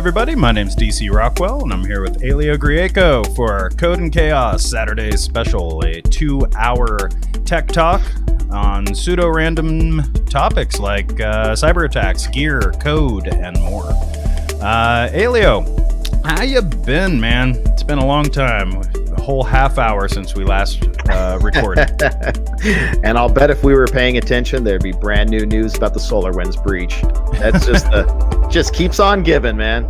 everybody. My name's DC Rockwell, and I'm here with Elio Grieco for our Code and Chaos Saturday special, a 2-hour tech talk on pseudo-random topics like cyber attacks, gear, code, and more. Elio, how you been, man? It's been a long time. A whole half hour since we last recorded. And I'll bet if we were paying attention, there'd be brand new news about the SolarWinds breach. That's just keeps on giving, man.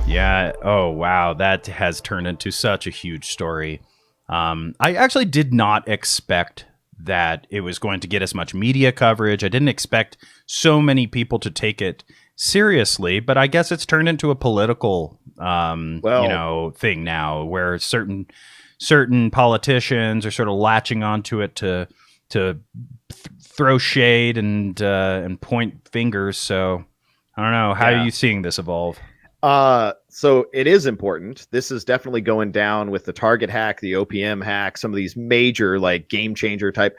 Yeah. Oh, wow. That has turned into such a huge story. I actually did not expect that it was going to get as much media coverage. I didn't expect so many people to take it seriously, but I guess it's turned into a political, thing now, where certain politicians are sort of latching onto it to throw shade and point fingers. So I don't know. How are you seeing this evolve? So it is important. This is definitely going down with the Target hack, the OPM hack, some of these major like game changer type.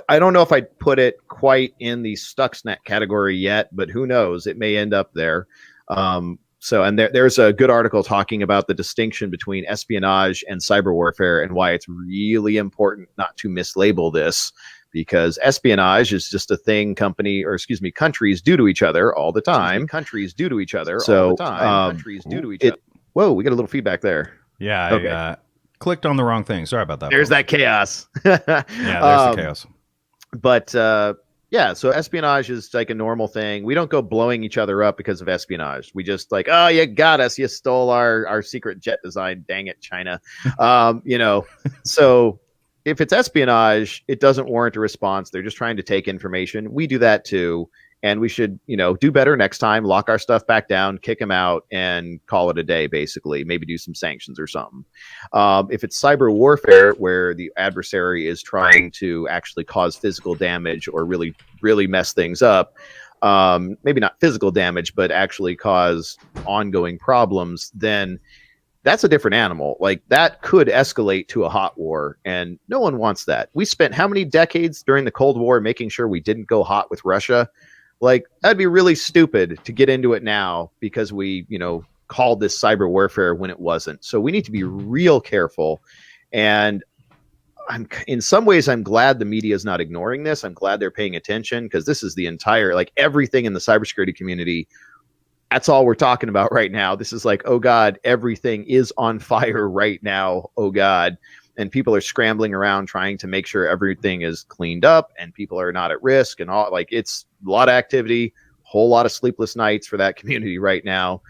I don't know if I'd put it quite in the Stuxnet category yet, but who knows? It may end up there. There's a good article talking about the distinction between espionage and cyber warfare and why it's really important not to mislabel this, because espionage is just a thing countries do to each other all the time. Whoa, we got a little feedback there. Yeah, okay. I clicked on the wrong thing. Sorry about that. There's that chaos. Yeah, there's the chaos. But so espionage is like a normal thing. We don't go blowing each other up because of espionage. We just like, oh, you got us. You stole our secret jet design. Dang it, China. So if it's espionage, it doesn't warrant a response. They're just trying to take information. We do that too. And we should, do better next time, lock our stuff back down, kick them out, and call it a day, basically. Maybe do some sanctions or something. If it's cyber warfare, where the adversary is trying to actually cause physical damage or really, really mess things up, maybe not physical damage, but actually cause ongoing problems, then that's a different animal. Like, that could escalate to a hot war, and no one wants that. We spent how many decades during the Cold War making sure we didn't go hot with Russia? Like, that'd be really stupid to get into it now because we, called this cyber warfare when it wasn't. So we need to be real careful. And in some ways, I'm glad the media is not ignoring this. I'm glad they're paying attention, because this is the entire, like, everything in the cybersecurity community. That's all we're talking about right now. This is like, oh God, everything is on fire right now. Oh God. And people are scrambling around trying to make sure everything is cleaned up and people are not at risk and all. Like, it's a lot of activity, whole lot of sleepless nights for that community right now.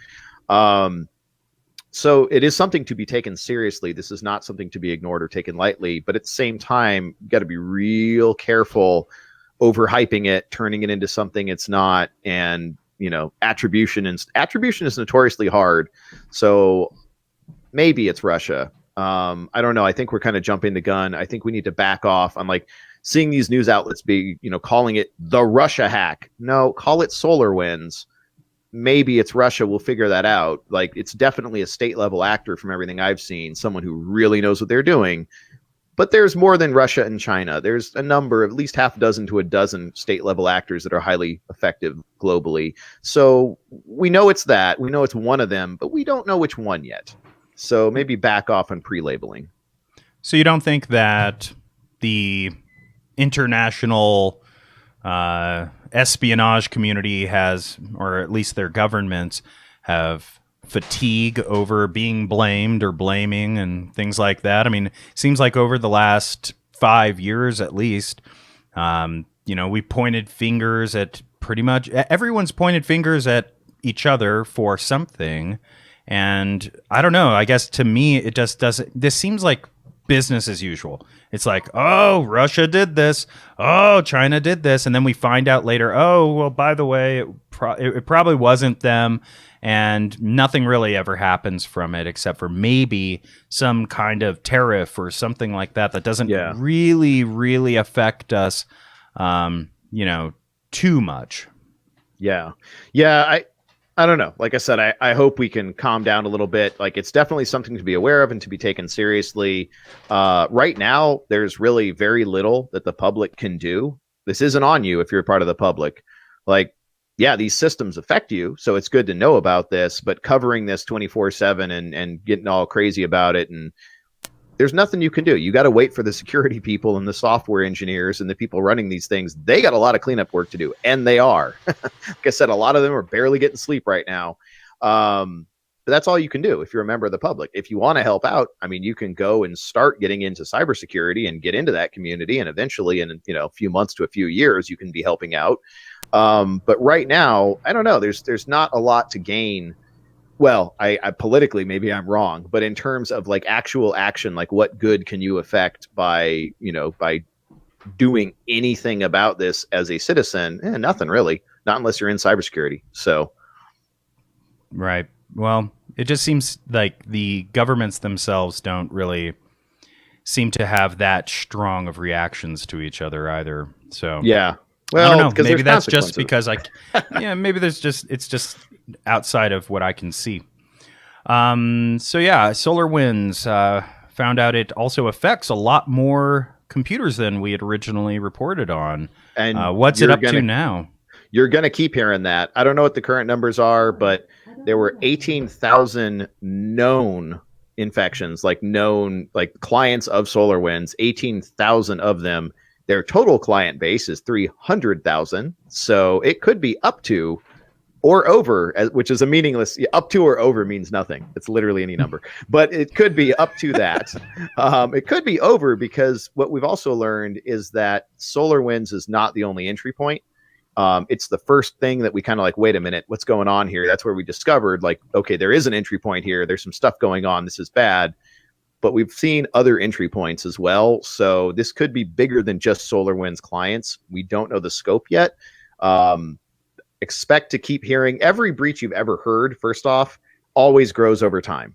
So it is something to be taken seriously. This is not something to be ignored or taken lightly. But at the same time, you got to be real careful overhyping it, turning it into something it's not. And, attribution is notoriously hard. So maybe it's Russia. I don't know. I think we're kind of jumping the gun. I think we need to back off on like seeing these news outlets be, calling it the Russia hack. No, call it SolarWinds. Maybe it's Russia. We'll figure that out. Like, it's definitely a state level actor from everything I've seen, someone who really knows what they're doing. But there's more than Russia and China. There's a number, at least half a dozen to a dozen state level actors that are highly effective globally. So we know it's that. We know it's one of them, but we don't know which one yet. So maybe back off on pre-labeling. So you don't think that the international espionage community has, or at least their governments, have fatigue over being blamed or blaming and things like that? I mean, it seems like over the last 5 years at least, we pointed fingers at pretty much everyone's pointed fingers at each other for something. And I don't know, I guess to me, it just doesn't, this seems like business as usual. It's like, oh, Russia did this. Oh, China did this. And then we find out later, oh, well, by the way, it probably wasn't them. And nothing really ever happens from it except for maybe some kind of tariff or something like that doesn't really, really affect us, too much. Yeah. I don't know. Like I said, I hope we can calm down a little bit. Like, it's definitely something to be aware of and to be taken seriously. Right now, there's really very little that the public can do. This isn't on you if you're a part of the public. Like, yeah, these systems affect you, so it's good to know about this, but covering this 24/7 and getting all crazy about it, and there's nothing you can do. You got to wait for the security people and the software engineers and the people running these things. They got a lot of cleanup work to do, and they are. Like I said, a lot of them are barely getting sleep right now. But that's all you can do if you're a member of the public. If you want to help out, I mean, you can go and start getting into cybersecurity and get into that community, and eventually, in a few months to a few years, you can be helping out. But right now, I don't know. There's not a lot to gain. Well, I politically, maybe I'm wrong, but in terms of like actual action, like what good can you affect by doing anything about this as a citizen? Nothing really, not unless you're in cybersecurity. So, right. Well, it just seems like the governments themselves don't really seem to have that strong of reactions to each other either. So yeah. Well, I don't know. Maybe that's just because maybe it's just outside of what I can see. So yeah, SolarWinds found out it also affects a lot more computers than we had originally reported on. And what's it up to now? You're going to keep hearing that. I don't know what the current numbers are, but there were 18,000 known infections, like clients of SolarWinds, 18,000 of them. Their total client base is 300,000. So it could be up to or over, which is a meaningless, up to or over means nothing. It's literally any number, but it could be up to that. It could be over because what we've also learned is that SolarWinds is not the only entry point. It's the first thing that we kind of like, wait a minute, what's going on here? That's where we discovered like, okay, there is an entry point here. There's some stuff going on. This is bad. But we've seen other entry points as well. So this could be bigger than just SolarWinds clients. We don't know the scope yet. Expect to keep hearing every breach you've ever heard. First off, always grows over time.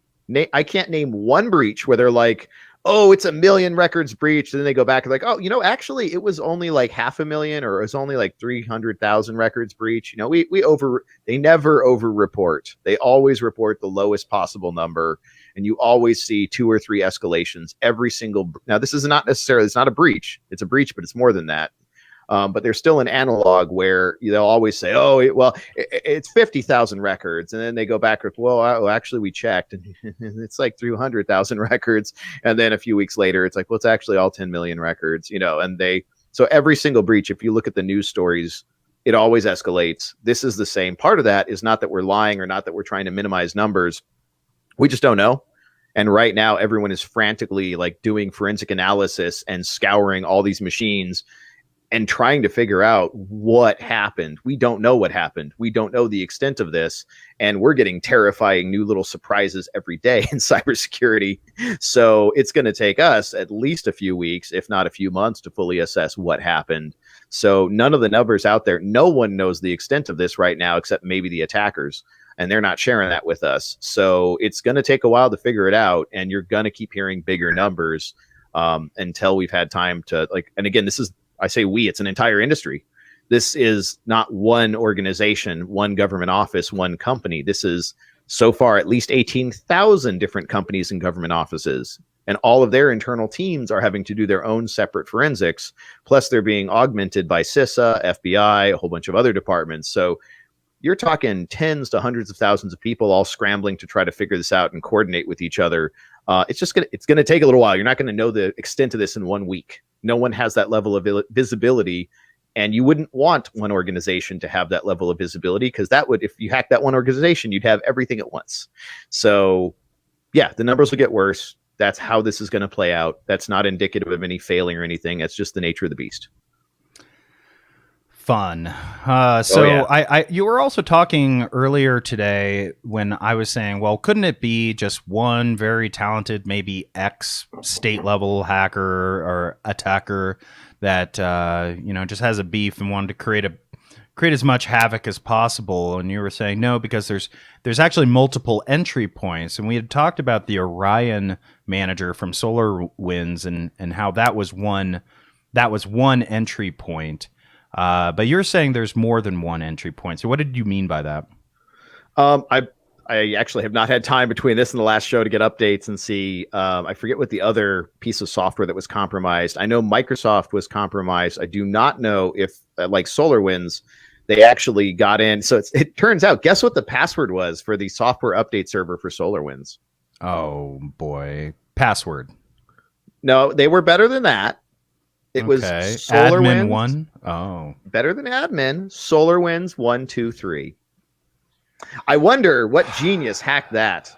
I can't name one breach where they're like, oh, it's 1 million records breached. And then they go back and like, oh, actually it was only like 500,000 or it was only like 300,000 records breached. They never over report. They always report the lowest possible number. And you always see 2 or 3 escalations every single. Now, this is not necessarily, it's not a breach. It's a breach, but it's more than that. But there's still an analog where they'll always say, oh, it's 50,000 records. And then they go back with, well, actually, we checked and it's like 300,000 records. And then a few weeks later, it's like, well, it's actually all 10 million records, so every single breach, if you look at the news stories, it always escalates. This is the same. Part of that is not that we're lying or not that we're trying to minimize numbers. We just don't know. And right now, everyone is frantically like doing forensic analysis and scouring all these machines and trying to figure out what happened. We don't know what happened. We don't know the extent of this. And we're getting terrifying new little surprises every day in cybersecurity. So it's going to take us at least a few weeks, if not a few months, to fully assess what happened. So none of the numbers out there, no one knows the extent of this right now, except maybe the attackers. And they're not sharing that with us. So it's going to take a while to figure it out. And you're going to keep hearing bigger numbers until we've had time to and again, I say it's an entire industry. This is not one organization, one government office, one company. This is so far at least 18,000 different companies and government offices. And all of their internal teams are having to do their own separate forensics. Plus they're being augmented by CISA, FBI, a whole bunch of other departments. So you're talking tens to hundreds of thousands of people all scrambling to try to figure this out and coordinate with each other. It's going to take a little while. You're not going to know the extent of this in 1 week. No one has that level of visibility, and you wouldn't want one organization to have that level of visibility because if you hack that one organization, you'd have everything at once. So yeah, the numbers will get worse. That's how this is going to play out. That's not indicative of any failing or anything. That's just the nature of the beast. Fun. You were also talking earlier today when I was saying, well, couldn't it be just one very talented, maybe ex state level hacker or attacker that just has a beef and wanted to create as much havoc as possible? And you were saying no, because there's actually multiple entry points, and we had talked about the Orion manager from SolarWinds and how that was one entry point. But you're saying there's more than one entry point. So what did you mean by that? I actually have not had time between this and the last show to get updates and see. I forget what the other piece of software that was compromised. I know Microsoft was compromised. I do not know if, like SolarWinds, They actually got in. So it turns out, guess what the password was for the software update server for SolarWinds? Oh boy, password. No, they were better than that. It was admin SolarWinds. one. Oh, Better than admin. SolarWinds 123. I wonder what genius hacked that.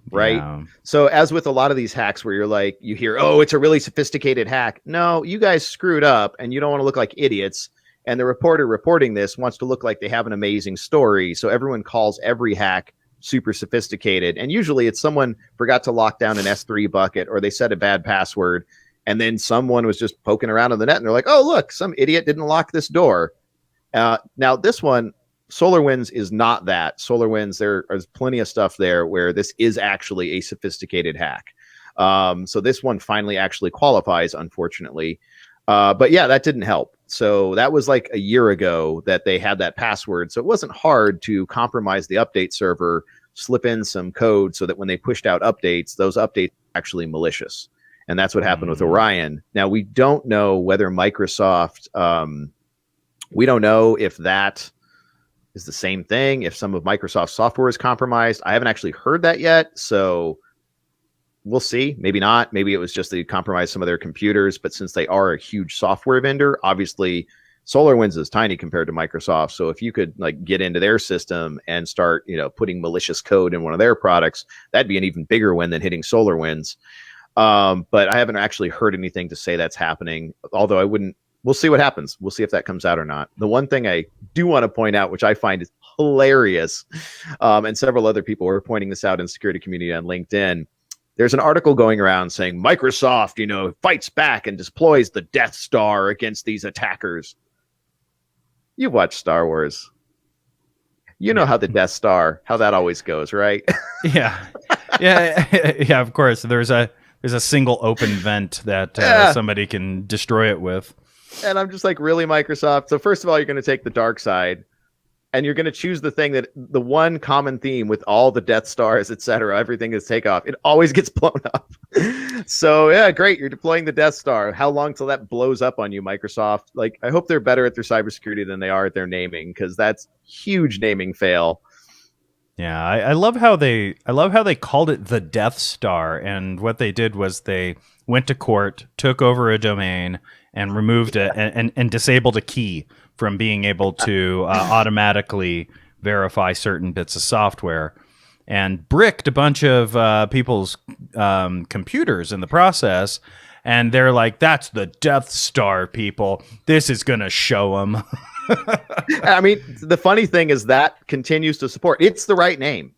Right. yeah. So as with a lot of these hacks where you're like, you hear, oh, it's a really sophisticated hack. No, you guys screwed up and you don't want to look like idiots. And the reporter reporting this wants to look like they have an amazing story. So everyone calls every hack super sophisticated. And usually it's someone forgot to lock down an S3 bucket or they set a bad password. And then someone was just poking around on the net and they're like, oh, look, some idiot didn't lock this door. Now this one, SolarWinds is not that. SolarWinds, there is plenty of stuff there where this is actually a sophisticated hack. So this one finally actually qualifies, unfortunately. But yeah, that didn't help. So that was like a year ago that they had that password. So it wasn't hard to compromise the update server, slip in some code so that when they pushed out updates, those updates were actually malicious. And that's what happened with Orion. Now, we don't know whether Microsoft, we don't know if that is the same thing, if some of Microsoft's software is compromised. I haven't actually heard that yet, so we'll see. Maybe not. Maybe it was just they compromised some of their computers, but since they are a huge software vendor, obviously SolarWinds is tiny compared to Microsoft. So if you could like get into their system and start, putting malicious code in one of their products, that'd be an even bigger win than hitting SolarWinds. But I haven't actually heard anything to say that's happening, although we'll see what happens. We'll see if that comes out or not. The one thing I do want to point out, which I find is hilarious, and several other people were pointing this out in the security community on LinkedIn. There's an article going around saying Microsoft, fights back and deploys the Death Star against these attackers. You watch Star Wars. You know how the Death Star, how that always goes, right? Yeah. Yeah, of course. There's a single open vent that somebody can destroy it with. And I'm just like, really, Microsoft? So first of all, you're going to take the dark side, and you're going to choose the thing that the one common theme with all the Death Stars, etc., everything is takeoff. It always gets blown up. So yeah, great. You're deploying the Death Star. How long till that blows up on you, Microsoft? Like, I hope they're better at their cybersecurity than they are at their naming, because that's huge naming fail. Yeah, I love how they called it the Death Star, and what they did was they went to court, took over a domain, and removed it and disabled a key from being able to automatically verify certain bits of software, and bricked a bunch of people's computers in the process. And they're like, "That's the Death Star, people. This is gonna show them." I mean, the funny thing is that continues to support. It's the right name.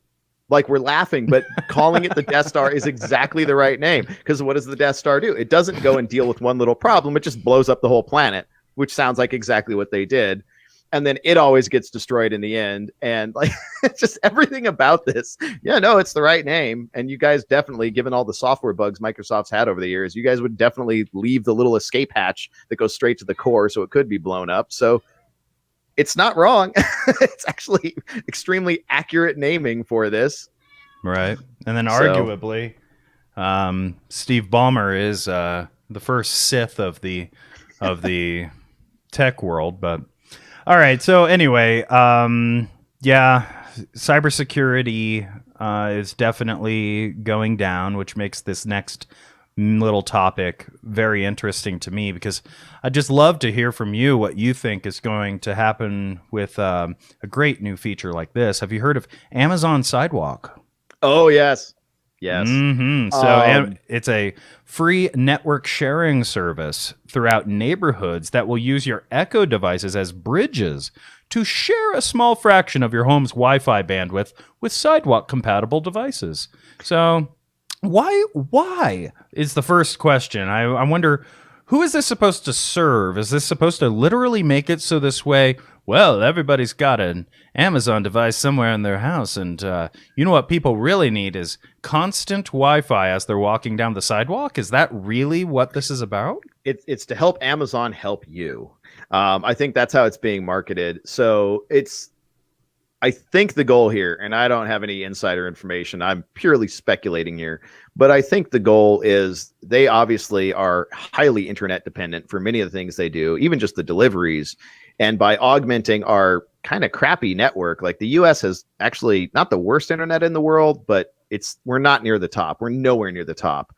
Like, we're laughing, but calling it the Death Star is exactly the right name. Because what does the Death Star do? It doesn't go and deal with one little problem. It just blows up the whole planet, which sounds like exactly what they did. And then it always gets destroyed in the end. And like, it's just everything about this. Yeah, no, it's the right name. And you guys definitely, given all the software bugs Microsoft's had over the years, you guys would definitely leave the little escape hatch that goes straight to the core so it could be blown up. So it's not wrong. It's actually extremely accurate naming for this. Right. And then arguably, Steve Ballmer is the first Sith of the tech world. But all right. So anyway, cybersecurity is definitely going down, which makes this next little topic very interesting to me, because I'd just love to hear from you what you think is going to happen with a great new feature like this. Have you heard of Amazon Sidewalk? Oh, yes. Yes. Mm-hmm. So it's a free network sharing service throughout neighborhoods that will use your Echo devices as bridges to share a small fraction of your home's Wi-Fi bandwidth with Sidewalk-compatible devices. So why is the first question. I wonder, who is this supposed to serve? Is this supposed to literally make it so this way, well, everybody's got an Amazon device somewhere in their house, and you know what people really need is constant Wi-Fi as they're walking down the sidewalk? Is that really what this is about? It's to help Amazon help you. I think that's how it's being marketed. So I think the goal here, and I don't have any insider information, I'm purely speculating here, but I think the goal is they obviously are highly internet dependent for many of the things they do, even just the deliveries. And by augmenting our kind of crappy network, like the US has actually not the worst internet in the world, but we're not near the top. We're nowhere near the top.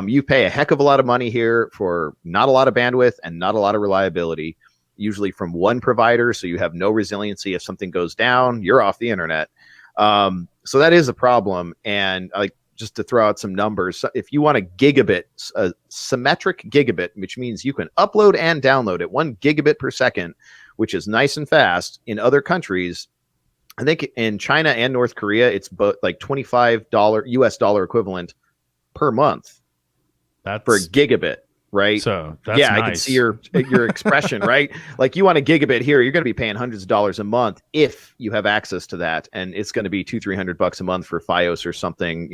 You pay a heck of a lot of money here for not a lot of bandwidth and not a lot of reliability, usually from one provider. So you have no resiliency. If something goes down, you're off the internet. So that is a problem. And like, just to throw out some numbers, if you want a symmetric gigabit, which means you can upload and download at 1 gigabit per second, which is nice and fast in other countries. I think in China and North Korea, it's both like $25 US dollar equivalent per month. That's for a gigabit, right? So that's nice. I can see your expression, right? Like you want a gigabit here, you're going to be paying hundreds of dollars a month if you have access to that, and it's going to be $200-300 a month for FiOS or something,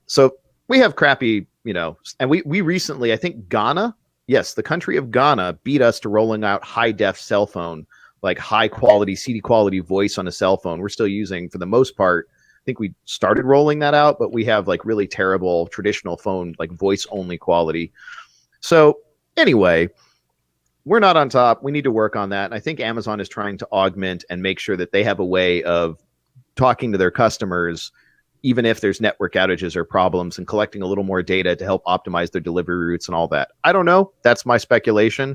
So we have crappy, and we recently, I think Ghana, yes, the country of Ghana beat us to rolling out high def cell phone, like high quality CD quality voice on a cell phone. We're still using, for the most part, I think we started rolling that out, but we have like really terrible traditional phone, like voice only quality. So anyway, we're not on top. We need to work on that. And I think Amazon is trying to augment and make sure that they have a way of talking to their customers, even if there's network outages or problems, and collecting a little more data to help optimize their delivery routes and all that. I don't know. That's my speculation.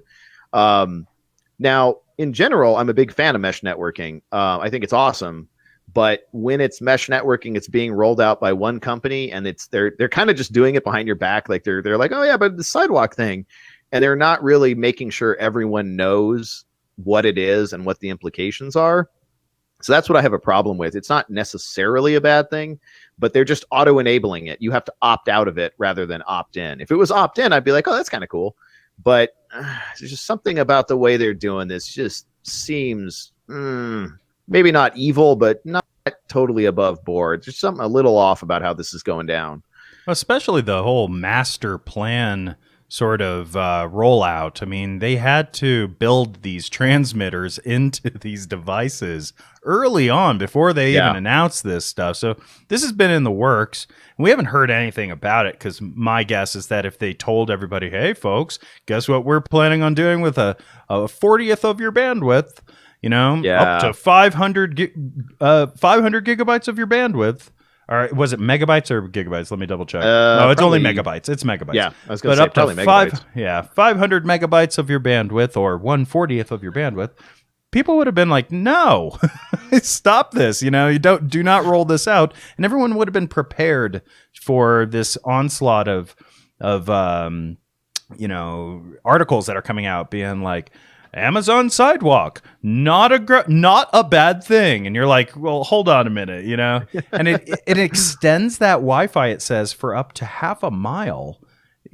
Now, in general, I'm a big fan of mesh networking. I think it's awesome. But when it's mesh networking, it's being rolled out by one company, and they're kind of just doing it behind your back. Like they're like, oh yeah, but the sidewalk thing, and they're not really making sure everyone knows what it is and what the implications are. So that's what I have a problem with. It's not necessarily a bad thing, but they're just auto enabling it. You have to opt out of it rather than opt in. If it was opt in, I'd be like, oh, that's kind of cool. But there's just something about the way they're doing this just seems maybe not evil, but not totally above board. There's something a little off about how this is going down. Especially the whole master plan sort of rollout. I mean, they had to build these transmitters into these devices early on before they even announced this stuff. So this has been in the works. We haven't heard anything about it, because my guess is that if they told everybody, hey, folks, guess what we're planning on doing with a 40th of your bandwidth, up to 500 gigabytes of your bandwidth. Or was it megabytes or gigabytes? Let me double check. No, it's only megabytes. It's megabytes. Yeah, I was going to say probably megabytes. 500 megabytes of your bandwidth, or 1/40th of your bandwidth. People would have been like, "No, stop this! You do not roll this out." And everyone would have been prepared for this onslaught of articles that are coming out, being like, Amazon Sidewalk, not a bad thing. And you're like, well, hold on a minute, and it extends that Wi-Fi, it says, for up to half a mile,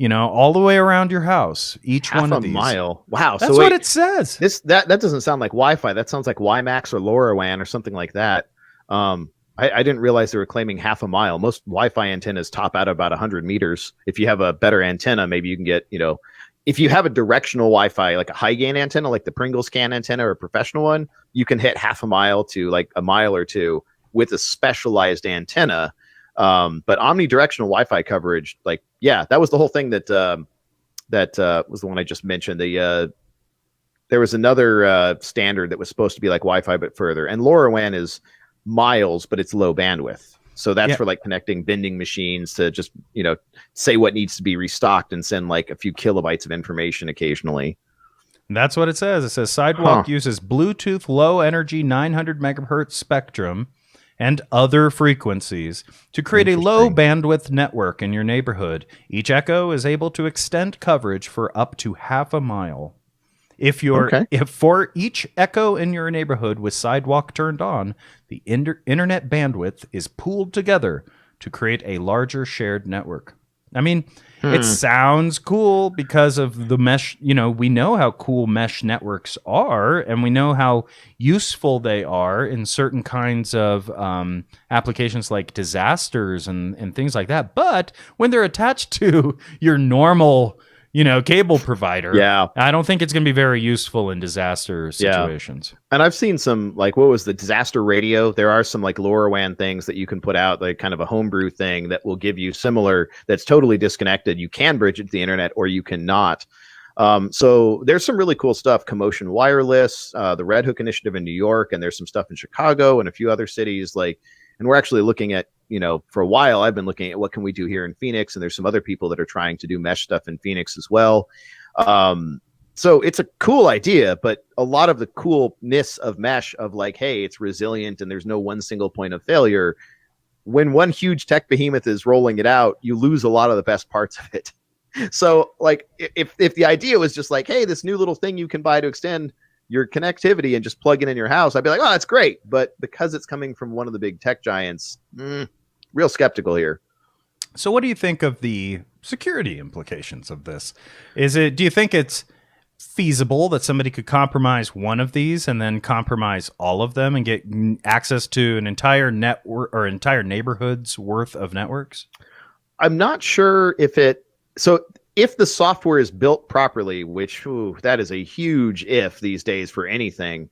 all the way around your house. Each half one of these. Half a mile. Wow. That's what it says. That doesn't sound like Wi-Fi. That sounds like WiMAX or LoRaWAN or something like that. I didn't realize they were claiming half a mile. Most Wi-Fi antennas top out about 100 meters. If you have a better antenna, maybe you can get, if you have a directional Wi-Fi, like a high gain antenna, like the Pringles can antenna or a professional one, you can hit half a mile to like a mile or two with a specialized antenna. But omnidirectional Wi-Fi coverage, that was the whole thing that was the one I just mentioned. There was another standard that was supposed to be like Wi-Fi, but further. And LoRaWAN is miles, but it's low bandwidth. So that's for like connecting vending machines to just, say what needs to be restocked and send like a few kilobytes of information occasionally. That's what it says. It says Sidewalk uses Bluetooth low energy 900 megahertz spectrum and other frequencies to create a low bandwidth network in your neighborhood. Each echo is able to extend coverage for up to half a mile. If for each echo in your neighborhood with Sidewalk turned on, the internet bandwidth is pooled together to create a larger shared network. I mean, it sounds cool because of the mesh. We know how cool mesh networks are, and we know how useful they are in certain kinds of applications like disasters and things like that. But when they're attached to your normal cable provider, I don't think it's going to be very useful in disaster situations. And I've seen some, like, what was the disaster radio? There are some like LoRaWAN things that you can put out, like kind of a homebrew thing that will give you similar, that's totally disconnected. You can bridge it to the internet or you cannot. So there's some really cool stuff. Commotion Wireless, the Red Hook Initiative in New York, and there's some stuff in Chicago and a few other cities. And we're actually looking at, for a while, I've been looking at what can we do here in Phoenix, and there's some other people that are trying to do mesh stuff in Phoenix as well. So it's a cool idea, but a lot of the coolness of mesh of hey, it's resilient and there's no one single point of failure. When one huge tech behemoth is rolling it out, you lose a lot of the best parts of it. So if the idea was just hey, this new little thing you can buy to extend your connectivity and just plug it in your house, I'd be like, oh, that's great. But because it's coming from one of the big tech giants, real skeptical here. So what do you think of the security implications of this? Do you think it's feasible that somebody could compromise one of these and then compromise all of them and get access to an entire network or entire neighborhood's worth of networks? I'm not sure if the software is built properly, which that is a huge if these days for anything.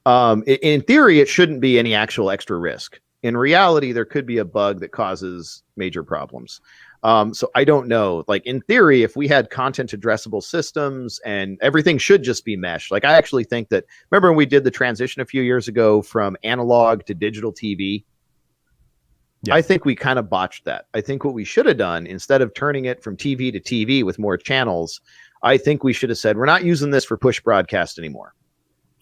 In theory, it shouldn't be any actual extra risk. In reality, there could be a bug that causes major problems. So I don't know. In theory, if we had content addressable systems and everything should just be mesh. I actually think that, remember when we did the transition a few years ago from analog to digital TV? Yeah. I think we kind of botched that. I think what we should have done, instead of turning it from TV to TV with more channels, I think we should have said, we're not using this for push broadcast anymore.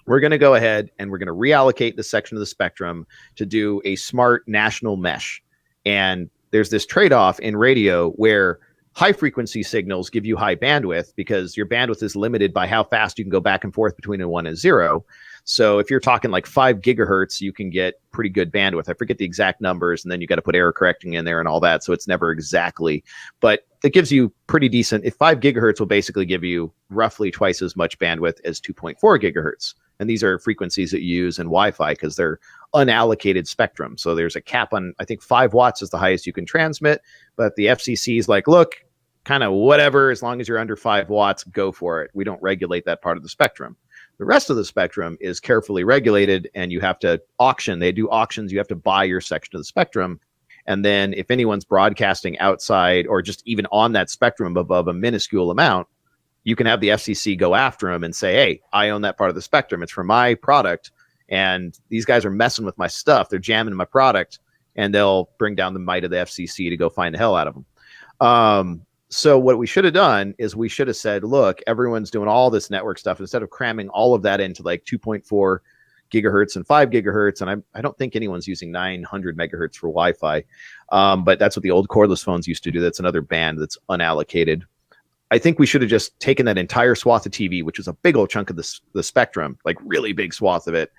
We're going to go ahead and we're going to reallocate the section of the spectrum to do a smart national mesh. And there's this trade-off in radio where high frequency signals give you high bandwidth because your bandwidth is limited by how fast you can go back and forth between a 1 and 0. So if you're talking 5 gigahertz, you can get pretty good bandwidth. I forget the exact numbers, and then you got to put error correcting in there and all that. So it's never exactly, but it gives you pretty decent. If 5 gigahertz will basically give you roughly twice as much bandwidth as 2.4 gigahertz. And these are frequencies that you use in Wi-Fi because they're unallocated spectrum. So there's a cap on, I think 5 watts is the highest you can transmit, but the FCC is look, kind of whatever, as long as you're under 5 watts, go for it. We don't regulate that part of the spectrum. The rest of the spectrum is carefully regulated, and you have to auction. They do auctions. You have to buy your section of the spectrum. And then if anyone's broadcasting outside or just even on that spectrum above a minuscule amount, you can have the FCC go after them and say, hey, I own that part of the spectrum. It's for my product. And these guys are messing with my stuff. They're jamming my product, and they'll bring down the might of the FCC to go find the hell out of them. So what we should have done is we should have said, look, everyone's doing all this network stuff. Instead of cramming all of that into 2.4 gigahertz and 5 gigahertz. And I don't think anyone's using 900 megahertz for Wi-Fi. But that's what the old cordless phones used to do. That's another band that's unallocated. I think we should have just taken that entire swath of TV, which is a big old chunk of the spectrum, really big swath of it,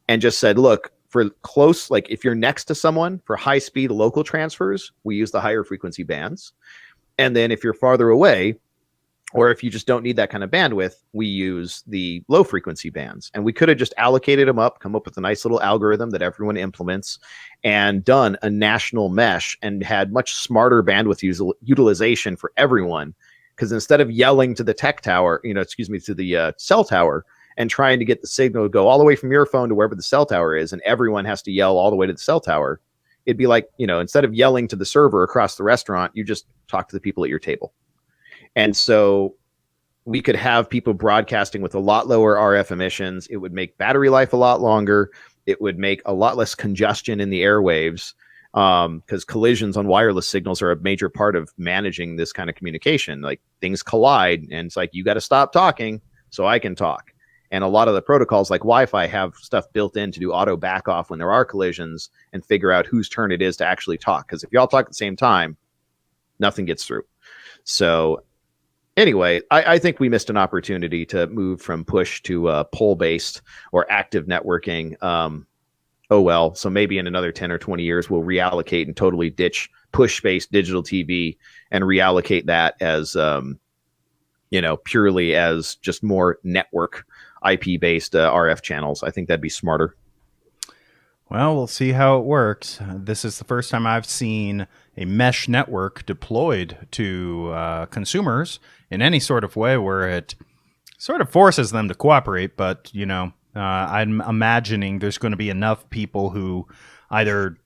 and just said, look, for close, if you're next to someone for high speed local transfers, we use the higher frequency bands. And then if you're farther away, or if you just don't need that kind of bandwidth, we use the low frequency bands. And we could have just allocated them up, come up with a nice little algorithm that everyone implements, and done a national mesh and had much smarter bandwidth utilization for everyone. Because instead of yelling to the tech tower, to the cell tower and trying to get the signal to go all the way from your phone to wherever the cell tower is, and everyone has to yell all the way to the cell tower, it'd be instead of yelling to the server across the restaurant, you just talk to the people at your table. And so we could have people broadcasting with a lot lower RF emissions. It would make battery life a lot longer. It would make a lot less congestion in the airwaves. Because collisions on wireless signals are a major part of managing this kind of communication. Things collide, and it's you got to stop talking so I can talk. And a lot of the protocols like Wi-Fi have stuff built in to do auto back off when there are collisions and figure out whose turn it is to actually talk. Because if y'all talk at the same time, nothing gets through. So anyway, I think we missed an opportunity to move from push to pull-based or active networking. Oh, well, so maybe in another 10 or 20 years, we'll reallocate and totally ditch push-based digital TV and reallocate that as, purely as just more network IP-based RF channels. I think that'd be smarter. Well, we'll see how it works. This is the first time I've seen a mesh network deployed to consumers in any sort of way where it sort of forces them to cooperate, but, I'm imagining there's going to be enough people who either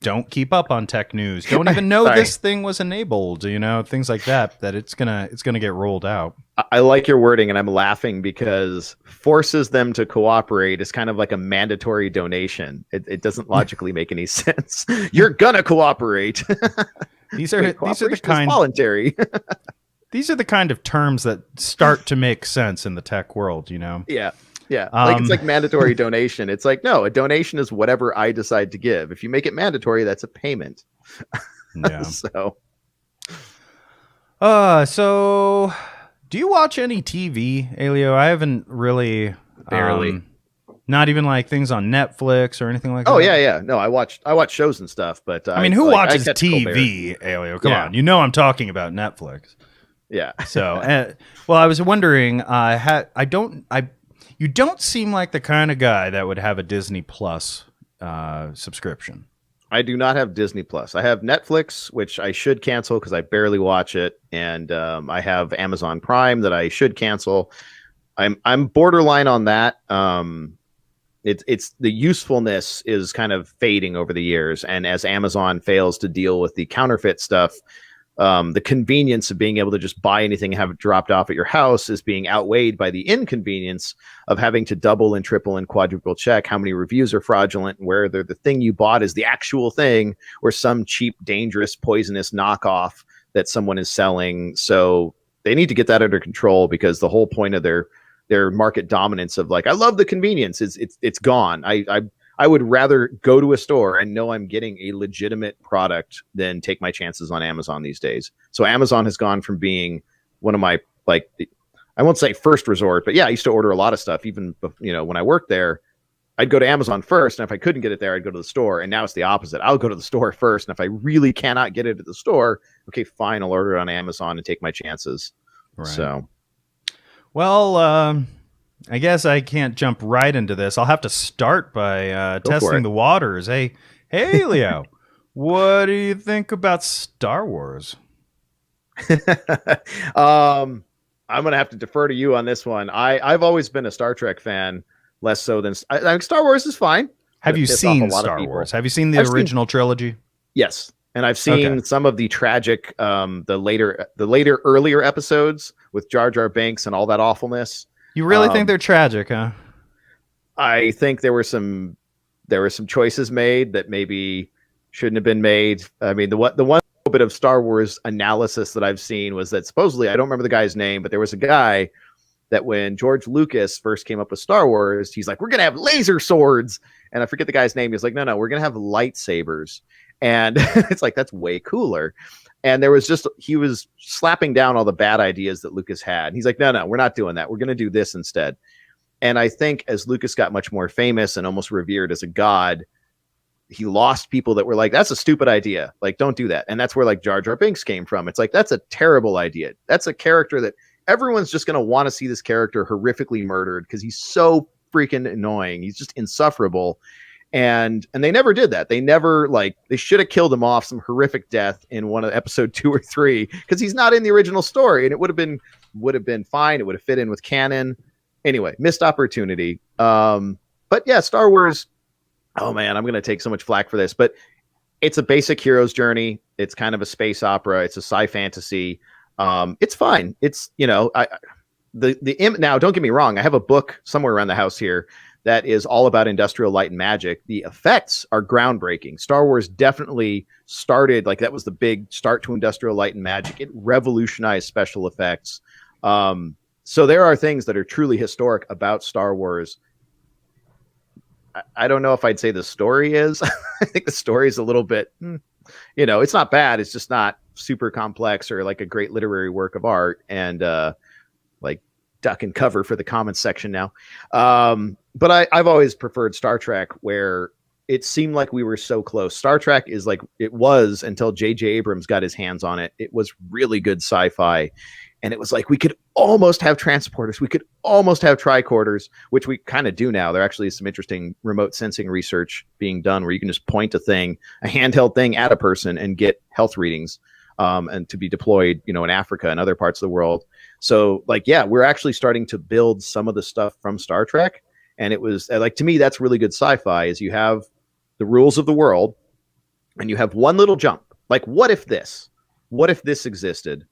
don't keep up on tech news, don't even know Sorry. this thing was enabled, things like that, that it's gonna get rolled out. I like your wording, and I'm laughing because forces them to cooperate is kind of like a mandatory donation. It doesn't logically make any sense. You're gonna cooperate. These are the kind voluntary. These are the kind of terms that start to make sense in the tech world, Yeah. Yeah. Like it's like mandatory donation. It's like, no, a donation is whatever I decide to give. If you make it mandatory, that's a payment. Yeah. So do you watch any TV, Elio? I haven't really barely. Not even like things on Netflix or anything like that. Oh yeah. No, I watch shows and stuff, but I mean, who watches TV, Elio? Come on. I'm talking about Netflix. Yeah. So, well, I was wondering, you don't seem like the kind of guy that would have a Disney Plus subscription. I do not have Disney Plus. I have Netflix, which I should cancel because I barely watch it, and I have Amazon Prime that I should cancel. I'm borderline on that. It's the usefulness is kind of fading over the years, and as Amazon fails to deal with the counterfeit stuff, the convenience of being able to just buy anything and have it dropped off at your house is being outweighed by the inconvenience of having to double and triple and quadruple check how many reviews are fraudulent and whether the thing you bought is the actual thing or some cheap, dangerous, poisonous knockoff that someone is selling. So they need to get that under control, because the whole point of their market dominance of like, I love the convenience, it's gone. I would rather go to a store and know I'm getting a legitimate product than take my chances on Amazon these days. So Amazon has gone from being one of my, like, I won't say first resort, but yeah, I used to order a lot of stuff. Even, when I worked there, I'd go to Amazon first. And if I couldn't get it there, I'd go to the store. And now it's the opposite. I'll go to the store first. And if I really cannot get it at the store, okay, fine, I'll order it on Amazon and take my chances. Right. So, well, I guess I can't jump right into this. I'll have to start by testing the waters. Hey, Leo, what do you think about Star Wars? I'm going to have to defer to you on this one. I've always been a Star Trek fan, less so than I think Star Wars is fine. Have you seen Star Wars? Have you seen the original trilogy? Yes. And I've seen some of the tragic, the earlier episodes with Jar Jar Binks and all that awfulness. You really think they're tragic, huh? I think there were some choices made that maybe shouldn't have been made. I mean, the one bit of Star Wars analysis that I've seen was that supposedly, I don't remember the guy's name, but there was a guy that when George Lucas first came up with Star Wars, he's like, we're going to have laser swords. And I forget the guy's name. He's like, no, we're going to have lightsabers. And it's like, that's way cooler. And he was slapping down all the bad ideas that Lucas had. And he's like, no, we're not doing that. We're going to do this instead. And I think as Lucas got much more famous and almost revered as a god, he lost people that were like, that's a stupid idea. Like, don't do that. And that's where like Jar Jar Binks came from. It's like, that's a terrible idea. That's a character that everyone's just going to want to see this character horrifically murdered because he's so freaking annoying. He's just insufferable. And they never did that. They never they should have killed him off some horrific death in one of episode 2 or 3 because he's not in the original story, and it would have been fine. It would have fit in with canon. Anyway, missed opportunity. But yeah, Star Wars. Oh man, I'm gonna take so much flack for this, but it's a basic hero's journey. It's kind of a space opera. It's a sci fantasy. It's fine. It's now. Don't get me wrong. I have a book somewhere around the house here that is all about industrial light and magic. The effects are groundbreaking. Star Wars definitely started, that was the big start to industrial light and magic. It revolutionized special effects. So there are things that are truly historic about Star Wars. I don't know if I'd say the story is. I think the story is a little bit, it's not bad. It's just not super complex or like a great literary work of art. And duck and cover for the comments section now. But I've always preferred Star Trek, where it seemed like we were so close. Star Trek is like it was until J.J. Abrams got his hands on it. It was really good sci-fi. And it was like we could almost have transporters. We could almost have tricorders, which we kind of do now. There actually is some interesting remote sensing research being done where you can just point a handheld thing at a person and get health readings and to be deployed, in Africa and other parts of the world. So we're actually starting to build some of the stuff from Star Trek. And it was to me, that's really good sci-fi is you have the rules of the world and you have one little jump. Like, what if this? What if this existed?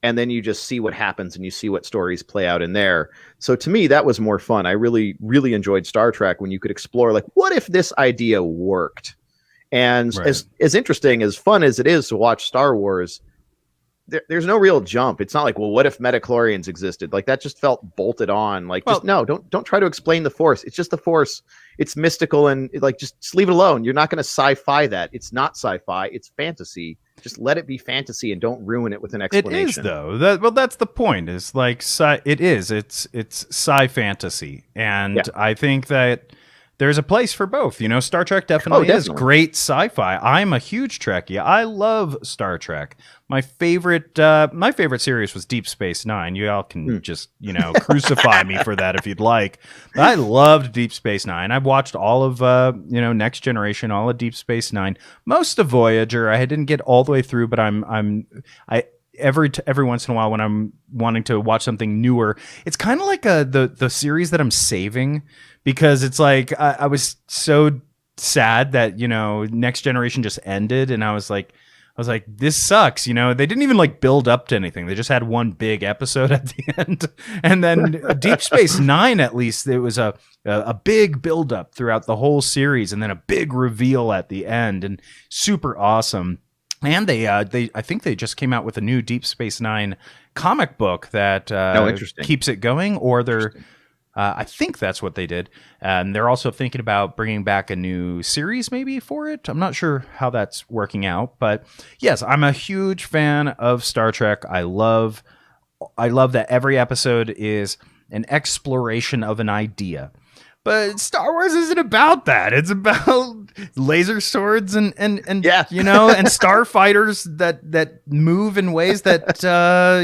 And then you just see what happens and you see what stories play out in there. So to me, that was more fun. I really, really enjoyed Star Trek when you could explore, like, what if this idea worked? And Right. as interesting, as fun as it is to watch Star Wars, there's no real jump. It's not like, well, what if metachlorians existed? Like, that just felt bolted on. Like, Well, just no, don't try to explain the Force. It's just the Force. It's mystical, and like, just leave it alone. You're not going to sci-fi that. It's not sci-fi. It's fantasy. Just let it be fantasy and don't ruin it with an explanation. it is though. That's the point. Is like it's sci fantasy, and Yeah. I think that there's a place for both. You know, Star Trek definitely is definitely. great sci-fi. I'm a huge Trekkie. I love Star Trek. My favorite series was Deep Space Nine. You all can just, crucify me for that if you'd like. But I loved Deep Space Nine. I've watched all of Next Generation, all of Deep Space Nine, most of Voyager. I didn't get all the way through, but every once in a while when I'm wanting to watch something newer, it's kind of like the series that I'm saving, because it's like I was so sad that Next Generation just ended, and I was like, this sucks. They didn't even like build up to anything. They just had one big episode at the end, and then Deep Space Nine, at least it was a big build up throughout the whole series, and then a big reveal at the end, and super awesome. And I think they just came out with a new Deep Space Nine comic book that keeps it going, or they're. I think that's what they did. And they're also thinking about bringing back a new series maybe for it. I'm not sure how that's working out. But yes, I'm a huge fan of Star Trek. I love that every episode is an exploration of an idea. But Star Wars isn't about that. It's about laser swords and and starfighters that move in ways that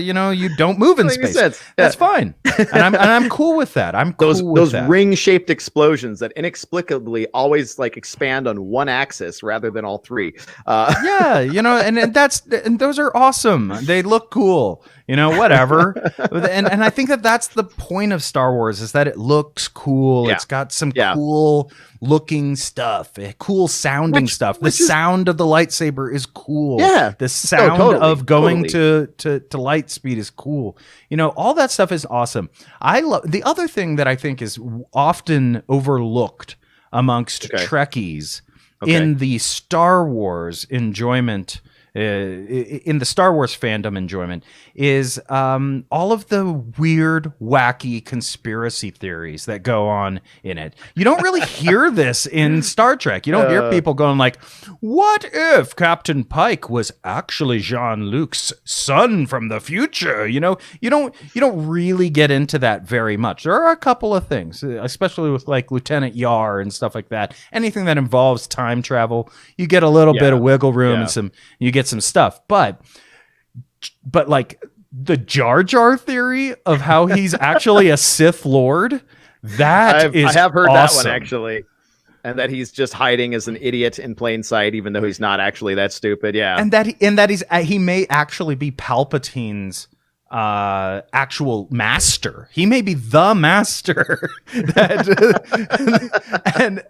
you don't move in space. Sense. That's fine, and I'm cool with that. I'm cool with those that. ring-shaped explosions that inexplicably always like expand on one axis rather than all three. And those are awesome. They look cool. Whatever. and I think that's the point of Star Wars, is that it looks cool. Yeah. It's got some cool looking stuff, cool sounding stuff. The sound of the lightsaber is cool. Yeah. The sound of going to light speed is cool. All that stuff is awesome. I love the other thing that I think is often overlooked amongst Trekkies in the Star Wars enjoyment. In the Star Wars fandom enjoyment is all of the weird, wacky conspiracy theories that go on in it. You don't really hear this in Star Trek. You don't hear people going like, what if Captain Pike was actually Jean-Luc's son from the future? You don't really get into that very much. There are a couple of things, especially with like Lieutenant Yar and stuff like that. Anything that involves time travel, you get a little bit of wiggle room and you get some stuff, but like the Jar Jar theory of how he's actually a Sith Lord, I have heard awesome. That one actually, and that he's just hiding as an idiot in plain sight, even though he's not actually that stupid. Yeah, and that he may actually be Palpatine's actual master. He may be the master. and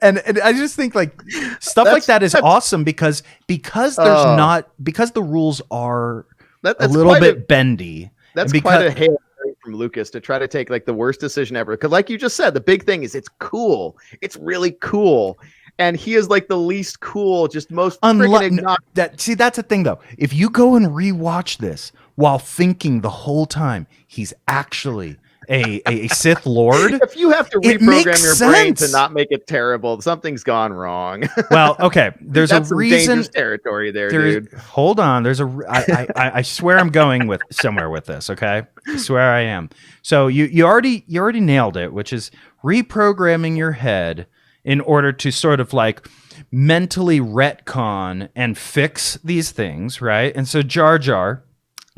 I just think like stuff like that is awesome because the rules are a little bit bendy. That's quite a hail from Lucas to try to take like the worst decision ever. Because like you just said, the big thing is it's cool. It's really cool. And he is like the least cool, just most that's the thing though. If you go and rewatch this while thinking the whole time he's actually a Sith Lord, if you have to reprogram your brain to not make it terrible, something's gone wrong. Well, okay, there's a reason. Dangerous territory there, dude. Hold on, I swear I'm going somewhere with this. Okay, I swear I am. So you already nailed it, which is reprogramming your head in order to sort of like mentally retcon and fix these things, right? And so Jar Jar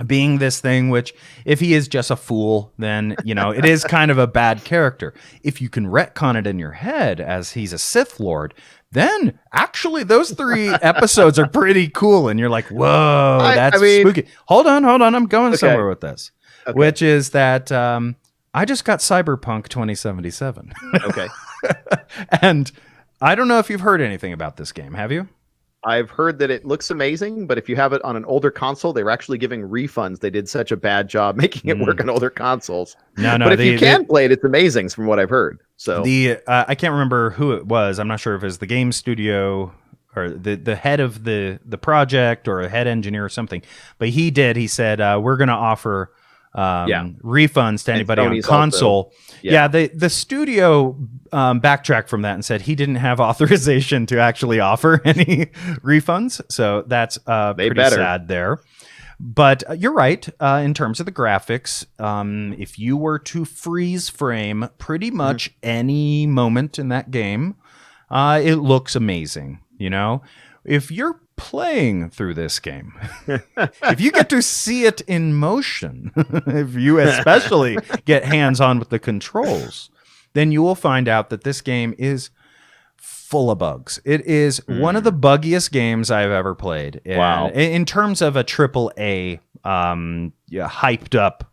being this thing, which if he is just a fool, then, it is kind of a bad character. If you can retcon it in your head as he's a Sith Lord, then actually those 3 episodes are pretty cool. And you're like, whoa, that's spooky. Hold on. I'm going somewhere with this, which is that I just got Cyberpunk 2077. Okay. And I don't know if you've heard anything about this game. Have you? I've heard that it looks amazing, but if you have it on an older console, they were actually giving refunds. They did such a bad job making it work on older consoles. No, but if you can play it, it's amazing from what I've heard. So I can't remember who it was. I'm not sure if it was the game studio or the head of the project or a head engineer or something. But he said, we're going to offer refunds to anybody on console. The studio backtracked from that and said he didn't have authorization to actually offer any refunds. So that's pretty sad there. But you're right in terms of the graphics. If you were to freeze frame pretty much any moment in that game, it looks amazing. You know, if you're playing through this game, if you get to see it in motion, if you especially get hands-on with the controls, then you will find out that this game is full of bugs. It is one of the buggiest games I've ever played. Wow. In terms of a AAA hyped up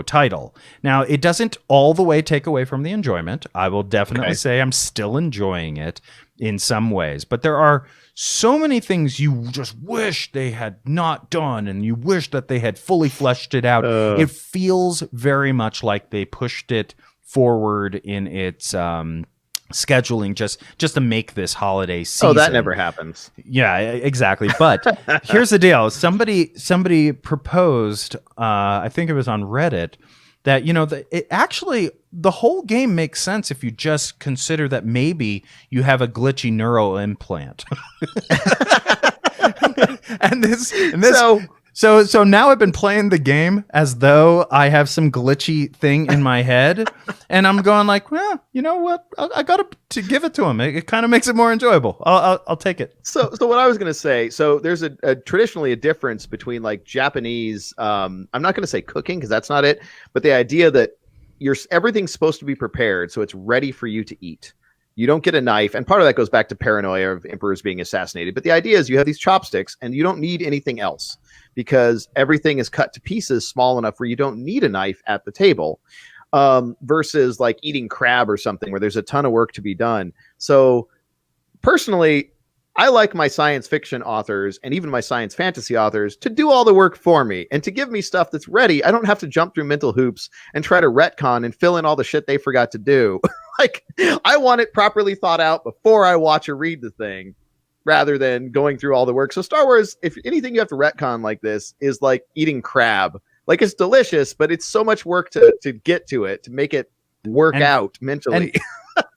title. Now, it doesn't all the way take away from the enjoyment. I will definitely say I'm still enjoying it in some ways, but there are so many things you just wish they had not done, and you wish that they had fully fleshed it out. It feels very much like they pushed it forward in its scheduling just to make this holiday season. Oh, that never happens. Yeah, exactly. But here's the deal. Somebody proposed, I think it was on Reddit, that, the whole game makes sense if you just consider that maybe you have a glitchy neural implant. So now I've been playing the game as though I have some glitchy thing in my head, and I'm going like, well, you know what? I got to give it to him. It kind of makes it more enjoyable. I'll take it. So what I was going to say, so there's traditionally a difference between like Japanese, I'm not going to say cooking because that's not it, but the idea that everything's supposed to be prepared so it's ready for you to eat. You don't get a knife, and part of that goes back to paranoia of emperors being assassinated. But the idea is you have these chopsticks, and you don't need anything else because everything is cut to pieces small enough where you don't need a knife at the table, versus like eating crab or something where there's a ton of work to be done. So personally, I like my science fiction authors and even my science fantasy authors to do all the work for me and to give me stuff that's ready. I don't have to jump through mental hoops and try to retcon and fill in all the shit they forgot to do. Like, I want it properly thought out before I watch or read the thing rather than going through all the work. So Star Wars, if anything you have to retcon like this, is like eating crab. Like, it's delicious, but it's so much work to get to it, to make it work out mentally.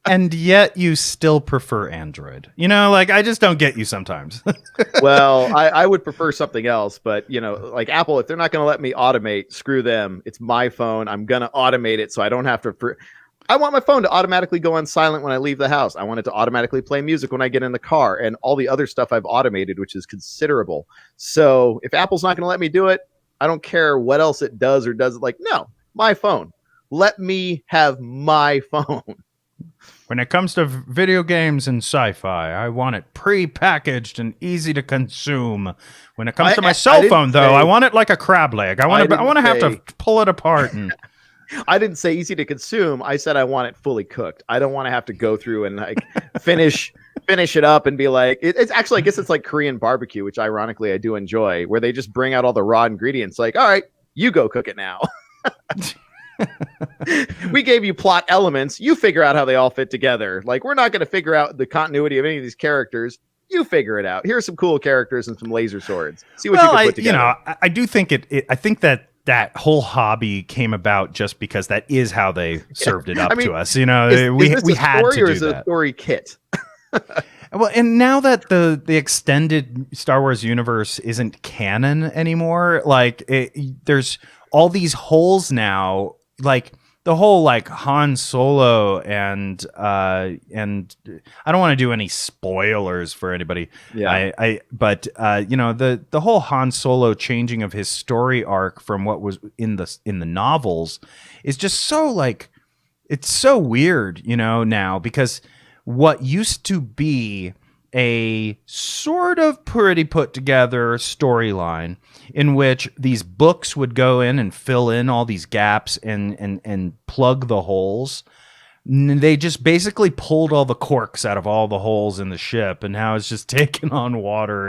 And yet you still prefer Android. Like, I just don't get you sometimes. Well, I would prefer something else, but like Apple, if they're not going to let me automate, screw them. It's my phone. I'm going to automate it so I don't have to. I want my phone to automatically go on silent when I leave the house. I want it to automatically play music when I get in the car, and all the other stuff I've automated, which is considerable. So if Apple's not going to let me do it, I don't care what else it does or doesn't. Like, no, my phone. Let me have my phone. When it comes to video games and sci-fi, I want it pre-packaged and easy to consume. When it comes to my cell phone, though, I want it like a crab leg. I want to have to pull it apart. And I didn't say easy to consume. I said I want it fully cooked. I don't want to have to go through and like finish it up and be like, it's actually, I guess it's like Korean barbecue, which ironically I do enjoy, where they just bring out all the raw ingredients. Like, all right, you go cook it now. We gave you plot elements. You figure out how they all fit together. Like, we're not going to figure out the continuity of any of these characters. You figure it out. Here's some cool characters and some laser swords. See what you can put together. I do think I think that whole hobby came about just because that is how they served it up to us. We had to do that. Is it a story kit? Well, and now that the extended Star Wars universe isn't canon anymore, like there's all these holes now, like the whole like Han Solo and I don't want to do any spoilers for anybody. Yeah. But the whole Han Solo changing of his story arc from what was in the novels is just so like, it's so weird, now, because what used to be a sort of pretty put together storyline in which these books would go in and fill in all these gaps and plug the holes. They just basically pulled all the corks out of all the holes in the ship, and now it's just taking on water,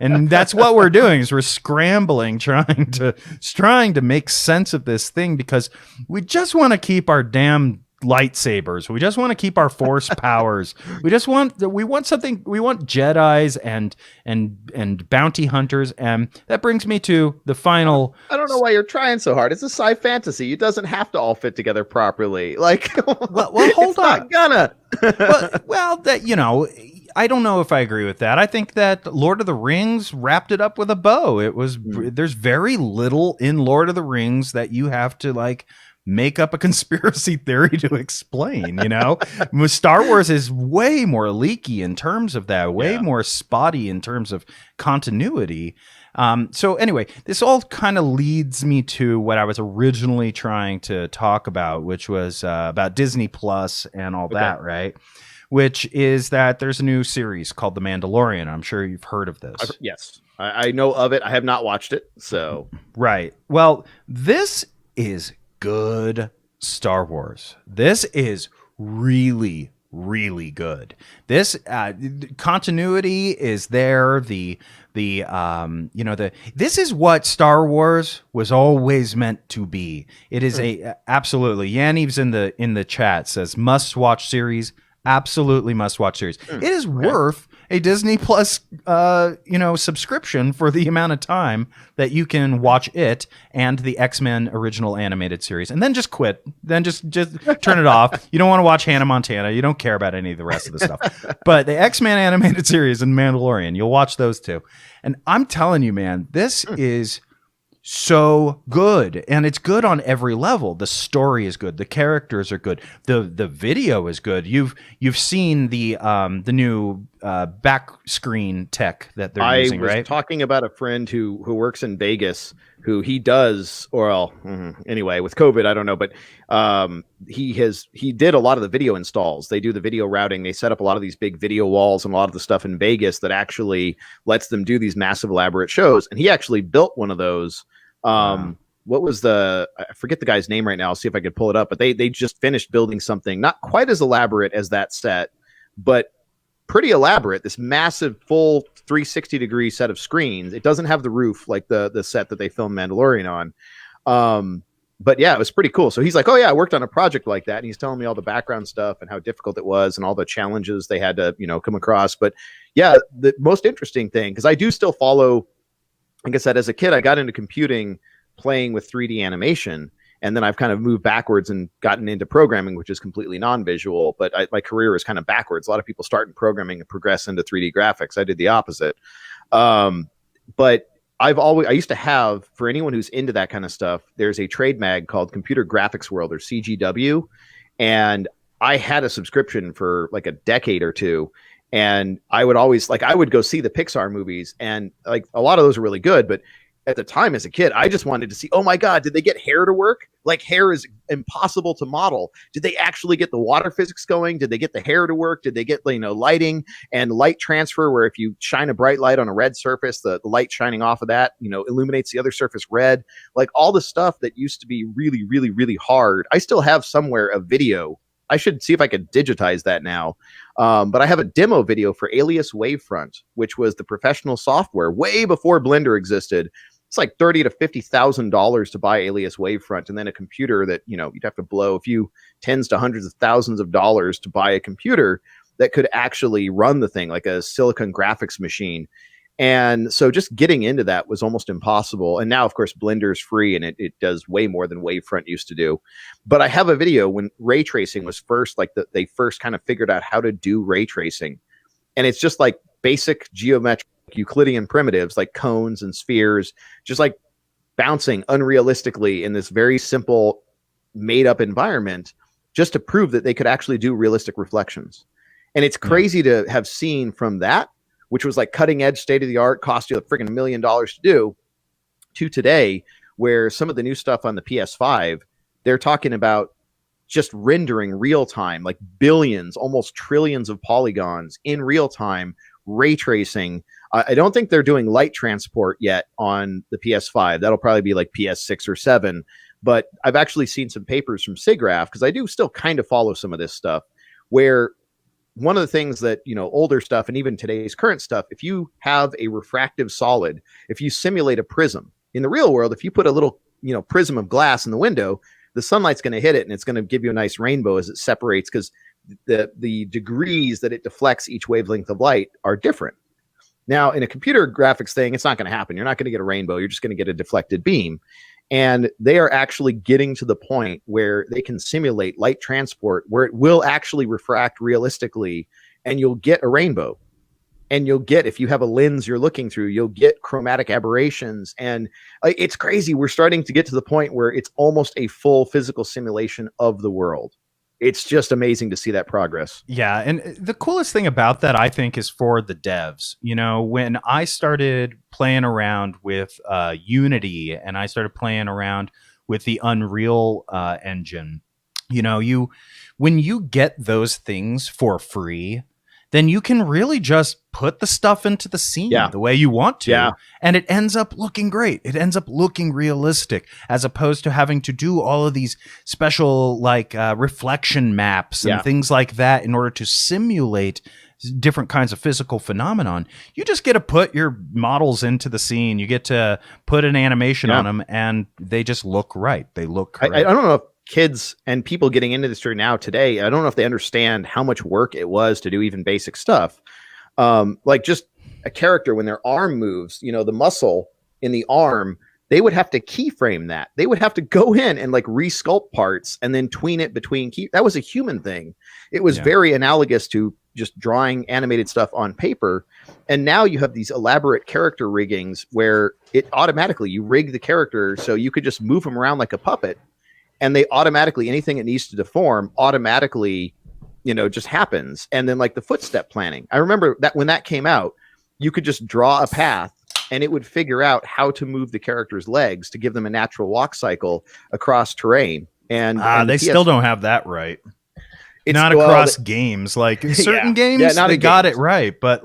and that's what we're doing is we're scrambling, trying to make sense of this thing because we just want to keep our damn lightsabers. We just want to keep our force powers. We want something. We want Jedis and bounty hunters, and that brings me to the final. I don't know why you're trying so hard. It's a sci fantasy. It doesn't have to all fit together properly. Like, well hold on. Not gonna. well, that I don't know if I agree with that. I think that Lord of the Rings wrapped it up with a bow. It was there's very little in Lord of the Rings that you have to like make up a conspiracy theory to explain, Star Wars is way more leaky in terms of that, way more spotty in terms of continuity. So anyway, this all kind of leads me to what I was originally trying to talk about, which was about Disney Plus and all that, right? Which is that there's a new series called The Mandalorian. I'm sure you've heard of this. Yes, I know of it. I have not watched it. So right. Well, this is good Star Wars. This is really, really good. This continuity is there. This is what Star Wars was always meant to be. It is absolutely. Yanive's in the chat says must watch series. Absolutely must watch series. It is worth a Disney Plus subscription for the amount of time that you can watch it and the X-Men original animated series, and then just quit. Then just turn it off. You don't want to watch Hannah Montana. You don't care about any of the rest of the stuff. But the X-Men animated series and Mandalorian, you'll watch those two. And I'm telling you, man, this is so good, and it's good on every level. The story is good, the characters are good, the video is good. You've seen the new back screen tech that they're using, right? I was talking about a friend who works in Vegas, who he does, anyway, with COVID, I don't know, but he did a lot of the video installs. They do the video routing. They set up a lot of these big video walls and a lot of the stuff in Vegas that actually lets them do these massive elaborate shows. And he actually built one of those. What was I forget the guy's name right now. I'll see if I could pull it up, but they just finished building something not quite as elaborate as that set, but pretty elaborate. This massive full 360-degree set of screens. It doesn't have the roof like the set that they filmed Mandalorian on. But yeah, it was pretty cool. So he's like, oh yeah, I worked on a project like that. And he's telling me all the background stuff and how difficult it was and all the challenges they had to, come across. But yeah, the most interesting thing, because I do still follow, like I said, as a kid, I got into computing playing with 3D animation. And then I've kind of moved backwards and gotten into programming, which is completely non-visual. But my career is kind of backwards. A lot of people start in programming and progress into 3D graphics. I did the opposite. But I used to have, for anyone who's into that kind of stuff, there's a trade mag called Computer Graphics World, or CGW. And I had a subscription for like a decade or two. And I would always I would go see the Pixar movies, and like a lot of those are really good. But at the time as a kid, I just wanted to see, oh my God, did they get hair to work? Like, hair is impossible to model. Did they actually get the water physics going? Did they get the hair to work? Did they get, lighting and light transfer, where if you shine a bright light on a red surface, the light shining off of that, illuminates the other surface red? Like, all the stuff that used to be really, really, really hard. I still have somewhere a video. I should see if I could digitize that now. But I have a demo video for Alias Wavefront, which was the professional software way before Blender existed. It's like $30,000 to $50,000 to buy Alias Wavefront, and then a computer that, you'd have to blow a few tens to hundreds of thousands of dollars to buy a computer that could actually run the thing, like a silicon graphics machine. And so just getting into that was almost impossible. And now, of course, Blender's free, and it does way more than Wavefront used to do. But I have a video when ray tracing was first, they first kind of figured out how to do ray tracing. And it's just like basic geometric Euclidean primitives like cones and spheres, just like bouncing unrealistically in this very simple made up environment, just to prove that they could actually do realistic reflections. And it's crazy to have seen from that, which was like cutting edge, state of the art, cost you a freaking $1 million to do, to today, where some of the new stuff on the PS5, they're talking about just rendering real time, like billions, almost trillions of polygons in real time, ray tracing. I don't think they're doing light transport yet on the PS5. That'll probably be like PS6 or 7. but I've actually seen some papers from SIGGRAPH, because I do still kind of follow some of this stuff, where one of the things that, older stuff and even today's current stuff, if you have a refractive solid, if you simulate a prism in the real world, if you put a little, prism of glass in the window, the sunlight's going to hit it and it's going to give you a nice rainbow as it separates, because the degrees that it deflects each wavelength of light are different. Now, in a computer graphics thing, it's not going to happen. You're not going to get a rainbow. You're just going to get a deflected beam. And they are actually getting to the point where they can simulate light transport where it will actually refract realistically, and you'll get a rainbow. And you'll get, if you have a lens you're looking through, you'll get chromatic aberrations. And it's crazy. We're starting to get to the point where it's almost a full physical simulation of the world. It's just amazing to see that progress. Yeah. And the coolest thing about that, I think, is for the devs. When I started playing around with Unity, and I started playing around with the Unreal engine, when you get those things for free, then you can really just put the stuff into the scene the way you want to. Yeah. And it ends up looking great. It ends up looking realistic, as opposed to having to do all of these special reflection maps and things like that in order to simulate different kinds of physical phenomenon. You just get to put your models into the scene. You get to put an animation on them, and they just look right. They look correct. I don't know if kids and people getting into this now today, I don't know if they understand how much work it was to do even basic stuff. Like just a character, when their arm moves, the muscle in the arm, they would have to keyframe that. They would have to go in and resculpt parts and then tween it between that was a human thing. It was very analogous to just drawing animated stuff on paper. And now you have these elaborate character riggings where it automatically, you rig the character so you could just move them around like a puppet. And they automatically, anything that needs to deform automatically, just happens. And then the footstep planning. I remember that when that came out, you could just draw a path and it would figure out how to move the character's legs to give them a natural walk cycle across terrain. And they still don't have that right. It's not across games. In certain games, they got it right. But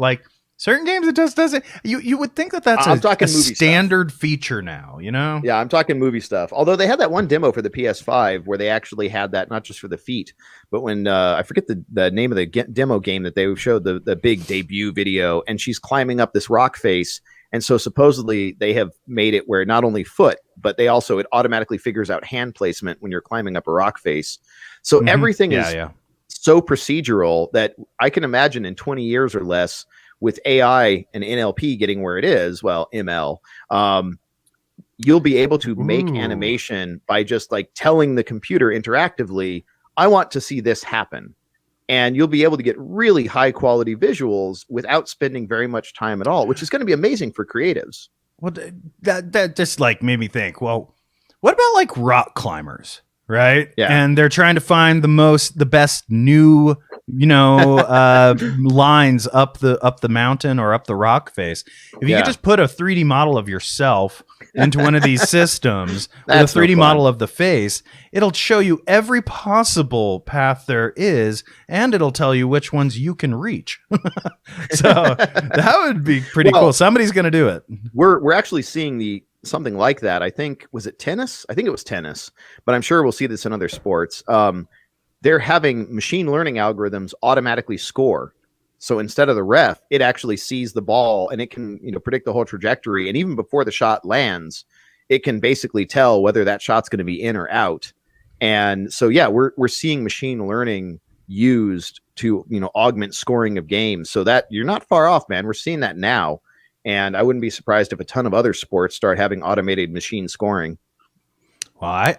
certain games, it just doesn't. You would think that's a standard feature now, Yeah, I'm talking movie stuff. Although they had that one demo for the PS5 where they actually had that, not just for the feet, but when I forget the name of the demo game that they showed, the big debut video, and she's climbing up this rock face. And so supposedly they have made it where not only foot, but it automatically figures out hand placement when you're climbing up a rock face. So everything is so procedural that I can imagine in 20 years or less, with AI and NLP getting where it is, ML, you'll be able to make animation by just telling the computer interactively, I want to see this happen. And you'll be able to get really high quality visuals without spending very much time at all, which is going to be amazing for creatives. Well, that just made me think, well, what about rock climbers? Right. Yeah. And they're trying to find the best new, lines up the mountain or up the rock face. If you could just put a 3D model of yourself into one of these systems with a 3D model of the face, it'll show you every possible path there is, and it'll tell you which ones you can reach. So that would be pretty cool. Somebody's going to do it. We're actually seeing something like that. I think, was it tennis? I think it was tennis, but I'm sure we'll see this in other sports. They're having machine learning algorithms automatically score. So instead of the ref, it actually sees the ball and it can, predict the whole trajectory. And even before the shot lands, it can basically tell whether that shot's going to be in or out. And so, we're seeing machine learning used to, augment scoring of games. So that you're not far off, man. We're seeing that now. And I wouldn't be surprised if a ton of other sports start having automated machine scoring. Well,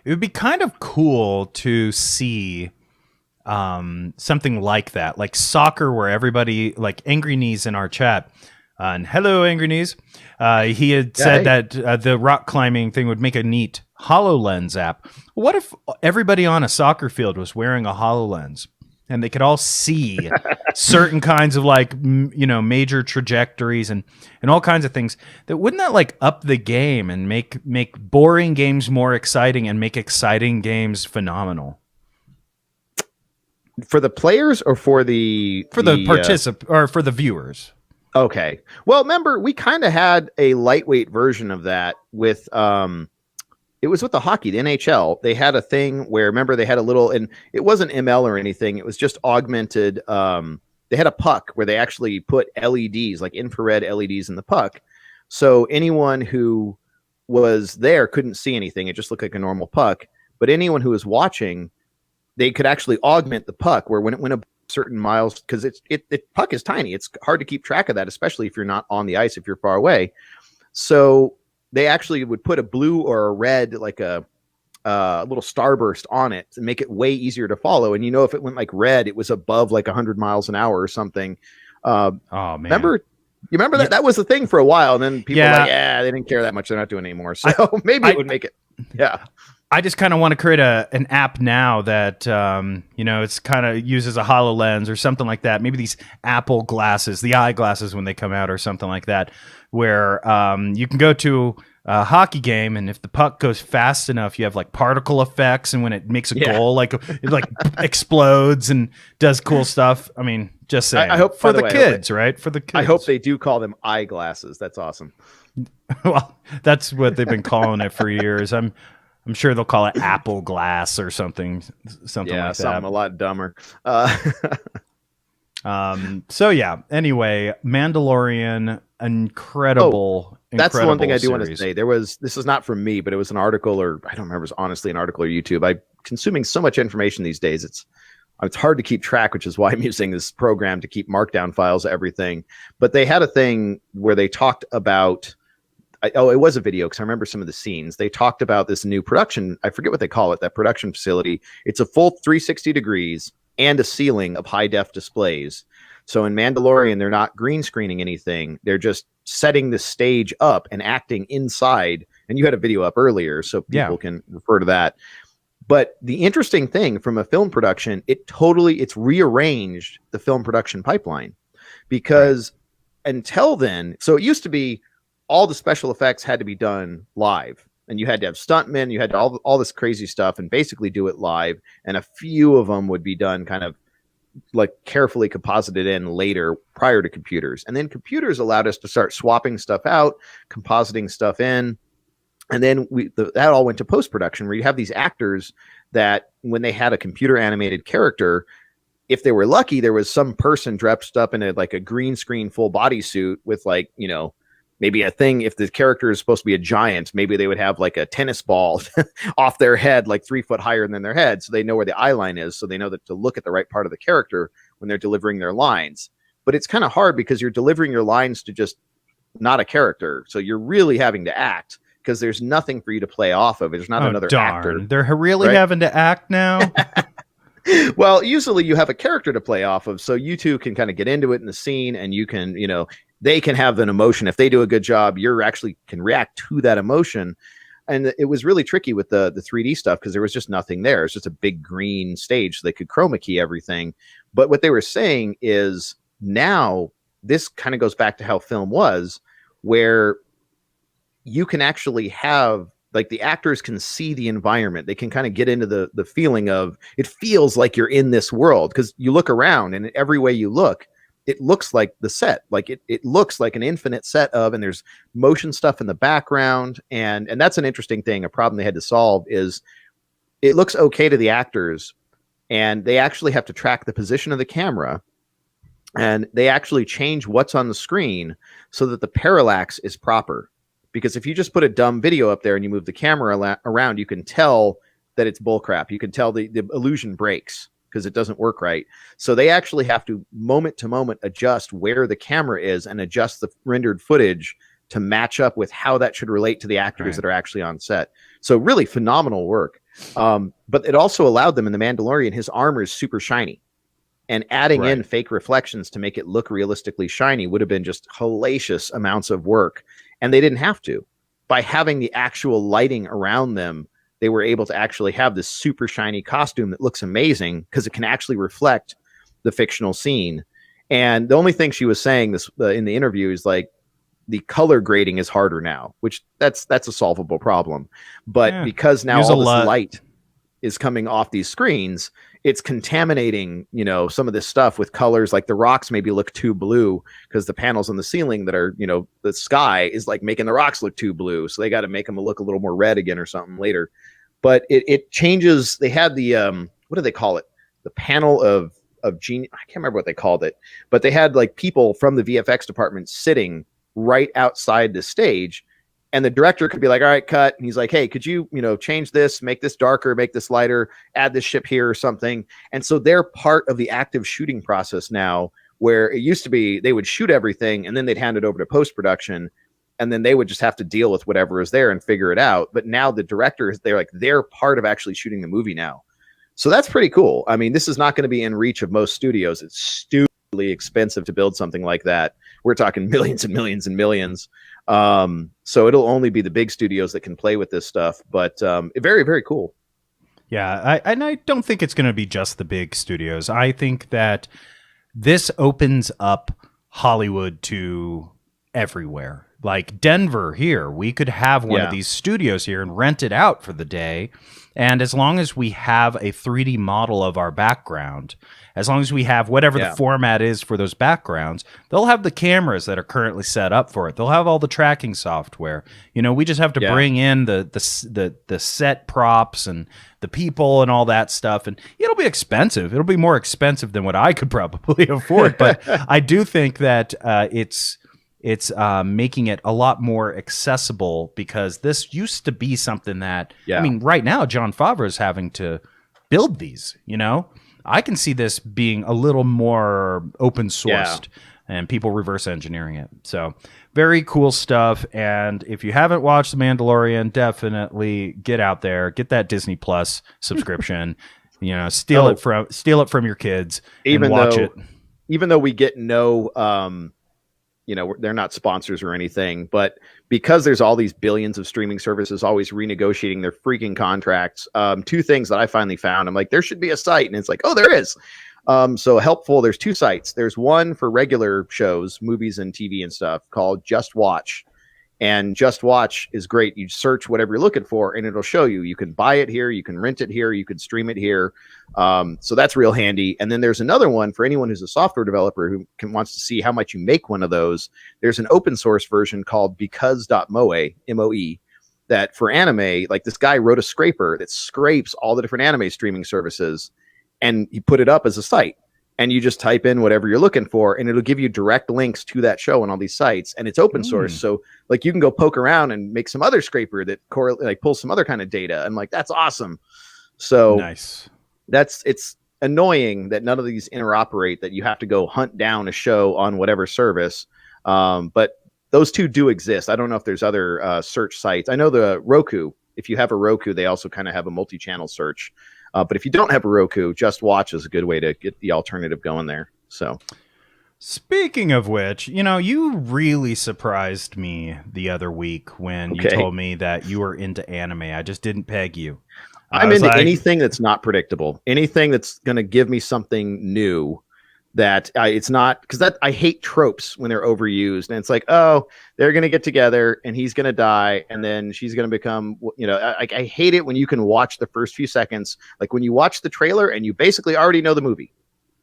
it would be kind of cool to see something like that, like soccer, where everybody, like Angry Knees in our chat, and hello, Angry Knees, he had said that the rock climbing thing would make a neat HoloLens app. What if everybody on a soccer field was wearing a HoloLens? And they could all see certain kinds of major trajectories and all kinds of things. Wouldn't that up the game and make boring games more exciting and make exciting games phenomenal? For the players or for the or for the viewers? Okay. Well, remember we kind of had a lightweight version of that with It was with the hockey, the NHL. They had a thing where, remember, they had a little, and it wasn't ML or anything. It was just augmented. They had a puck where they actually put LEDs, like infrared LEDs in the puck. So anyone who was there couldn't see anything. It just looked like a normal puck. But anyone who was watching, they could actually augment the puck where when it went a certain miles, because the puck is tiny. It's hard to keep track of that, especially if you're not on the ice, if you're far away. So they actually would put a blue or a red, like a little starburst on it to make it way easier to follow. And if it went like red, it was above like 100 miles an hour or something. Oh man, remember that? That was the thing for a while, and then people were like, they didn't care that much. They're not doing it anymore. So maybe it would make it. Yeah. I just kind of want to create an app now that, it's kind of uses a HoloLens or something like that. Maybe these Apple glasses, the eyeglasses when they come out or something like that, where you can go to a hockey game, and if the puck goes fast enough, you have like particle effects, and when it makes a goal, like it like explodes and does cool stuff. I mean, just saying. I hope for the kids, right? For the kids. I hope they do call them eyeglasses. That's awesome. Well, that's what they've been calling it for years. I'm sure they'll call it Apple Glass or something like that. Yeah, something a lot dumber. So yeah. Anyway, Mandalorian, incredible. That's the one thing I do series. want to say. This is not from me, but it was an article, or I don't remember. It was honestly an article or YouTube. I'm consuming so much information these days. It's hard to keep track, which is why I'm using this program to keep markdown files of everything. But they had a thing where they talked about. It was a video because I remember some of the scenes. They talked about this new production. I forget what they call it, that production facility. It's a full 360 degrees and a ceiling of high def displays. So in Mandalorian, they're not green screening anything. They're just setting the stage up and acting inside. And you had a video up earlier, so people can refer to that. But the interesting thing from a film production, it's rearranged the film production pipeline, because until then, so it used to be, all the special effects had to be done live, and you had to have stuntmen, you had to all this crazy stuff and basically do it live. And a few of them would be done kind of like carefully composited in later prior to computers. And then computers allowed us to start swapping stuff out, compositing stuff in. And then that all went to post-production, where you have these actors that when they had a computer animated character, if they were lucky, there was some person dressed up in a green screen full bodysuit with maybe a thing. If the character is supposed to be a giant, maybe they would have like a tennis ball off their head, like 3 foot higher than their head. So they know where the eye line is. So they know that to look at the right part of the character when they're delivering their lines. But it's kind of hard because you're delivering your lines to just not a character. So you're really having to act, because there's nothing for you to play off of. There's not another actor. They're really having to act now. Well, usually you have a character to play off of. So you two can kind of get into it in the scene, and you can, they can have an emotion. If they do a good job, you're actually can react to that emotion. And it was really tricky with the 3D stuff, because there was just nothing there. It's just a big green stage, so they could chroma key everything. But what they were saying is, now this kind of goes back to how film was, where you can actually have, like, the actors can see the environment. They can kind of get into the feeling of, it feels like you're in this world, because you look around and every way you look, it looks like the set. Like it looks like an infinite set of, and there's motion stuff in the background. And that's an interesting thing. A problem they had to solve is, it looks okay to the actors, and they actually have to track the position of the camera, and they actually change what's on the screen so that the parallax is proper. Because if you just put a dumb video up there and you move the camera around, you can tell that it's bullcrap. You can tell the illusion breaks because it doesn't work right. So they actually have to moment to moment adjust where the camera is and adjust the rendered footage to match up with how that should relate to the actors that are actually on set. So really phenomenal work. But it also allowed them, in The Mandalorian, his armor is super shiny. And adding in fake reflections to make it look realistically shiny would have been just hellacious amounts of work. And they didn't have to. By having the actual lighting around them, they were able to actually have this super shiny costume that looks amazing, because it can actually reflect the fictional scene. And the only thing she was saying this in the interview is, like, the color grading is harder now, which that's a solvable problem. But because now all this light is coming off these screens, it's contaminating, some of this stuff with colors. Like the rocks maybe look too blue because the panels on the ceiling that are, the sky is like making the rocks look too blue. So they got to make them look a little more red again or something later. But it changes. They had the, what do they call it? The panel of genius. I can't remember what they called it, but they had like people from the VFX department sitting right outside the stage. And the director could be like, all right, cut. And he's like, hey, could you, change this, make this darker, make this lighter, add this ship here or something. And so they're part of the active shooting process now, where it used to be they would shoot everything and then they'd hand it over to post-production. And then they would just have to deal with whatever is there and figure it out. But now the directors, they're part of actually shooting the movie now. So that's pretty cool. I mean, this is not going to be in reach of most studios. It's stupidly expensive to build something like that. We're talking millions and millions and millions. So it'll only be the big studios that can play with this stuff, but very, very cool. Yeah, I don't think it's going to be just the big studios. I think that this opens up Hollywood to everywhere. Like Denver here, we could have one of these studios here and rent it out for the day. And as long as we have a 3D model of our background, as long as we have whatever the format is for those backgrounds, they'll have the cameras that are currently set up for it. They'll have all the tracking software. We just have to bring in the set props and the people and all that stuff. And it'll be expensive. It'll be more expensive than what I could probably afford. But I do think that it's making it a lot more accessible, because this used to be something that, I mean, right now, Jon Favreau is having to build these, I can see this being a little more open sourced and people reverse engineering it. So very cool stuff. And if you haven't watched The Mandalorian, definitely get out there, get that Disney Plus subscription, steal it from your kids and watch it. Even though we get no, they're not sponsors or anything, but because there's all these billions of streaming services always renegotiating their freaking contracts, two things that I finally found. I'm like, there should be a site, and it's like, oh, there is. So helpful. There's two sites. There's one for regular shows, movies and TV and stuff, called Just Watch. And Just Watch is great. You search whatever you're looking for, and it'll show you. You can buy it here, you can rent it here, you can stream it here. So that's real handy. And then there's another one for anyone who's a software developer who wants to see how much you make one of those. There's an open source version called because.moe, M-O-E, that for anime, like this guy wrote a scraper that scrapes all the different anime streaming services, and he put it up as a site. And you just type in whatever you're looking for, and it'll give you direct links to that show on all these sites. And it's open source. So like you can go poke around and make some other scraper that pulls some other kind of data. And like, that's awesome. So nice. It's annoying that none of these interoperate, that you have to go hunt down a show on whatever service. But those two do exist. I don't know if there's other search sites. I know the Roku, if you have a Roku, they also kind of have a multi-channel search. But if you don't have a Roku, Just Watch is a good way to get the alternative going there. So, speaking of which, you really surprised me the other week when you told me that you were into anime. I just didn't peg you. I'm into anything that's not predictable, anything that's going to give me something new. That it's not, because that I hate tropes when they're overused, and it's like, oh, they're gonna get together and he's gonna die and then she's gonna become, I hate it when you can watch the first few seconds, like when you watch the trailer and you basically already know the movie.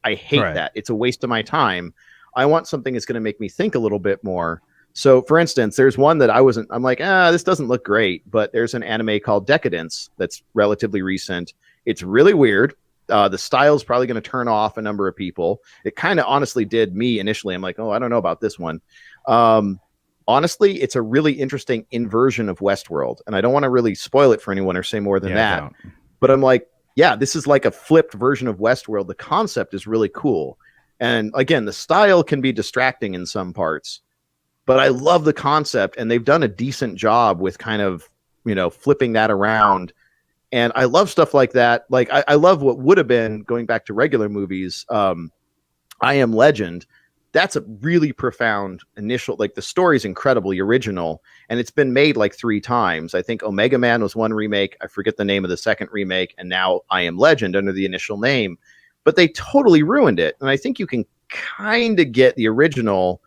I hate that. It's a waste of my time. I want something that's gonna make me think a little bit more. So for instance, there's one that I'm like, this doesn't look great, but there's an anime called Decadence that's relatively recent. It's really weird. The style's probably going to turn off a number of people. It kind of honestly did me initially. I'm like, oh, I don't know about this one. Honestly, it's a really interesting inversion of Westworld. And I don't want to really spoil it for anyone or say more than that. But I'm like, yeah, this is like a flipped version of Westworld. The concept is really cool. And again, the style can be distracting in some parts. But I love the concept. And they've done a decent job with kind of, flipping that around. And I love stuff like that. Like I love what would have been, going back to regular movies, I Am Legend. That's a really profound initial, like the story's incredibly original, and it's been made like 3 times. I think Omega Man was one remake. I forget the name of the second remake. And now I Am Legend under the initial name, but they totally ruined it. And I think you can kind of get the original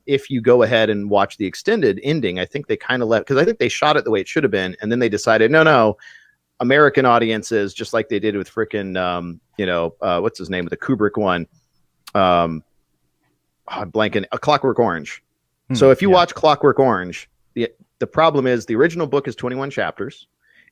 if you go ahead and watch the extended ending. I think they kind of left, because I think they shot it the way it should have been. And then they decided, no, American audiences, just like they did with frickin' what's his name, the Kubrick one, I'm blanking, A Clockwork Orange. So if you watch Clockwork Orange, the problem is the original book is 21 chapters,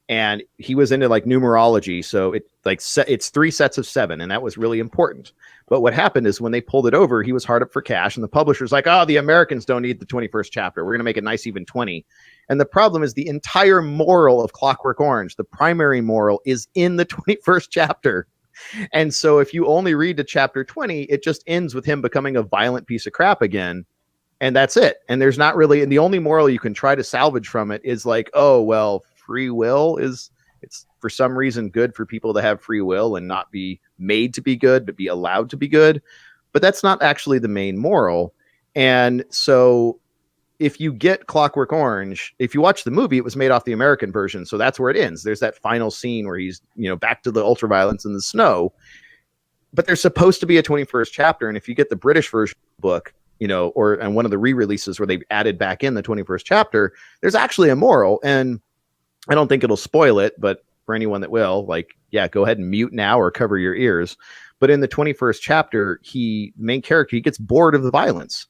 and he was into like numerology, so it's 3 sets of 7, and that was really important. But what happened is when they pulled it over, he was hard up for cash, and the publisher's like, "Oh, the Americans don't need the 21st chapter. We're going to make it nice even 20." And the problem is the entire moral of Clockwork Orange, the primary moral, is in the 21st chapter. And so if you only read to chapter 20, it just ends with him becoming a violent piece of crap again. And that's it. And there's not really, and the only moral you can try to salvage from it is like, oh, well, free will it's for some reason good for people to have free will and not be made to be good, but be allowed to be good. But that's not actually the main moral. And so if you get Clockwork Orange, if you watch the movie, it was made off the American version. So that's where it ends. There's that final scene where he's, back to the ultraviolence in the snow. But there's supposed to be a 21st chapter. And if you get the British version book, and one of the re-releases where they've added back in the 21st chapter, there's actually a moral. And I don't think it'll spoil it, but for anyone that will, go ahead and mute now or cover your ears. But in the 21st chapter, the main character, he gets bored of the violence.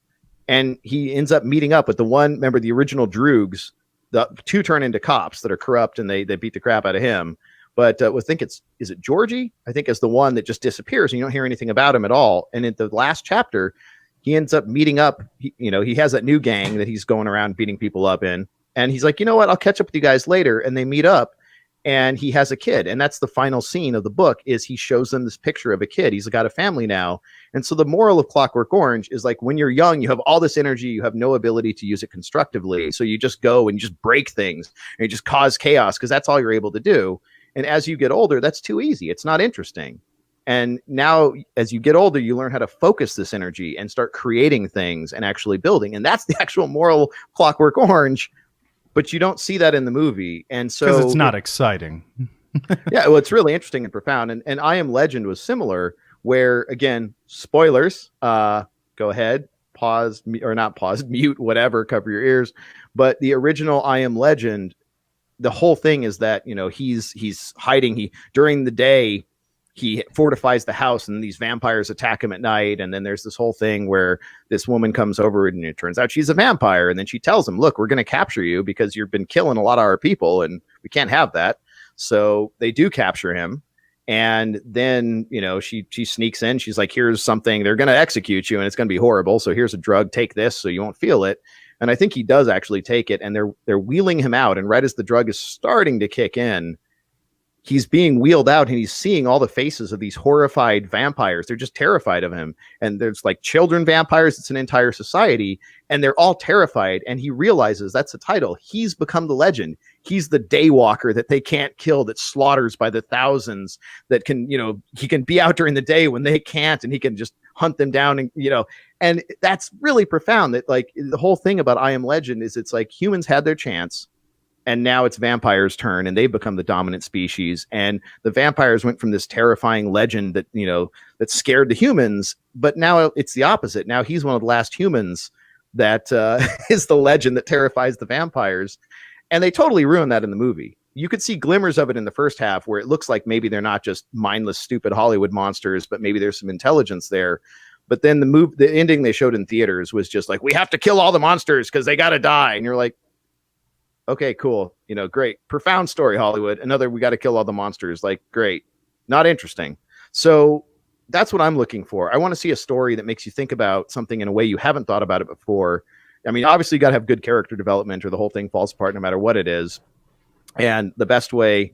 And he ends up meeting up with the original Droogs. The 2 turn into cops that are corrupt, and they beat the crap out of him. But I think is it Georgie? I think is the one that just disappears, and you don't hear anything about him at all. And in the last chapter, he ends up meeting up. He has that new gang that he's going around beating people up in. And he's like, you know what? I'll catch up with you guys later. And they meet up, and he has a kid. And that's the final scene of the book is he shows them this picture of a kid. He's got a family now. And so the moral of Clockwork Orange is like, when you're young, you have all this energy. You have no ability to use it constructively. So you just go and you just break things and you just cause chaos because that's all you're able to do. And as you get older, that's too easy. It's not interesting. And now as you get older, you learn how to focus this energy and start creating things and actually building. And that's the actual moral of Clockwork Orange. But you don't see that in the movie. And so because it's not exciting. Yeah, well, it's really interesting and profound. And I Am Legend was similar, where, again, spoilers, go ahead, pause, or not pause, mute, whatever, cover your ears. But the original I Am Legend, the whole thing is that, he's hiding. During the day, he fortifies the house, and these vampires attack him at night. And then there's this whole thing where this woman comes over, and it turns out she's a vampire. And then she tells him, look, we're going to capture you because you've been killing a lot of our people, and we can't have that. So they do capture him. And then, she sneaks in. She's like, here's something. They're going to execute you, and it's going to be horrible. So here's a drug. Take this so you won't feel it. And I think he does actually take it. And they're wheeling him out. And right as the drug is starting to kick in, he's being wheeled out, and he's seeing all the faces of these horrified vampires. They're just terrified of him. And there's like children vampires. It's an entire society, and they're all terrified. And he realizes that's the title. He's become the legend. He's the daywalker that they can't kill, that slaughters by the thousands, that can, he can be out during the day when they can't, and he can just hunt them down. And, and that's really profound, that like the whole thing about I Am Legend is it's like humans had their chance. And now it's vampires' turn, and they've become the dominant species. And the vampires went from this terrifying legend that, that scared the humans. But now it's the opposite. Now he's one of the last humans that is the legend that terrifies the vampires. And they totally ruined that in the movie. You could see glimmers of it in the first half, where it looks like maybe they're not just mindless, stupid Hollywood monsters, but maybe there's some intelligence there. But then the ending they showed in theaters was just like, we have to kill all the monsters because they got to die. And you're like, okay, cool. Great. Profound story, Hollywood. Another, we got to kill all the monsters. Like, great. Not interesting. So that's what I'm looking for. I want to see a story that makes you think about something in a way you haven't thought about it before. I mean, obviously, you got to have good character development, or the whole thing falls apart no matter what it is. And the best way,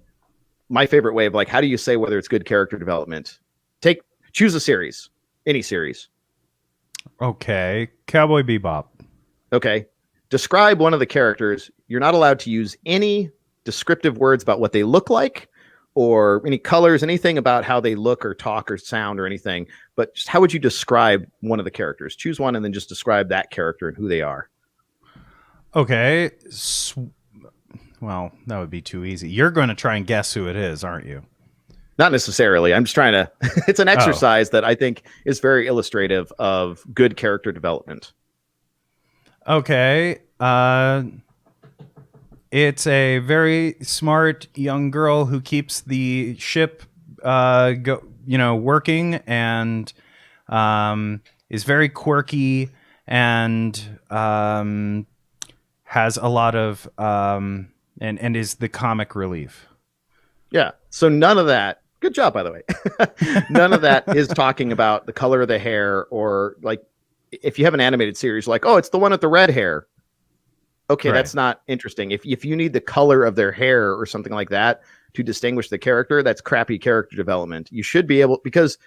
my favorite way of like, how do you say whether it's good character development? Choose a series, any series. Okay. Cowboy Bebop. Okay. Describe one of the characters. You're not allowed to use any descriptive words about what they look like, or any colors, anything about how they look or talk or sound or anything. But just how would you describe one of the characters? Choose one and then just describe that character and who they are. Okay. Well, that would be too easy. You're going to try and guess who it is, aren't you? Not necessarily. I'm just trying to, it's an exercise that I think is very illustrative of good character development. Okay. It's a very smart young girl who keeps the ship working, and is very quirky, and has a lot of and is the comic relief. Yeah. So none of that. Good job, by the way. None of that is talking about the color of the hair, or like if you have an animated series, like, oh, it's the one with the red hair. Okay, Right. that's not interesting. If you need the color of their hair or something like that to distinguish the character, that's crappy character development. You should be able, because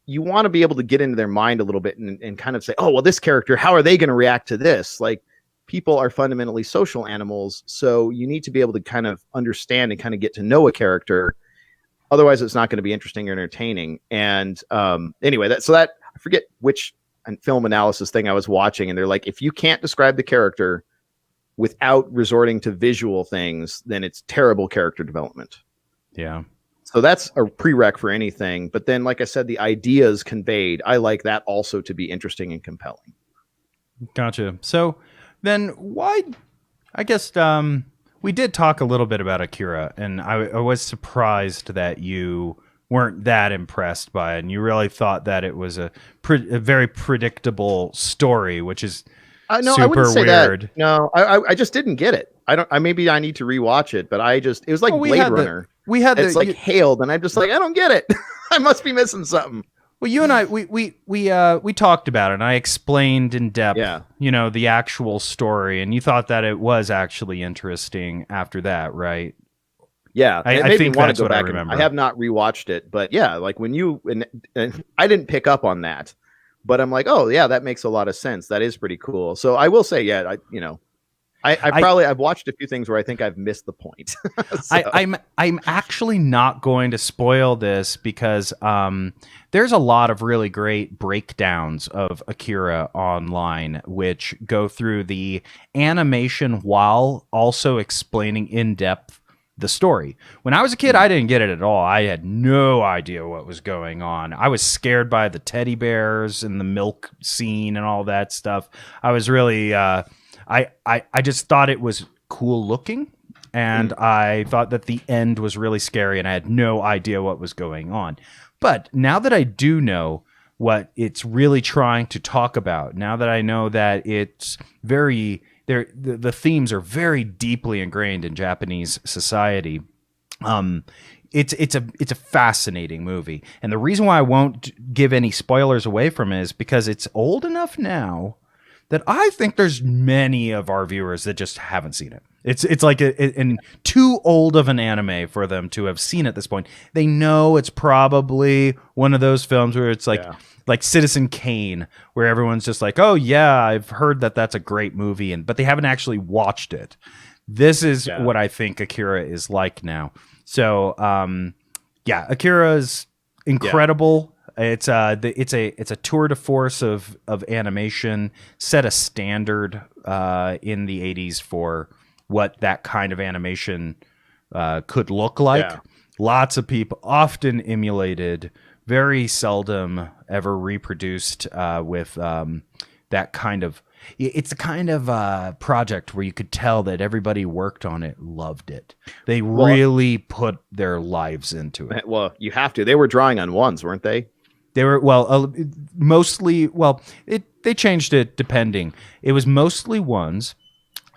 you want to be able to get into their mind a little bit and kind of say, oh, well, this character, how are they going to react to this? Like, people are fundamentally social animals, so you need to be able to kind of understand and kind of get to know a character. Otherwise, it's not going to be interesting or entertaining. And anyway, I forget which film analysis thing I was watching, and they're like, if you can't describe the character without resorting to visual things, then it's terrible character development. Yeah. So that's a prereq for anything. But then, like I said, the ideas conveyed, I like that also to be interesting and compelling. Gotcha. So then why, I guess, we did talk a little bit about Akira, and I was surprised that you weren't that impressed by it, and you really thought that it was a very predictable story, which is No, super I wouldn't say weird. that. No, I just didn't get it. Maybe I need to rewatch it, but it was like Blade Runner. It's like hailed, and I'm just like, I don't get it. I must be missing something. Well, you and I, we talked about it, and I explained in depth, the actual story, and you thought that it was actually interesting after that, right? Yeah, I think that's what I remember. I have not rewatched it, but yeah, like when and I didn't pick up on that, but I'm like, oh yeah, that makes a lot of sense. That is pretty cool. So I will say, yeah, I've watched a few things where I think I've missed the point. So. I'm actually not going to spoil this because there's a lot of really great breakdowns of Akira online, which go through the animation while also explaining in depth the story. When I was a kid, I didn't get it at all. I had no idea what was going on. I was scared by the teddy bears and the milk scene and all that stuff. I was really I just thought it was cool looking, and I thought that the end was really scary, and I had no idea what was going on. But now that I do know what it's really trying to talk about, now that I know that it's the themes are very deeply ingrained in Japanese society, it's a fascinating movie. And the reason why I won't give any spoilers away from it is because it's old enough now that I think there's many of our viewers that just haven't seen it. It's like too old of an anime for them to have seen at this point. They know it's probably one of those films where it's like Citizen Kane, where everyone's just like, oh yeah, I've heard that that's a great movie, but they haven't actually watched it. This is what I think Akira is like now. So Akira is incredible. Yeah. It's a tour de force of animation, set a standard in the 80s for what that kind of animation could look like. Yeah. Lots of people often emulated, very seldom ever reproduced with that kind of. It's a kind of project where you could tell that everybody worked on it, loved it. They really put their lives into it. Well, you have to. They were drawing on ones, weren't they? They were, mostly, they changed it depending. It was mostly ones,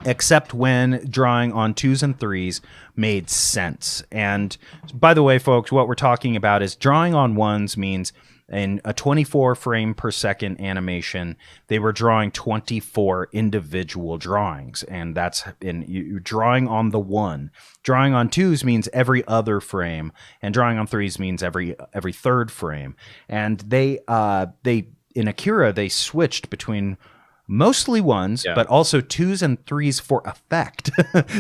except when drawing on 2s and 3s made sense. And by the way, folks, what we're talking about is drawing on 1s means in a 24 frame per second animation, they were drawing 24 individual drawings, and that's you drawing on the 1. Drawing on 2s means every other frame, and drawing on 3s means every third frame. And they in Akira they switched between mostly 1s, but also 2s and 3s for effect.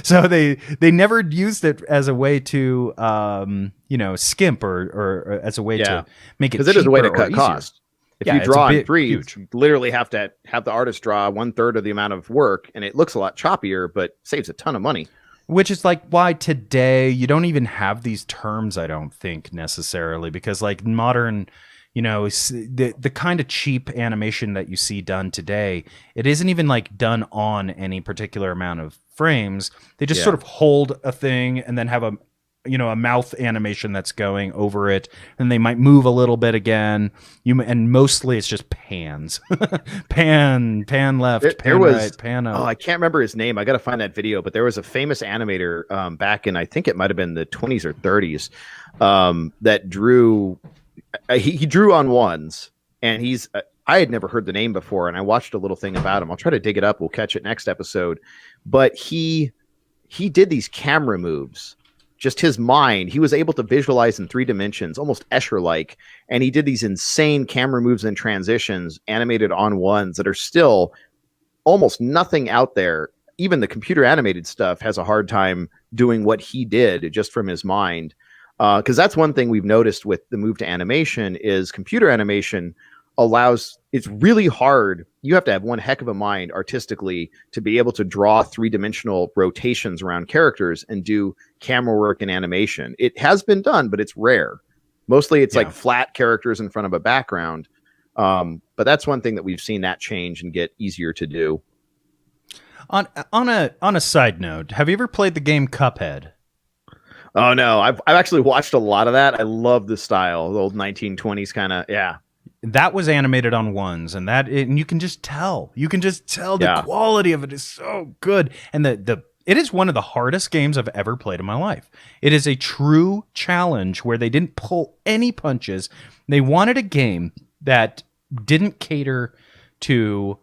So they never used it as a way to skimp or as a way to make it cheaper, because it is a way to cut cost. If you draw on 3s, huge. you literally have to have the artist draw 1/3 of the amount of work, and it looks a lot choppier, but saves a ton of money. Which is like why today you don't even have these terms, I don't think, necessarily, because like modern the kind of cheap animation that you see done today, it isn't even like done on any particular amount of frames. They just sort of hold a thing and then have a mouth animation that's going over it, and they might move a little bit again. And mostly it's just pans, pan left, pan right, pan up. Oh, I can't remember his name. I got to find that video. But there was a famous animator back in, I think it might have been the 20s or 30s, that drew. He drew on ones, and I had never heard the name before, and I watched a little thing about him. I'll try to dig it up. We'll catch it next episode. But he did these camera moves. Just his mind, he was able to visualize in 3 dimensions, almost Escher-like, and he did these insane camera moves and transitions animated on ones that are still almost nothing out there. Even the computer animated stuff has a hard time doing what he did just from his mind. Because that's one thing we've noticed with the move to animation is computer animation it's really hard. You have to have one heck of a mind artistically to be able to draw 3-dimensional rotations around characters and do camera work and animation. It has been done, but it's rare. Mostly it's like flat characters in front of a background. But that's one thing that we've seen that change and get easier to do. On a side note, have you ever played the game Cuphead? Oh no, I've actually watched a lot of that. I love the style, the old 1920s kind of, That was animated on ones, and you can just tell. You can just tell the quality of it is so good. And it is one of the hardest games I've ever played in my life. It is a true challenge where they didn't pull any punches. They wanted a game that didn't cater to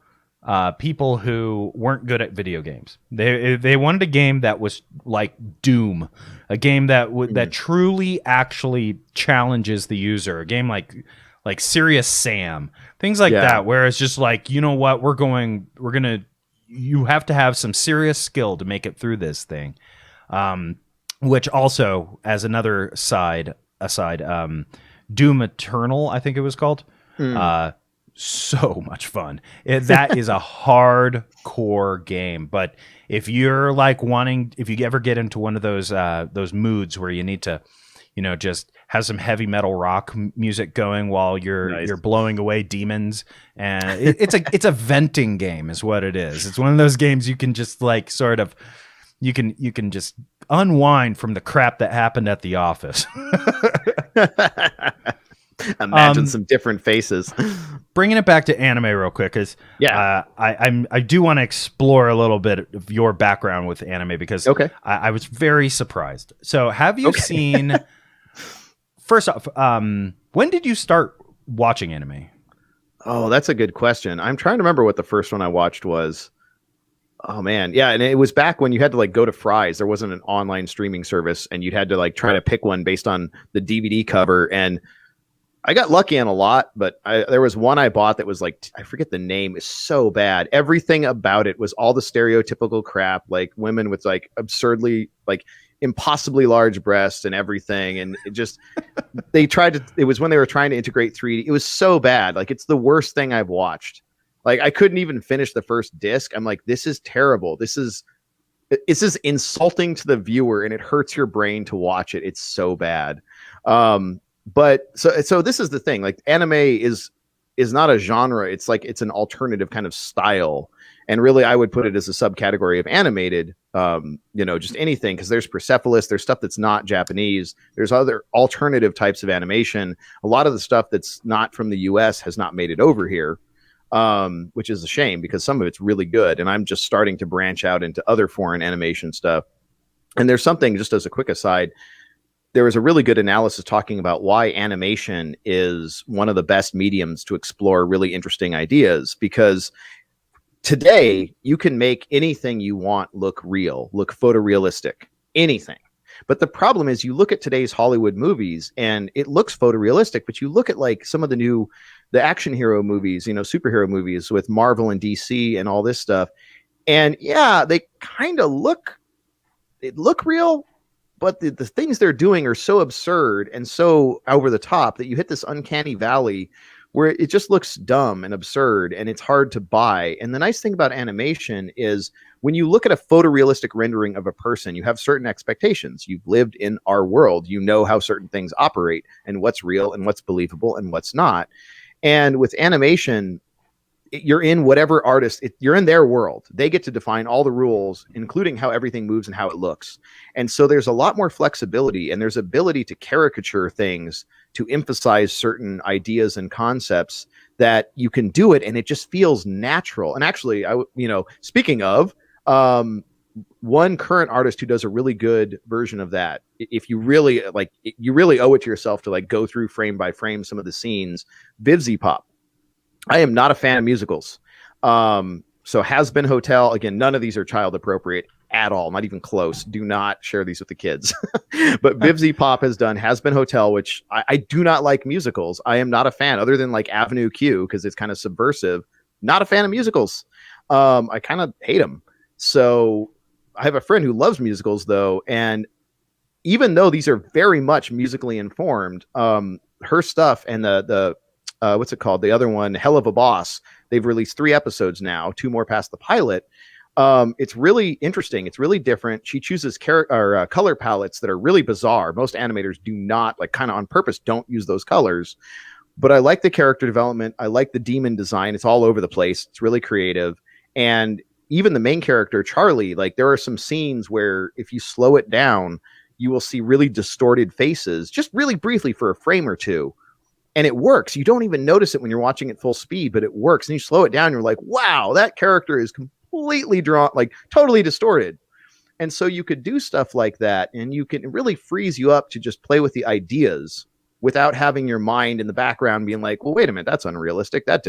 people who weren't good at video games. They wanted a game that was like Doom, a game that truly actually challenges the user, a game like Serious Sam, things like that, where it's just like, you know what, you have to have some serious skill to make it through this thing. Which also, as another aside, Doom Eternal, I think it was called. So much fun. That is a hardcore game. But if you're like if you ever get into one of those moods where you need to, just have some heavy metal rock music going while you're blowing away demons, and it's a venting game is what it is. It's one of those games you can just like sort of you can just unwind from the crap that happened at the office. Imagine some different faces. Bringing it back to anime real quick is I do want to explore a little bit of your background with anime because I was very surprised. So have you seen? First off, when did you start watching anime? Oh, that's a good question. I'm trying to remember what the first one I watched was. Oh man, yeah, and it was back when you had to like go to Fry's. There wasn't an online streaming service, and you'd had to like try to pick one based on the DVD cover. And I got lucky on a lot, but there was one I bought that was like, I forget the name, is so bad. Everything about it was all the stereotypical crap, like women with like absurdly like impossibly large breasts and everything, and it just it was when they were trying to integrate 3D. It was so bad. Like, it's the worst thing I've watched. Like, I couldn't even finish the first disc. I'm like, this is terrible. This is insulting to the viewer, and it hurts your brain to watch it. It's so bad. But so this is the thing. Like, anime is not a genre. It's like it's an alternative kind of style. And really, I would put it as a subcategory of animated, just anything, because there's Persepolis, there's stuff that's not Japanese, there's other alternative types of animation. A lot of the stuff that's not from the US has not made it over here, which is a shame because some of it's really good. And I'm just starting to branch out into other foreign animation stuff. And there's something, just as a quick aside, there was a really good analysis talking about why animation is one of the best mediums to explore really interesting ideas, because today, you can make anything you want look real, look photorealistic, anything. But the problem is you look at today's Hollywood movies and it looks photorealistic, but you look at like some of the action hero movies, superhero movies with Marvel and DC and all this stuff. And yeah, they kind of look real, but the things they're doing are so absurd and so over the top that you hit this uncanny valley where it just looks dumb and absurd and it's hard to buy. And the nice thing about animation is when you look at a photorealistic rendering of a person, you have certain expectations. You've lived in our world. You know how certain things operate and what's real and what's believable and what's not. And with animation, you're in whatever artist, you're in their world. They get to define all the rules, including how everything moves and how it looks. And so there's a lot more flexibility, and there's ability to caricature things to emphasize certain ideas and concepts that you can do it, and it just feels natural. And actually, speaking of, one current artist who does a really good version of that, if you really like, you really owe it to yourself to like go through frame by frame some of the scenes. Vivzy Pop. I am not a fan of musicals. So Has Been Hotel, again, none of these are child appropriate at all, not even close. Do not share these with the kids. But Vivzy Pop has done Has Been Hotel, which I do not like musicals. I am not a fan, other than like Avenue Q, because it's kind of subversive. Not a fan of musicals. I kind of hate them. So I have a friend who loves musicals, though, and even though these are very much musically informed, her stuff and the what's it called? The other one, Hell of a Boss. They've released 3 episodes now, 2 more past the pilot. It's really interesting. It's really different. She chooses color palettes that are really bizarre. Most animators do not, like, kind of on purpose, don't use those colors. But I like the character development. I like the demon design. It's all over the place. It's really creative. And even the main character, Charlie, like, there are some scenes where if you slow it down, you will see really distorted faces, just really briefly for a frame or two. And it works. You don't even notice it when you're watching it full speed, but it works. And you slow it down, you're like, wow, that character is completely drawn, like totally distorted. And so you could do stuff like that, and it really frees you up to just play with the ideas without having your mind in the background being like, well, wait a minute, that's unrealistic. That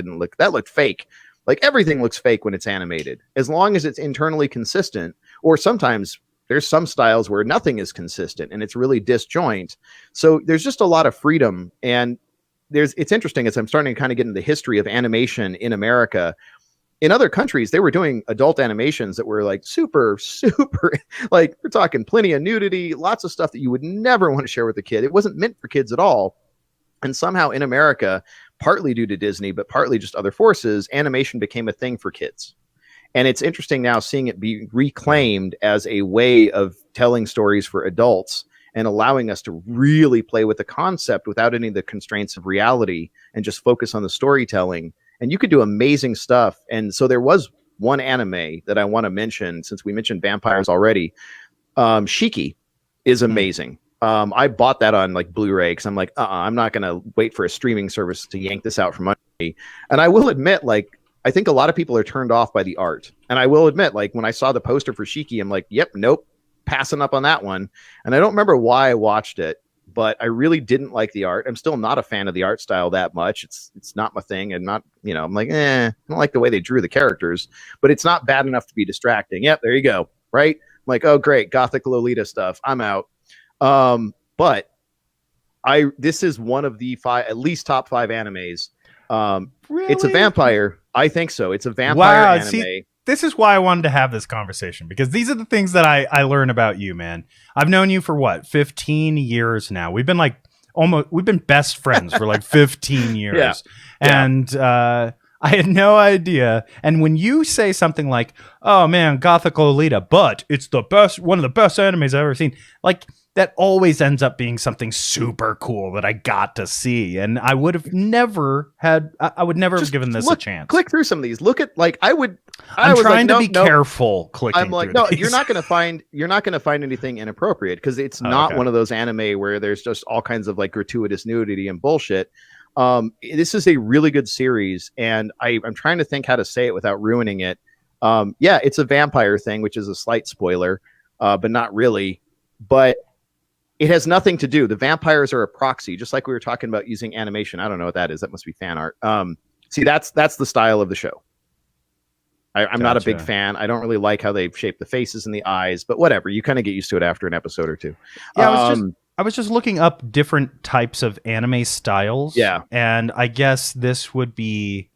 looked fake. Like, everything looks fake when it's animated, as long as it's internally consistent. Or sometimes there's some styles where nothing is consistent and it's really disjoint. So there's just a lot of freedom. And it's interesting as I'm starting to kind of get into the history of animation in America. In other countries, they were doing adult animations that were like super, super, like, we're talking plenty of nudity, lots of stuff that you would never want to share with a kid. It wasn't meant for kids at all. And somehow in America, partly due to Disney, but partly just other forces, animation became a thing for kids. And it's interesting now seeing it be reclaimed as a way of telling stories for adults and allowing us to really play with the concept without any of the constraints of reality and just focus on the storytelling. And you could do amazing stuff. And so there was one anime that I want to mention, since we mentioned vampires already. Shiki is amazing. I bought that on like Blu-ray because I'm like, I'm not going to wait for a streaming service to yank this out from under me. And I will admit, like, I think a lot of people are turned off by the art. And I will admit, like, when I saw the poster for Shiki, I'm like, yep, nope, passing up on that one. And I don't remember why I watched it, but I really didn't like the art. I'm still not a fan of the art style that much. It's not my thing. And not, I'm like, I don't like the way they drew the characters, but it's not bad enough to be distracting. Yep, there you go. Right? I'm like, oh, great, Gothic Lolita stuff. I'm out. But this is one of the at least top 5 animes. Really? It's a vampire. I think so. It's a vampire anime. See, this is why I wanted to have this conversation, because these are the things that I learn about you, man. I've known you for what, 15 years now. We've been best friends for like 15 years. Yeah. And I had no idea. And when you say something like, oh man, Gothic Lolita, but it's one of the best animes I've ever seen, like, that always ends up being something super cool that I got to see. And I would have never have given this a chance. Click through some of these. Look at, like, I'm trying to be careful clicking. I'm like, no, you're not going to find anything inappropriate, because it's not one of those anime where there's just all kinds of like gratuitous nudity and bullshit. This is a really good series, and I'm trying to think how to say it without ruining it. Yeah, it's a vampire thing, which is a slight spoiler, but not really. But it has nothing to do. The vampires are a proxy, just like we were talking about using animation. I don't know what that is. That must be fan art. See, that's the style of the show. I'm not a big fan. I don't really like how they've shaped the faces and the eyes, but whatever. You kind of get used to it after an episode or two. Yeah, I was just looking up different types of anime styles. Yeah. And I guess this would be,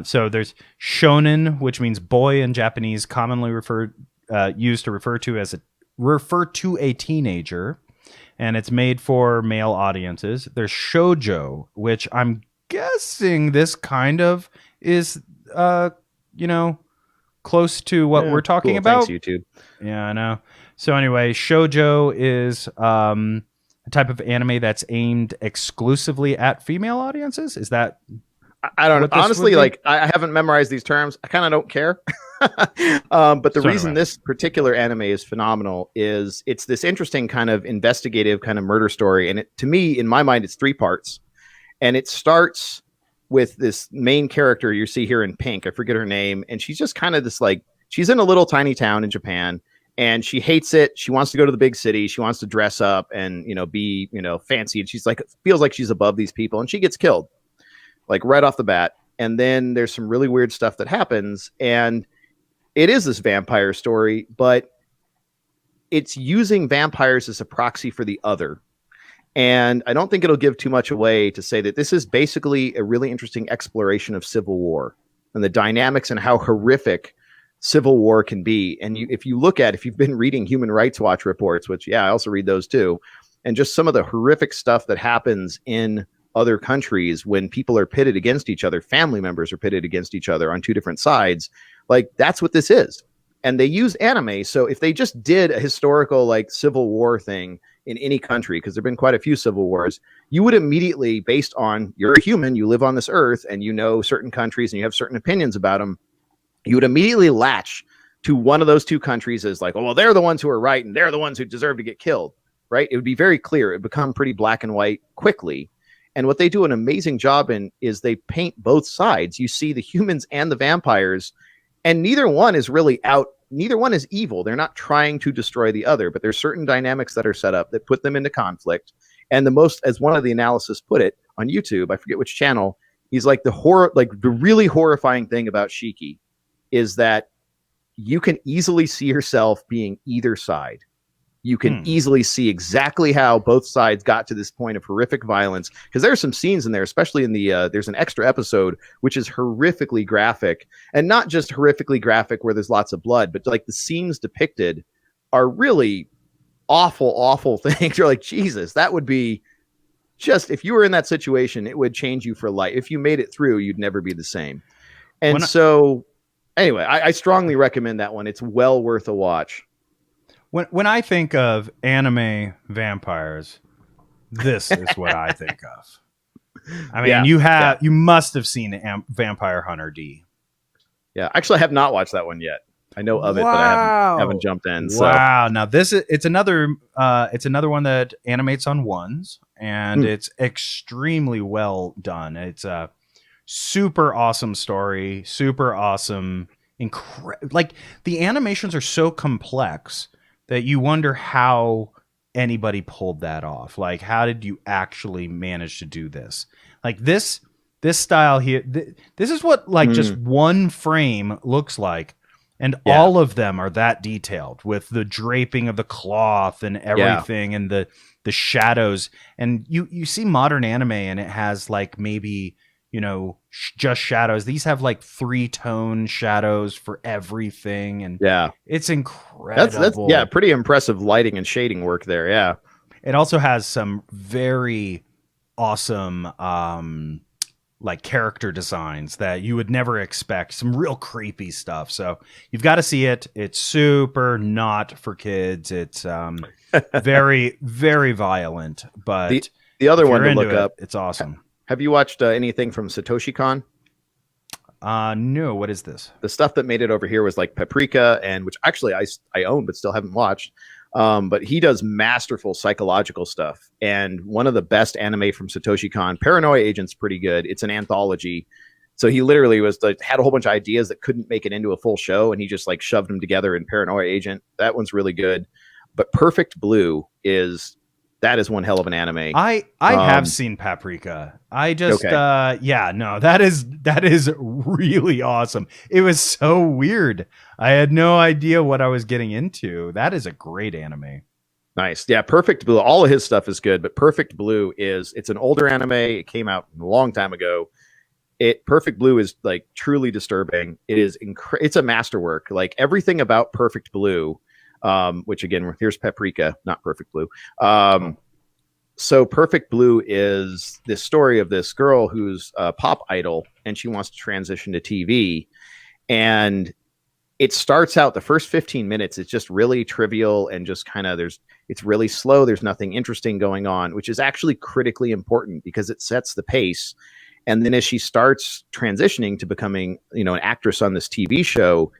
so there's shonen, which means boy in Japanese, commonly used to refer to a teenager, and it's made for male audiences. There's shoujo, which I'm guessing this kind of is, you know, close to what we're talking cool. about. Thanks, YouTube. Yeah, I know. So anyway, shoujo is a type of anime that's aimed exclusively at female audiences. Is that? I don't know. Honestly, like I haven't memorized these terms. I kind of don't care. But the reason this particular anime is phenomenal is it's this interesting kind of investigative kind of murder story. And to me, in my mind, it's 3 parts. And it starts with this main character you see here in pink. I forget her name. And she's just kind of this, like, she's in a little tiny town in Japan and she hates it. She wants to go to the big city. She wants to dress up and, be, fancy. And she's like, feels like she's above these people, and she gets killed like right off the bat. And then there's some really weird stuff that happens. And it is this vampire story, but it's using vampires as a proxy for the other. And I don't think it'll give too much away to say that this is basically a really interesting exploration of civil war and the dynamics and how horrific civil war can be. And if you've been reading Human Rights Watch reports, which, I also read those too, and just some of the horrific stuff that happens in other countries when people are pitted against each other, family members are pitted against each other on 2 different sides. Like, that's what this is. And they use anime. So if they just did a historical, like, civil war thing in any country, because there've been quite a few civil wars, you would immediately, based on you're a human, you live on this earth, and certain countries and you have certain opinions about them, you would immediately latch to one of those 2 countries as like, oh, well, they're the ones who are right and they're the ones who deserve to get killed, right? It would be very clear. It would become pretty black and white quickly. And what they do an amazing job in is they paint both sides. You see the humans and the vampires, and neither one is really out. Neither one is evil. They're not trying to destroy the other, but there's certain dynamics that are set up that put them into conflict. And as one of the analysts put it on YouTube, I forget which channel, he's like, the really horrifying thing about Shiki is that you can easily see yourself being either side. You can easily see exactly how both sides got to this point of horrific violence, because there are some scenes in there, especially in the there's an extra episode which is horrifically graphic, and not just horrifically graphic where there's lots of blood, but like the scenes depicted are really awful things. You're like, Jesus, that would be just, if you were in that situation, it would change you for life. If you made it through, you'd never be the same. And anyway, I strongly recommend that one. It's well worth a watch. When I think of anime vampires, this is what I think of. I mean, you must have seen Vampire Hunter D. Yeah, actually, I have not watched that one yet. I know of it, but I haven't jumped in. So. Wow! Now it's another one that animates on ones, and it's extremely well done. It's a super awesome story, super awesome, like the animations are so complex that you wonder how anybody pulled that off. Like, how did you actually manage to do this? Like this style here, this is what just one frame looks like. And all of them are that detailed with the draping of the cloth and everything and the shadows. And you see modern anime and it has like maybe, just shadows. These have like 3-tone shadows for everything. And it's incredible. That's pretty impressive lighting and shading work there. Yeah. It also has some very awesome, like character designs that you would never expect, some real creepy stuff. So you've got to see it. It's super not for kids. It's very, very violent, but the other one to look up, it's awesome. Have you watched anything from Satoshi Kon? No. What is this? The stuff that made it over here was like Paprika, and which actually I own but still haven't watched. But he does masterful psychological stuff. And one of the best anime from Satoshi Kon, Paranoia Agent's pretty good. It's an anthology. So he literally had a whole bunch of ideas that couldn't make it into a full show, and he just like shoved them together in Paranoia Agent. That one's really good. But Perfect Blue is one hell of an anime. I have seen Paprika. I just that is really awesome. It was so weird. I had no idea what I was getting into. That is a great anime. Nice. Yeah, Perfect Blue. All of his stuff is good, but Perfect Blue it's an older anime. It came out a long time ago. Perfect Blue is like truly disturbing. It is it's a masterwork. Like everything about Perfect Blue, which again, here's Paprika, not Perfect Blue. So Perfect Blue is this story of this girl who's a pop idol and she wants to transition to TV. And it starts out the first 15 minutes, it's just really trivial and just kind of it's really slow. There's nothing interesting going on, which is actually critically important because it sets the pace. And then as she starts transitioning to becoming, an actress on this TV show,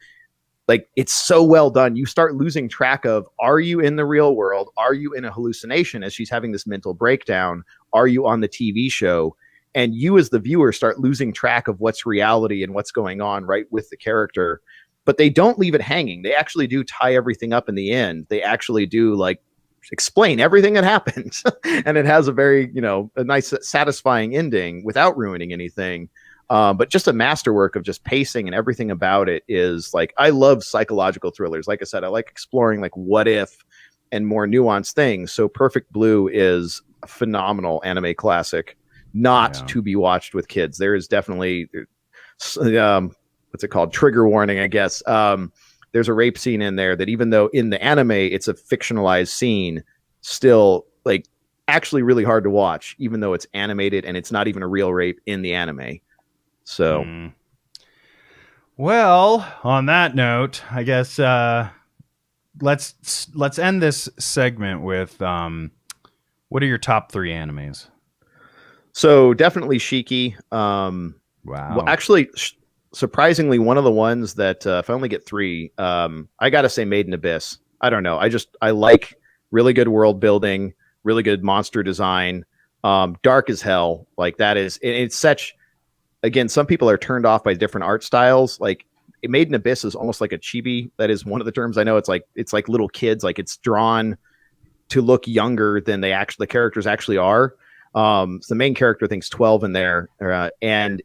like it's so well done. You start losing track of, are you in the real world? Are you in a hallucination as she's having this mental breakdown? Are you on the TV show? And you as the viewer start losing track of what's reality and what's going on right with the character. But they don't leave it hanging. They actually do tie everything up in the end. They actually do like explain everything that happens. And it has a very, a nice satisfying ending without ruining anything. But just a masterwork of just pacing and everything about it is like, I love psychological thrillers. Like I said, I like exploring like what if and more nuanced things. So Perfect Blue is a phenomenal anime classic, not to be watched with kids. There is definitely, what's it called? Trigger warning, I guess. There's a rape scene in there that even though in the anime, it's a fictionalized scene, still like actually really hard to watch, even though it's animated and it's not even a real rape in the anime. So, well, on that note, I guess let's end this segment with what are your top 3 animes? So definitely Shiki. Wow. Well, actually, surprisingly, one of the ones that if I only get 3, I gotta say Made in Abyss. I don't know. I like really good world building, really good monster design, dark as hell. Like that is it's such. Again, some people are turned off by different art styles. Like Made in Abyss is almost like a chibi. That is one of the terms I know. It's like little kids. Like it's drawn to look younger than the characters actually are. So the main character thinks 12 in there, and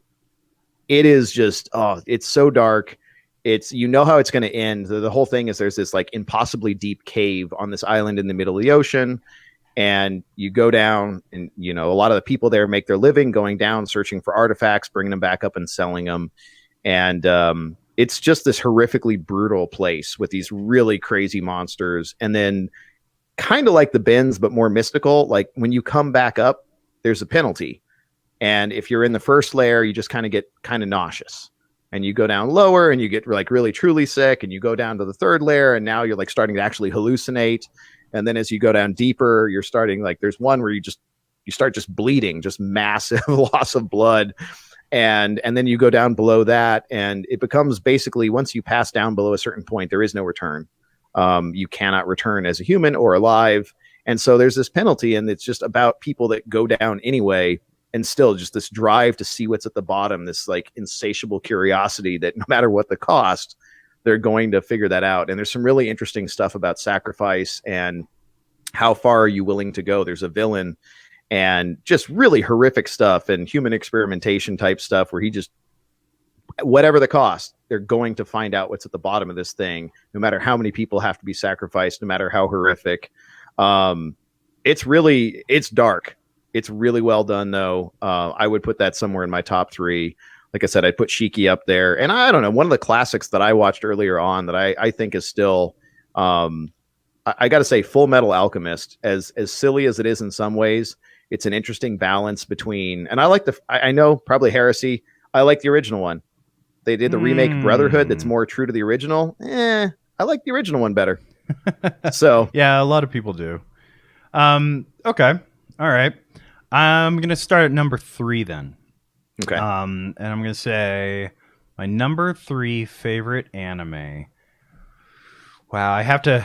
it is just it's so dark. It's how it's going to end. The whole thing is there's this like impossibly deep cave on this island in the middle of the ocean. And you go down and, a lot of the people there make their living going down, searching for artifacts, bringing them back up and selling them. And it's just this horrifically brutal place with these really crazy monsters. And then kind of like the bins, but more mystical. Like when you come back up, there's a penalty. And if you're in the first layer, you just kind of get kind of nauseous. And you go down lower and you get like really truly sick. And you go down to the third layer and now you're like starting to actually hallucinate. And then as you go down deeper, you're starting like there's one where you start just bleeding, just massive loss of blood. And then you go down below that and it becomes basically once you pass down below a certain point, there is no return. You cannot return as a human or alive. And so there's this penalty and it's just about people that go down anyway. And still just this drive to see what's at the bottom, this like insatiable curiosity that no matter what the cost, they're going to figure that out. And there's some really interesting stuff about sacrifice and how far are you willing to go? There's a villain and just really horrific stuff and human experimentation type stuff where he just, whatever the cost, they're going to find out what's at the bottom of this thing, no matter how many people have to be sacrificed, no matter how horrific. It's dark. It's really well done though. I would put that somewhere in my top 3. Like I said, I'd put Shiki up there. And I don't know, one of the classics that I watched earlier on that I think is still, I got to say, Full Metal Alchemist, as silly as it is in some ways, it's an interesting balance between, and I know probably heresy, I like the original one. They did the remake Brotherhood that's more true to the original. I like the original one better. So yeah, a lot of people do. Okay. All right. I'm going to start at number 3 then. Okay. And I'm going to say my number 3 favorite anime. Wow, I have to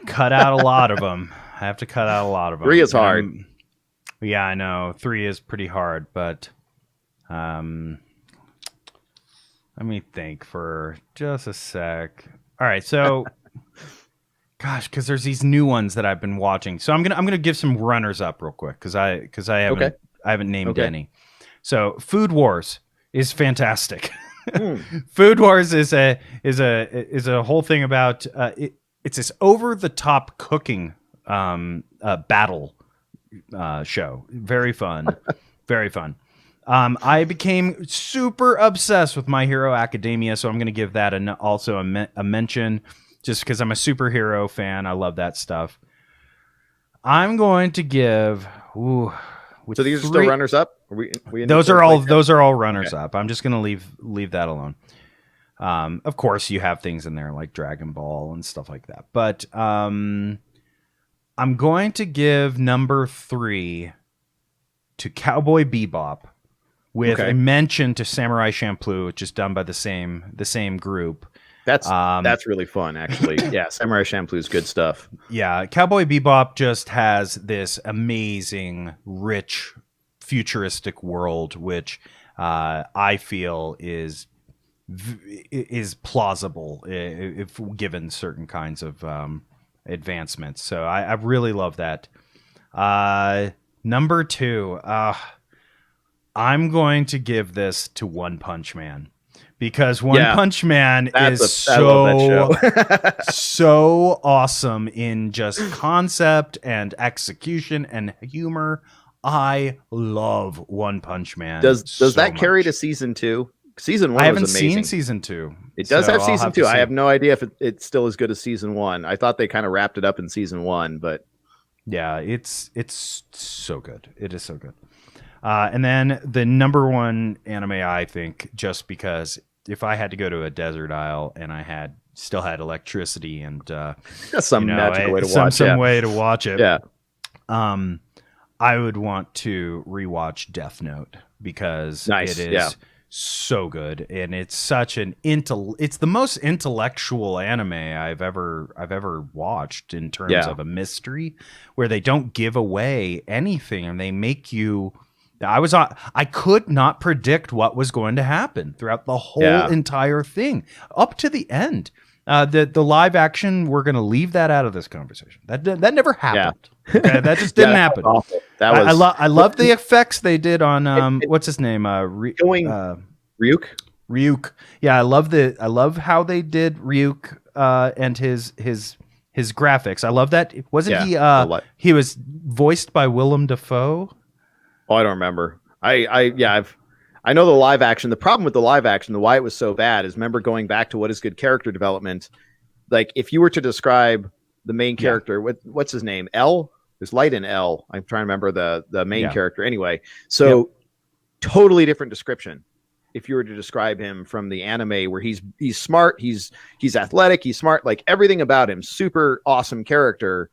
cut out a lot of them. 3 is hard. Yeah, I know. 3 is pretty hard, but let me think for just a sec. All right, so gosh, because there's these new ones that I've been watching. So I'm gonna give some runners up real quick because I haven't named any. So Food Wars is fantastic. Food Wars is a whole thing about it's this over the top cooking battle show. Very fun, very fun. I became super obsessed with My Hero Academia, so I'm going to give that also a mention, just because I'm a superhero fan. I love that stuff. I'm going to give. Ooh, with So these are still runners up. Those are all runners up. I'm just gonna leave that alone. Of course, you have things in there like Dragon Ball and stuff like that, but I'm going to give number 3 to Cowboy Bebop with a mention to Samurai Champloo, which is done by the same group. That's really fun, actually. Yeah, Samurai Champloo is good stuff. Yeah, Cowboy Bebop just has this amazing, rich, futuristic world, which I feel is plausible if given certain kinds of advancements. So I really love that. Number 2, I'm going to give this to One Punch Man. Because One Punch Man is so awesome in just concept and execution and humor. I love One Punch Man. Does that carry to season 2? Season 1 I haven't was amazing. seen season 2. It does have season 2. I have no idea if it's still as good as season 1. I thought they kind of wrapped it up in season 1, but yeah, it's so good. It is so good. And then the number 1 anime, I think, just because if I had to go to a desert isle and I still had electricity and some magical way to watch some way to watch it, I would want to rewatch Death Note because it is so good, and it's such it's the most intellectual anime I've ever watched in terms of a mystery where they don't give away anything and they make you. I could not predict what was going to happen throughout the whole entire thing up to the end. The live action, we're going to leave that out of this conversation. That never happened. Okay? That just didn't happen. I love the effects they did on what's his name? Ryuk. Ryuk. Yeah, I love how they did Ryuk and his graphics. I love that. He was voiced by Willem Dafoe? Oh, I don't remember. I know the live action. The problem with the live action, why it was so bad, is remember going back to what is good character development. Like if you were to describe the main character, what's his name? L? There's light in L. I'm trying to remember the main character. Anyway, so totally different description. If you were to describe him from the anime, where he's smart, he's athletic, he's smart, like everything about him, super awesome character.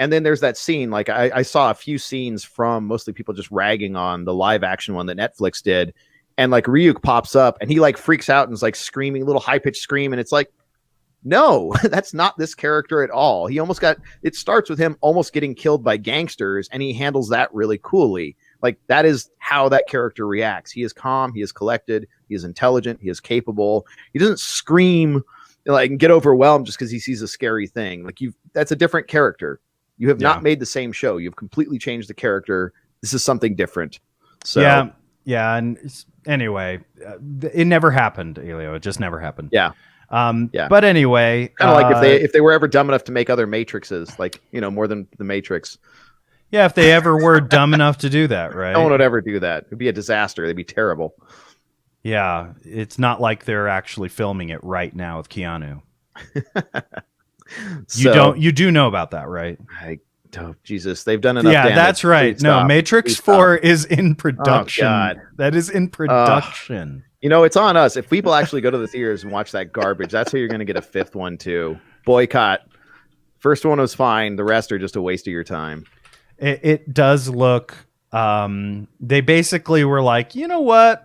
And then there's that scene, like I saw a few scenes from mostly people just ragging on the live action one that Netflix did. And like Ryuk pops up and he like freaks out and is like screaming, a little high pitched scream. And it's like, no, that's not this character at all. It starts with him almost getting killed by gangsters and he handles that really coolly. Like that is how that character reacts. He is calm. He is collected. He is intelligent. He is capable. He doesn't scream like and get overwhelmed just because he sees a scary thing. Like that's a different character. You have not made the same show. You've completely changed the character. This is something different. So yeah. And anyway, it never happened, Elio. It just never happened. Yeah. But anyway, kind of like if they were ever dumb enough to make other Matrixes, like more than the Matrix. Yeah, if they ever were dumb enough to do that, right? No one would ever do that. It'd be a disaster. It'd be terrible. Yeah, it's not like they're actually filming it right now with Keanu. You do know about that, right? Jesus, they've done enough. Yeah, damage. That's right. No, Matrix 4 is in production. Oh, God. That is in production. It's on us. If people actually go to the theaters and watch that garbage, that's how you're going to get a 5th one too. Boycott. First one was fine. The rest are just a waste of your time. It does look. They basically were like, you know what?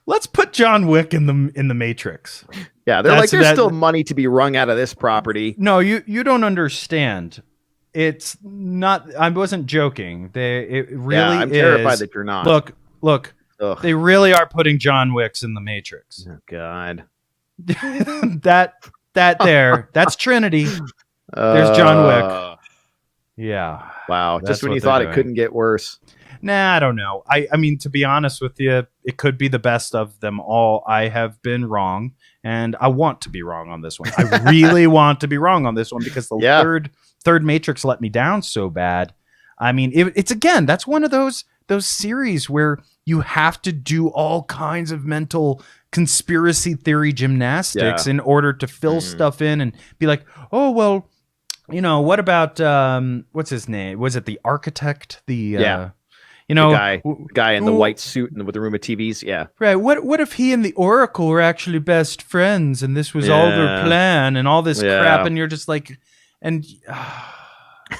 Let's put John Wick in the Matrix. Yeah, there's still money to be wrung out of this property. No, you don't understand. It's not. I wasn't joking. It really is. I'm terrified that you're not. Look. Ugh. They really are putting John Wicks in the Matrix. Oh God. That's Trinity. There's John Wick. Yeah. Wow. Just when you thought it couldn't get worse. Nah, I don't know. I mean, to be honest with you, it could be the best of them all. I have been wrong, and I want to be wrong on this one. I really want to be wrong on this one because the third Matrix let me down so bad. I mean, it's again, that's one of those series where you have to do all kinds of mental conspiracy theory gymnastics in order to fill stuff in and be like, oh, well, what about what's his name? Was it the architect? Yeah, You the know, guy in the white suit and with the room of TVs. Yeah, right. What if he and the Oracle were actually best friends and this was all their yeah, plan and all this crap yeah. and you're just like and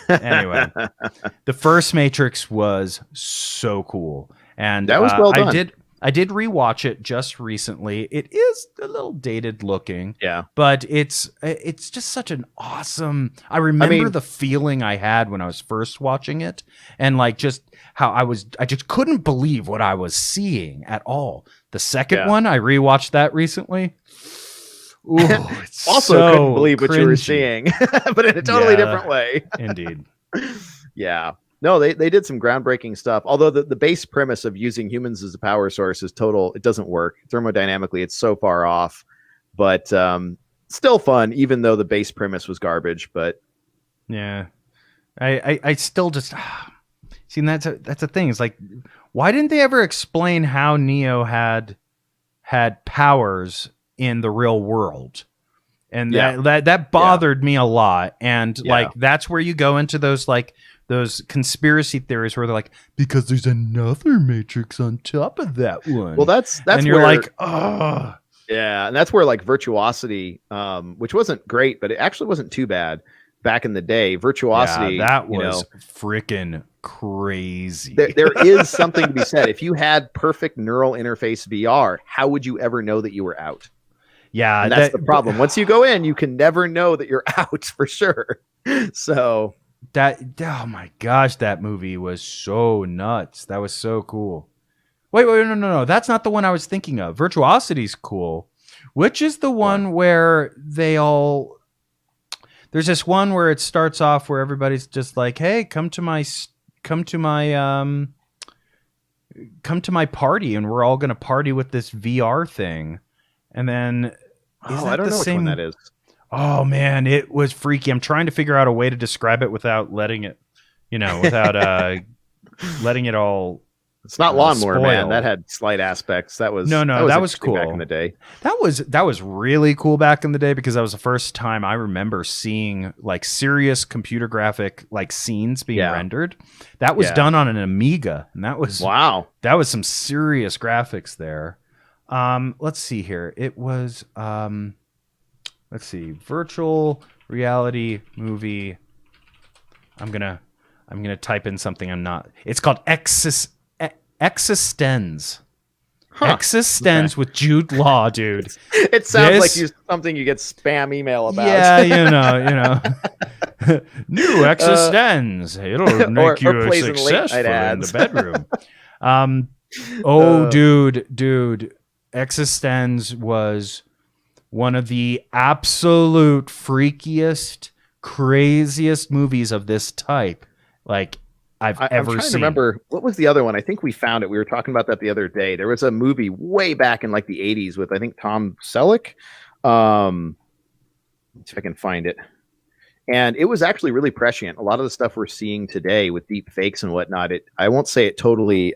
anyway, the first Matrix was so cool. And That was well done. I did rewatch it just recently. It is a little dated looking, Yeah, but it's just such an awesome. I remember the feeling I had when I was first watching it, and like just how I just couldn't believe what I was seeing at all. The second one, I rewatched that recently. Ooh, it's also so couldn't believe what you were cringy. seeing, but in a totally different way. Indeed. Yeah. No, they did some groundbreaking stuff. Although the base premise of using humans as a power source is total, it doesn't work. Thermodynamically, it's so far off. But still fun, even though the base premise was garbage. But yeah, I still just see that's a thing. It's like, why didn't they ever explain how Neo had powers in the real world? And that bothered me a lot. And like that's where you go into those conspiracy theories where they're like, because there's another Matrix on top of that one. Well, that's and you're like, oh. Yeah, and that's where like Virtuosity, which wasn't great, but it actually wasn't too bad back in the day. Virtuosity, that was freaking crazy. There is something to be said. If you had perfect neural interface VR, how would you ever know that you were out? Yeah, and that's the problem. Once you go in, you can never know that you're out for sure. So oh my gosh, that movie was so nuts. That was so cool. Wait, no. That's not the one I was thinking of. Virtuosity's cool. Which is the one where they all... There's this one where it starts off where everybody's just like, "Hey, come to my party and we're all going to party with this VR thing." And then I don't know which one that is. Oh man, it was freaky. I'm trying to figure out a way to describe it without letting it, without letting it all. It's not Lawnmower spoil. Man. That had slight aspects. That was that was cool back in the day. That was really cool back in the day because that was the first time I remember seeing like serious computer graphic like scenes being rendered. That was done on an Amiga, and that was That was some serious graphics there. Let's see here. It was let's see, virtual reality movie. I'm gonna type in something I'm not. It's called Existenz. Existenz with Jude Law, dude. It sounds like something you get spam email about. Yeah, you know. New Existenz. It'll make you successful in the bedroom. Dude. Existenz was one of the absolute freakiest, craziest movies of this type like I've ever I'm trying seen. to remember, what was the other one? I think we found it. We were talking about that the other day. There was a movie way back in like the 80s with, I think, Tom Selleck. Let's see if I can find it. And it was actually really prescient. A lot of the stuff we're seeing today with deep fakes and whatnot, I won't say it totally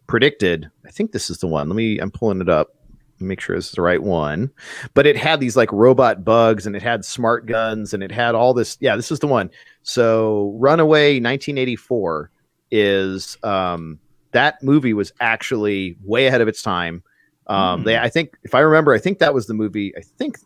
predicted. I think this is the one. I'm pulling it up. Make sure this is the right one. But it had these like robot bugs and it had smart guns and it had all this. Yeah, this is the one. So Runaway 1984 is that movie was actually way ahead of its time. I think, if I remember, I think that was the movie. I think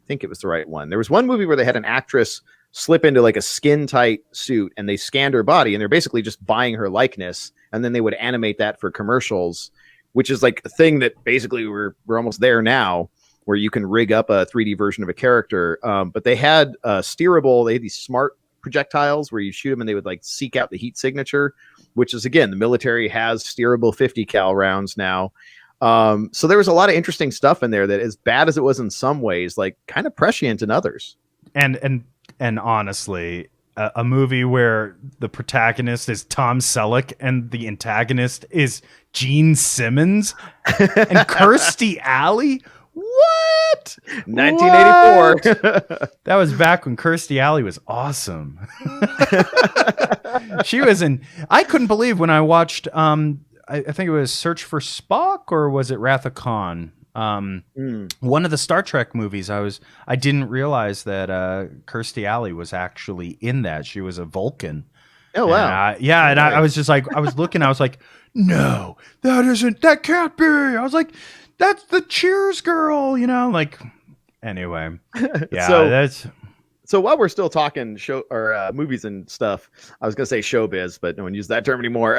it was the right one. There was one movie where they had an actress slip into like a skin tight suit and they scanned her body and they're basically just buying her likeness. And then they would animate that for commercials, which is like a thing that basically we're almost there now, where you can rig up a 3D version of a character. But they had they had these smart projectiles where you shoot them and they would like seek out the heat signature, which is, again, the military has steerable 50 cal rounds now. So there was a lot of interesting stuff in there that, as bad as it was in some ways, like kind of prescient in others. And honestly, a movie where the protagonist is Tom Selleck and the antagonist is Gene Simmons and Kirstie Alley. What? 1984. That was back when Kirstie Alley was awesome. She was in. I couldn't believe when I watched. I think it was Search for Spock, or was it Wrath of Khan? One of the Star Trek movies, I didn't realize that Kirstie Alley was actually in that. She was a Vulcan. Oh wow! And I was just like, I was looking, I was like, no, that can't be. I was like, that's the Cheers girl, like. Anyway, yeah, So while we're still talking show or movies and stuff, I was gonna say showbiz, but no one uses that term anymore.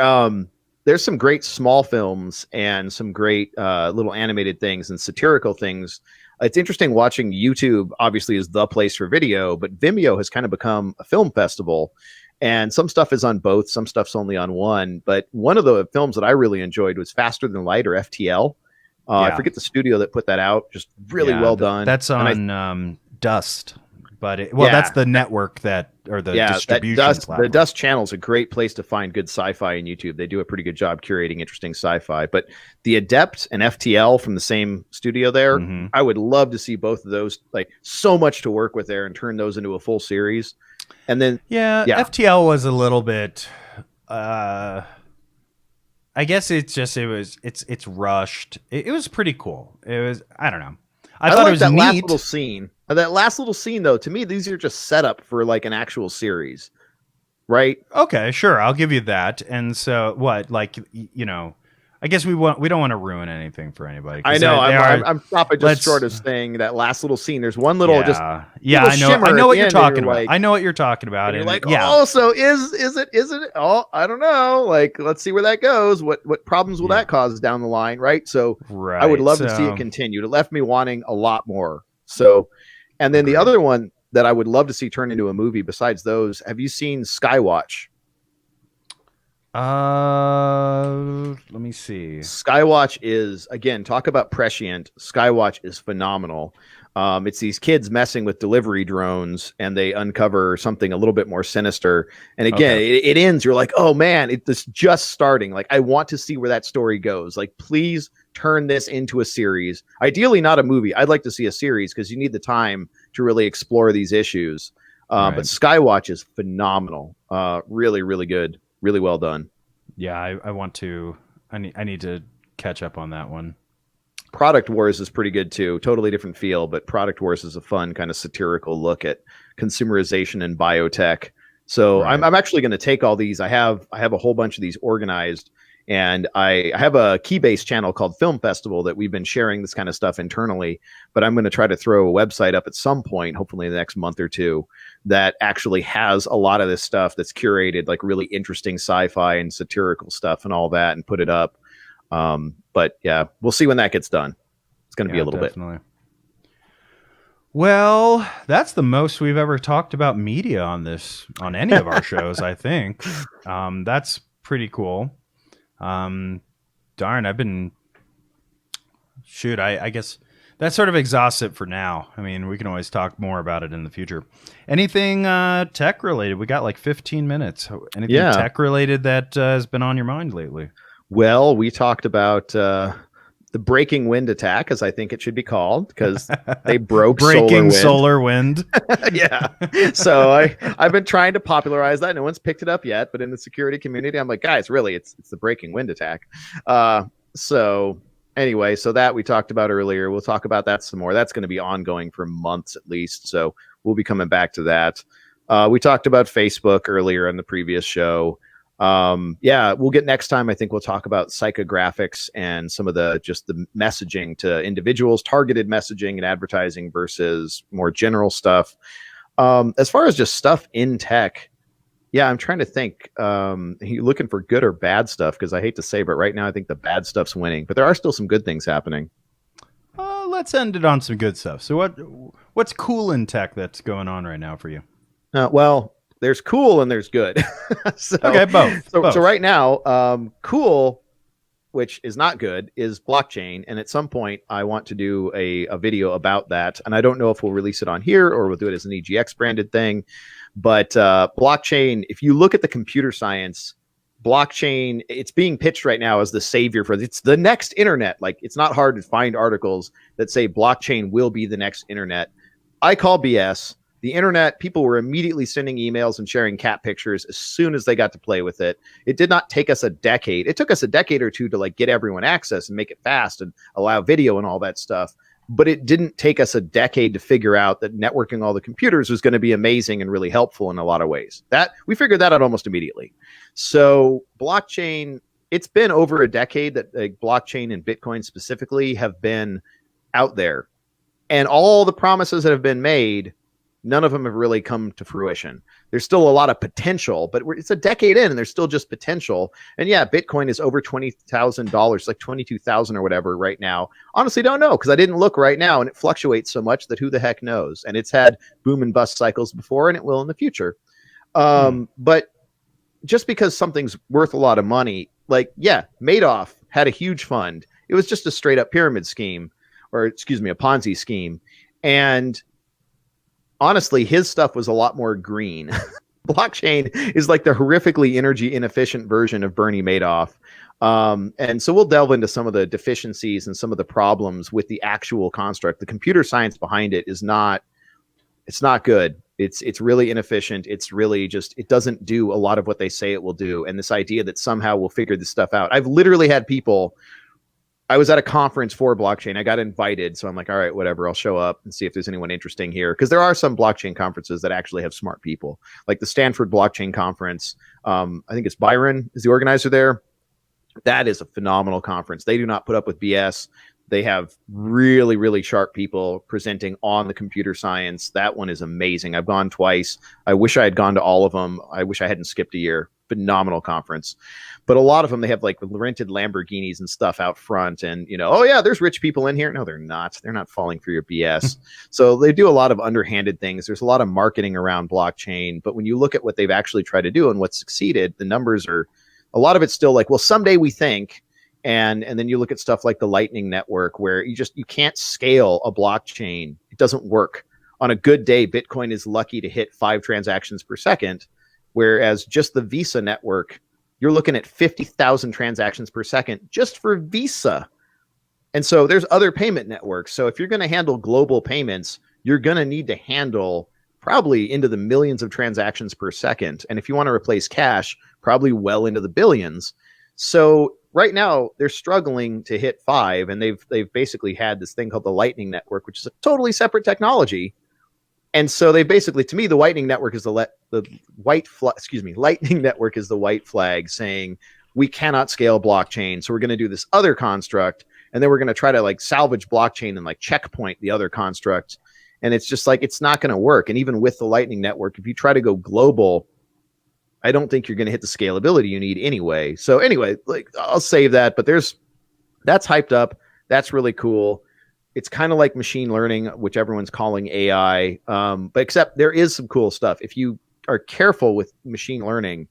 There's some great small films and some great little animated things and satirical things. It's interesting watching YouTube. Obviously, is the place for video, but Vimeo has kind of become a film festival, and some stuff is on both, some stuff's only on one. But one of the films that I really enjoyed was Faster Than Light, or FTL. I forget the studio that put that out. Just really well done. That's on Dust, but that's the network or the distribution platform. The Dust channel is a great place to find good sci-fi in YouTube. They do a pretty good job curating interesting sci-fi. But The Adept and FTL from the same studio there, I would love to see both of those. Like, so much to work with there, and turn those into a full series. And then FTL was a little bit. I guess it's rushed. It was pretty cool. It was, I don't know. I thought it was that neat. last little scene. That last little scene, though, to me, these are just set up for like an actual series, right? Okay, sure, I'll give you that. And so, what, like, I guess we don't want to ruin anything for anybody. I know. I'm stopping just short of saying that last little scene. There's one little little I know what you're talking about. I know what you're talking about. And you're like, oh, so is it? Oh, I don't know. Like, let's see where that goes. What problems will that cause down the line, right? So I would love to see it continue. It left me wanting a lot more. So, and then the other one that I would love to see turn into a movie besides those, have you seen Skywatch? Let me see. Skywatch is, again, talk about prescient. Skywatch is phenomenal. It's these kids messing with delivery drones, and they uncover something a little bit more sinister. And again, it ends. You're like, oh man, it's just starting. Like, I want to see where that story goes. Like, please turn this into a series. Ideally, not a movie. I'd like to see a series because you need the time to really explore these issues. But Skywatch is phenomenal. Really, really good. Really well done. Yeah, I want to. I need to catch up on that one. Product Wars is pretty good too. Totally different feel, but Product Wars is a fun kind of satirical look at consumerization and biotech. So I'm actually going to take all these. I have a whole bunch of these organized, and I have a Keybase channel called Film Festival that we've been sharing this kind of stuff internally. But I'm going to try to throw a website up at some point, hopefully in the next month or two, that actually has a lot of this stuff that's curated, like really interesting sci-fi and satirical stuff and all that, and put it up. But yeah, we'll see when that gets done. It's going to be a little bit. Well, that's the most we've ever talked about media on any of our shows, I think. That's pretty cool. Darn, I guess that sort of exhausts it for now. I mean, we can always talk more about it in the future. Anything tech related? We got like 15 minutes. Anything tech related that has been on your mind lately? Well, we talked about the breaking wind attack, as I think it should be called, because they broke SolarWind. Yeah. So I've been trying to popularize that. No one's picked it up yet, but in the security community, I'm like, guys, really, it's the breaking wind attack. So anyway, so that we talked about earlier. We'll talk about that some more. That's going to be ongoing for months at least. So we'll be coming back to that. We talked about Facebook earlier in the previous show. We'll get next time. I think we'll talk about psychographics and some of the messaging to individuals, targeted messaging and advertising versus more general stuff. As far as just stuff in tech, I'm trying to think. Are you looking for good or bad stuff? Because I hate to say, but right now I think the bad stuff's winning. But there are still some good things happening. Let's end it on some good stuff. So what's cool in tech that's going on right now for you? Well, there's cool and there's good. Both. So right now, cool, which is not good, is blockchain. And at some point, I want to do a video about that. And I don't know if we'll release it on here or we'll do it as an EGX branded thing. But blockchain, if you look at the computer science, blockchain, it's being pitched right now as the savior it's the next internet. Like, it's not hard to find articles that say blockchain will be the next internet. I call BS. The internet, people were immediately sending emails and sharing cat pictures as soon as they got to play with it. It did not take us a decade. It took us a decade or two to like get everyone access and make it fast and allow video and all that stuff. But it didn't take us a decade to figure out that networking all the computers was going to be amazing and really helpful in a lot of ways. That we figured that out almost immediately. So blockchain, it's been over a decade that like, blockchain and Bitcoin specifically have been out there. And all the promises that have been made, none of them have really come to fruition. There's still a lot of potential, but it's a decade in and there's still just potential. And yeah, Bitcoin is over $20,000, like 22,000 or whatever right now. Honestly, don't know because I didn't look right now and it fluctuates so much that who the heck knows? And it's had boom and bust cycles before and it will in the future. But just because something's worth a lot of money, like, yeah, Madoff had a huge fund. It was just a straight up pyramid scheme, or excuse me, a Ponzi scheme. And honestly, his stuff was a lot more green. Blockchain is like the horrifically energy inefficient version of Bernie Madoff. And so we'll delve into some of the deficiencies and some of the problems with the actual construct. The computer science behind it is not, it's not good. It's really inefficient. It's really just, it doesn't do a lot of what they say it will do. And this idea that somehow we'll figure this stuff out. I've literally had people, I was at a conference for blockchain. I got invited. So I'm like, all right, whatever. I'll show up and see if there's anyone interesting here. Because there are some blockchain conferences that actually have smart people. Like the Stanford Blockchain Conference. I think it's Byron is the organizer there. That is a phenomenal conference. They do not put up with BS. They have really, really sharp people presenting on the computer science. That one is amazing. I've gone twice. I wish I had gone to all of them. I wish I hadn't skipped a year. Phenomenal conference. But a lot of them, they have like rented Lamborghinis and stuff out front. And, you know, oh yeah, there's rich people in here. No, they're not. They're not falling for your BS. So they do a lot of underhanded things. There's a lot of marketing around blockchain. But when you look at what they've actually tried to do and what's succeeded, the numbers are, a lot of it's still like, well, someday we think. And then you look at stuff like the Lightning Network where you can't scale a blockchain. It doesn't work. On a good day, Bitcoin is lucky to hit 5 transactions per second, whereas just the Visa network, you're looking at 50,000 transactions per second just for Visa. And so there's other payment networks. So if you're going to handle global payments, you're going to need to handle probably into the millions of transactions per second. And if you want to replace cash, probably well into the billions. So right now they're struggling to hit 5, and they've basically had this thing called the Lightning Network, which is a totally separate technology. And so they basically, to me, the Lightning Network is Lightning Network is the white flag saying we cannot scale blockchain, so we're going to do this other construct, and then we're going to try to like salvage blockchain and like checkpoint the other construct. And it's just like it's not going to work. And even with the Lightning Network, if you try to go global, I don't think you're going to hit the scalability you need anyway. So anyway, like I'll save that, but that's hyped up. That's really cool. It's kind of like machine learning, which everyone's calling AI. But except there is some cool stuff. If you are careful with machine learning,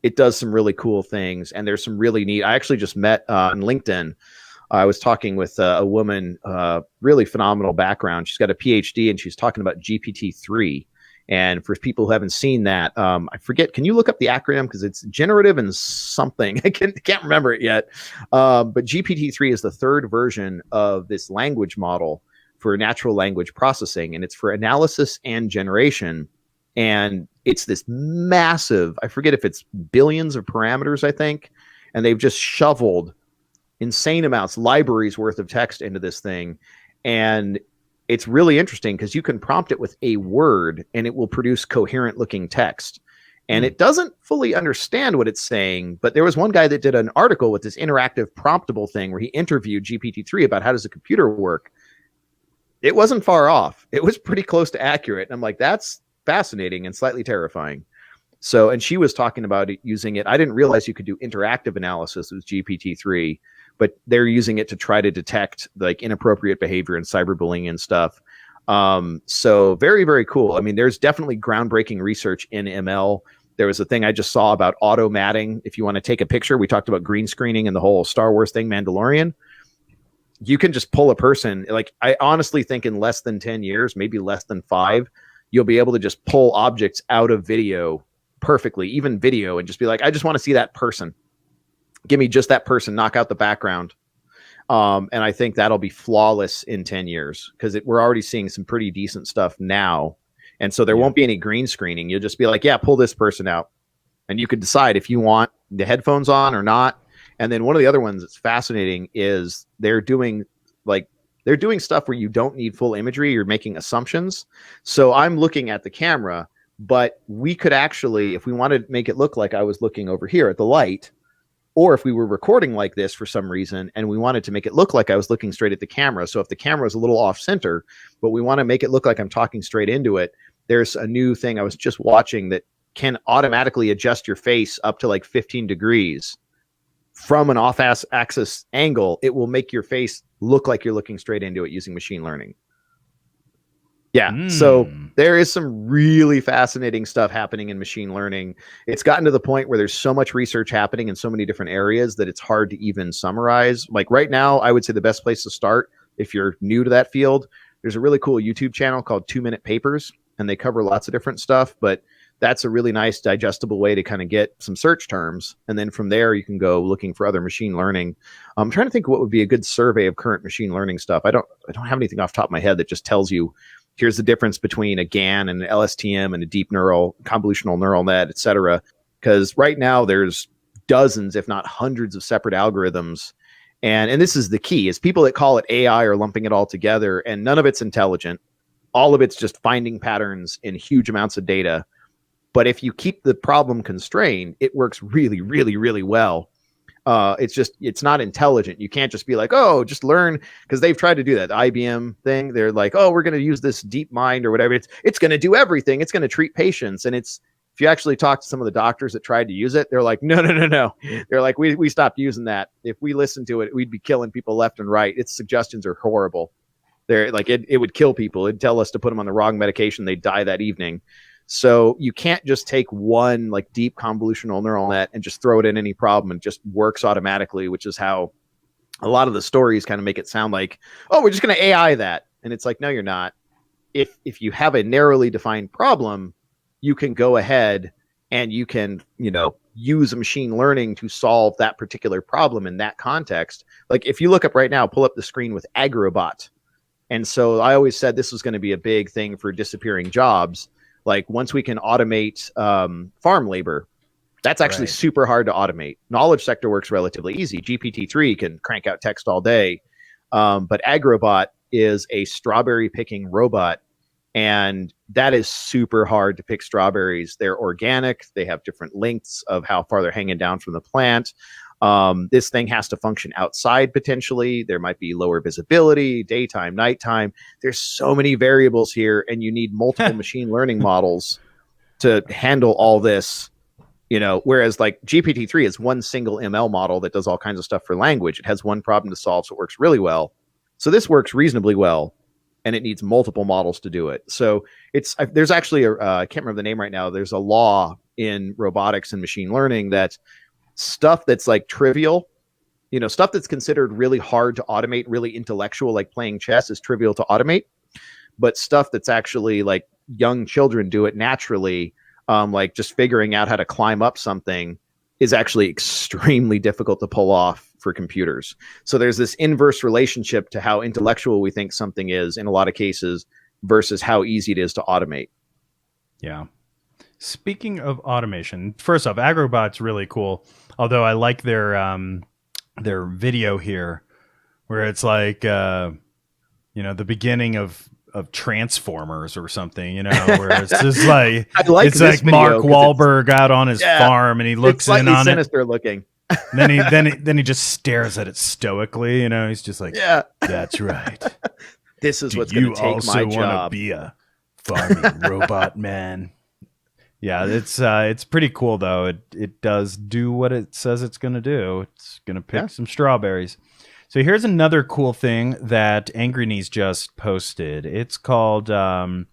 it does some really cool things. And there's some really neat, I actually just met on LinkedIn. I was talking with a woman, really phenomenal background. She's got a PhD and she's talking about GPT-3. And for people who haven't seen that, I forget, can you look up the acronym? Because it's generative and something. I can't remember it yet. But GPT-3 is the 3rd version of this language model for natural language processing. And it's for analysis and generation. And it's this massive, I forget if it's billions of parameters, I think. And they've just shoveled insane amounts, libraries worth of text into this thing. And it's really interesting because you can prompt it with a word and it will produce coherent looking text. And it doesn't fully understand what it's saying, but there was one guy that did an article with this interactive promptable thing where he interviewed GPT-3 about how does a computer work. It wasn't far off. It was pretty close to accurate. And I'm like, that's fascinating and slightly terrifying. So, and she was talking about it, using it. I didn't realize you could do interactive analysis with GPT-3. But they're using it to try to detect like inappropriate behavior and cyberbullying and stuff. So very, very cool. I mean, there's definitely groundbreaking research in ML. There was a thing I just saw about auto matting. If you want to take a picture, we talked about green screening and the whole Star Wars thing, Mandalorian. You can just pull a person. Like I honestly think in less than 10 years, maybe less than 5, you'll be able to just pull objects out of video perfectly, even video, and just be like, I just want to see that person. Give me just that person, knock out the background. And I think that'll be flawless in 10 years because we're already seeing some pretty decent stuff now And so there won't be any green screening. You'll just be like, yeah, pull this person out. And you could decide if you want the headphones on or not. And then one of the other ones that's fascinating is they're doing stuff where you don't need full imagery. You're making assumptions. So I'm looking at the camera, but we could actually, if we wanted to make it look like I was looking over here at the light, or if we were recording like this for some reason and we wanted to make it look like I was looking straight at the camera. So if the camera is a little off center, but we want to make it look like I'm talking straight into it, there's a new thing I was just watching that can automatically adjust your face up to like 15 degrees from an off-axis angle. It will make your face look like you're looking straight into it using machine learning. Yeah. So there is some really fascinating stuff happening in machine learning. It's gotten to the point where there's so much research happening in so many different areas that it's hard to even summarize. Like right now, I would say the best place to start if you're new to that field, there's a really cool YouTube channel called 2-Minute Papers, and they cover lots of different stuff, but that's a really nice digestible way to kind of get some search terms. And then from there, you can go looking for other machine learning. I'm trying to think what would be a good survey of current machine learning stuff. I don't have anything off the top of my head that just tells you, here's the difference between a GAN and an LSTM and a deep neural, convolutional neural net, et cetera. Because right now there's dozens, if not hundreds of separate algorithms. And this is the key, is people that call it AI are lumping it all together, and none of it's intelligent. All of it's just finding patterns in huge amounts of data. But if you keep the problem constrained, it works really, really, really well. It's not intelligent. You can't just be like, oh, just learn, because they've tried to do that. The IBM thing, they're like, oh, we're going to use this deep mind or whatever. It's going to do everything. It's going to treat patients. And if you actually talk to some of the doctors that tried to use it, they're like, no. They're like, we stopped using that. If we listened to it, we'd be killing people left and right. Its suggestions are horrible. They're like, it would kill people. It'd tell us to put them on the wrong medication. They'd die that evening. So you can't just take one like deep convolutional neural net and just throw it in any problem and it just works automatically, which is how a lot of the stories kind of make it sound like, oh, we're just going to AI that. And it's like, no, you're not. If you have a narrowly defined problem, you can go ahead and you can, use machine learning to solve that particular problem in that context. Like if you look up right now, pull up the screen with agrobot. And so I always said this was going to be a big thing for disappearing jobs. Like once we can automate farm labor, that's actually super hard to automate. Knowledge sector works relatively easy. GPT-3 can crank out text all day. But agrobot is a strawberry picking robot. And that is super hard to pick strawberries. They're organic. They have different lengths of how far they're hanging down from the plant. This thing has to function outside potentially. There might be lower visibility, daytime, nighttime. There's so many variables here, and you need multiple machine learning models to handle all this. Whereas like GPT-3 is one single ML model that does all kinds of stuff for language. It has one problem to solve, so it works really well. So this works reasonably well, and it needs multiple models to do it. So there's actually I can't remember the name right now. There's a law in robotics and machine learning that stuff that's like trivial, stuff that's considered really hard to automate, really intellectual, like playing chess, is trivial to automate. But stuff that's actually like young children do it naturally, like just figuring out how to climb up something, is actually extremely difficult to pull off for computers. So there's this inverse relationship to how intellectual we think something is in a lot of cases versus how easy it is to automate. Yeah. Speaking of automation, first off, agrobot's really cool. Although I like their video here, where it's like the beginning of Transformers or something, where it's just like it's like Mark Wahlberg out on his farm and he looks in on sinister looking. then he just stares at it stoically. He's just like, yeah, that's right. This is what's going to take my job. You also want to be a farming robot man? Yeah, it's pretty cool though. It does do what it says it's going to do. It's going to pick some strawberries. So here's another cool thing that Angry Knees just posted. It's called Image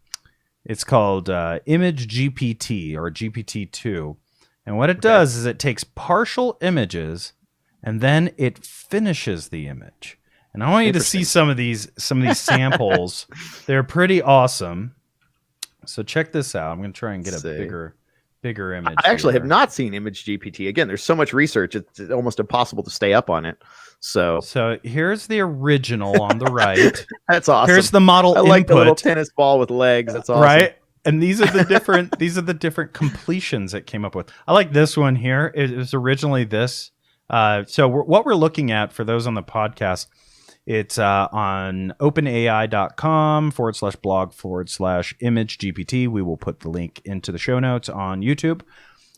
GPT or GPT-2. And what it does is it takes partial images and then it finishes the image. And I want you to see some of these samples. They're pretty awesome. So check this out. I'm going to try and get a bigger image. I actually have not seen Image GPT. Again, there's so much research, it's almost impossible to stay up on it. So here's the original on the right. That's awesome. Here's the model I input. like the little tennis ball with legs. That's awesome. Right? And these are the different completions it came up with. I like this one here. It was originally this. So what we're looking at for those on the podcast, it's on openai.com/blog/image GPT. We will put the link into the show notes on YouTube.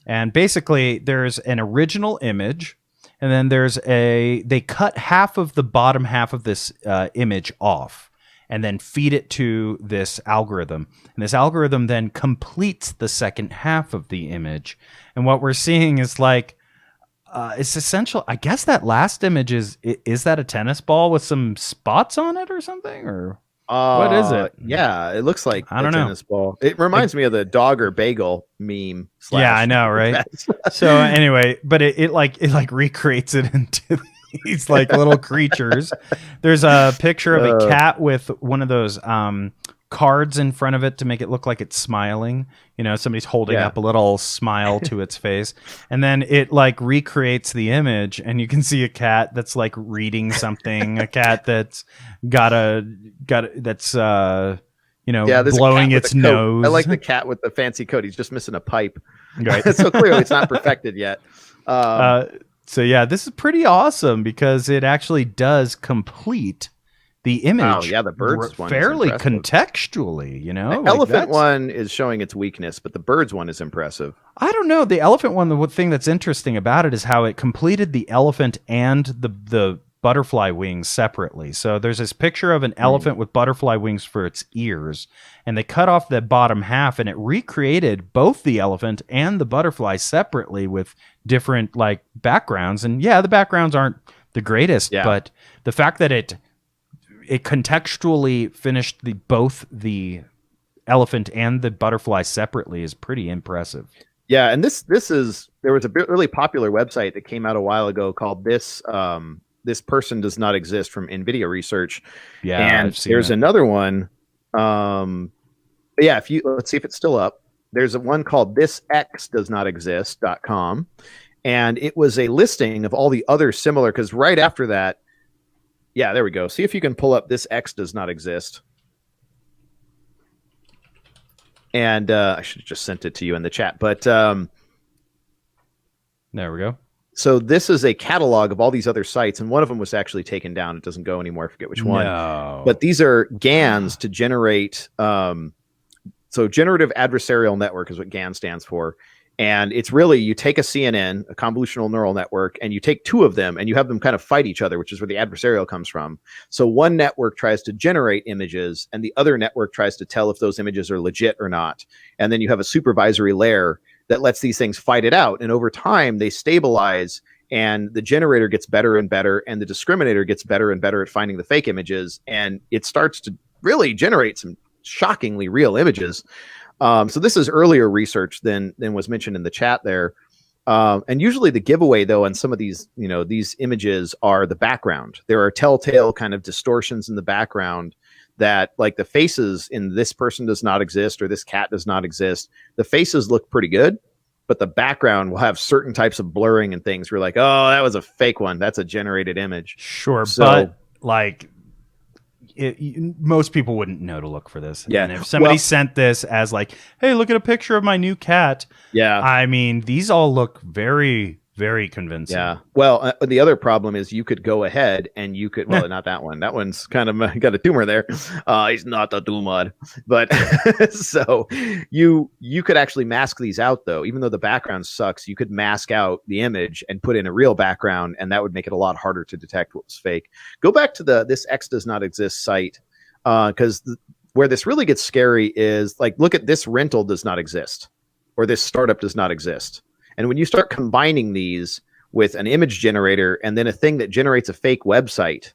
And basically, there's an original image, and then they cut half of the bottom half of this image off, and then feed it to this algorithm. And this algorithm then completes the second half of the image. And what we're seeing is like, it's essential. I guess that last image is that a tennis ball with some spots on it or something? Or what is it? Yeah, it looks like I don't know. Tennis ball. It reminds me of the dog or bagel meme. Yeah, I know, right? So anyway, but it recreates it into these like little creatures. There's a picture of a cat with one of those cards in front of it to make it look like it's smiling. You know, somebody's holding up a little smile to its face, and then it like recreates the image, and you can see a cat that's like reading something, a cat that's that's blowing its nose. I like the cat with the fancy coat. He's just missing a pipe. Right. So clearly it's not perfected yet. So yeah, this is pretty awesome because it actually does complete the image. Oh yeah, the birds one fairly is contextually, you know. The elephant one is showing its weakness, but the birds one is impressive. I don't know. The elephant one, the thing that's interesting about it is how it completed the elephant and the butterfly wings separately. So there's this picture of an elephant with butterfly wings for its ears, and they cut off the bottom half, and it recreated both the elephant and the butterfly separately with different like backgrounds. And yeah, the backgrounds aren't the greatest, but the fact that it contextually finished both the elephant and the butterfly separately is pretty impressive. Yeah, and there was a really popular website that came out a while ago called This Person Does Not Exist from NVIDIA Research. Yeah, and there's another one. But yeah, let's see if it's still up. There's one called thisxdoesnotexist.com, and it was a listing of all the other similar, because right after that, yeah, there we go. See if you can pull up This X Does Not Exist. And I should have just sent it to you in the chat. But there we go. So this is a catalog of all these other sites, and one of them was actually taken down. It doesn't go anymore. I forget which one. No. But these are GANs to generate. So generative adversarial network is what GAN stands for. And it's really, you take a CNN, a convolutional neural network, and you take two of them and you have them kind of fight each other, which is where the adversarial comes from. So one network tries to generate images and the other network tries to tell if those images are legit or not. And then you have a supervisory layer that lets these things fight it out. And over time, they stabilize, and the generator gets better and better, and the discriminator gets better and better at finding the fake images. And it starts to really generate some shockingly real images. So this is earlier research than was mentioned in the chat there. And usually the giveaway, though, on some of these, these images are the background. There are telltale kind of distortions in the background that, like, the faces in This Person Does Not Exist or This Cat Does Not Exist. The faces look pretty good, but the background will have certain types of blurring and things. We're like, oh, that was a fake one. That's a generated image. Sure, so, but like, most people wouldn't know to look for this. Yeah. And if somebody sent this as like, hey, look at a picture of my new cat. Yeah. I mean, these all look very, very convincing. Yeah. Well, the other problem is you could go ahead and you could, well, not that one. That one's kind of got a tumor there. He's not a tumor. But so you could actually mask these out, though. Even though the background sucks, you could mask out the image and put in a real background, and that would make it a lot harder to detect what was fake. Go back to the This X Does Not Exist site, because where this really gets scary is, like, look at This Rental Does Not Exist, or This Startup Does Not Exist. And when you start combining these with an image generator and then a thing that generates a fake website,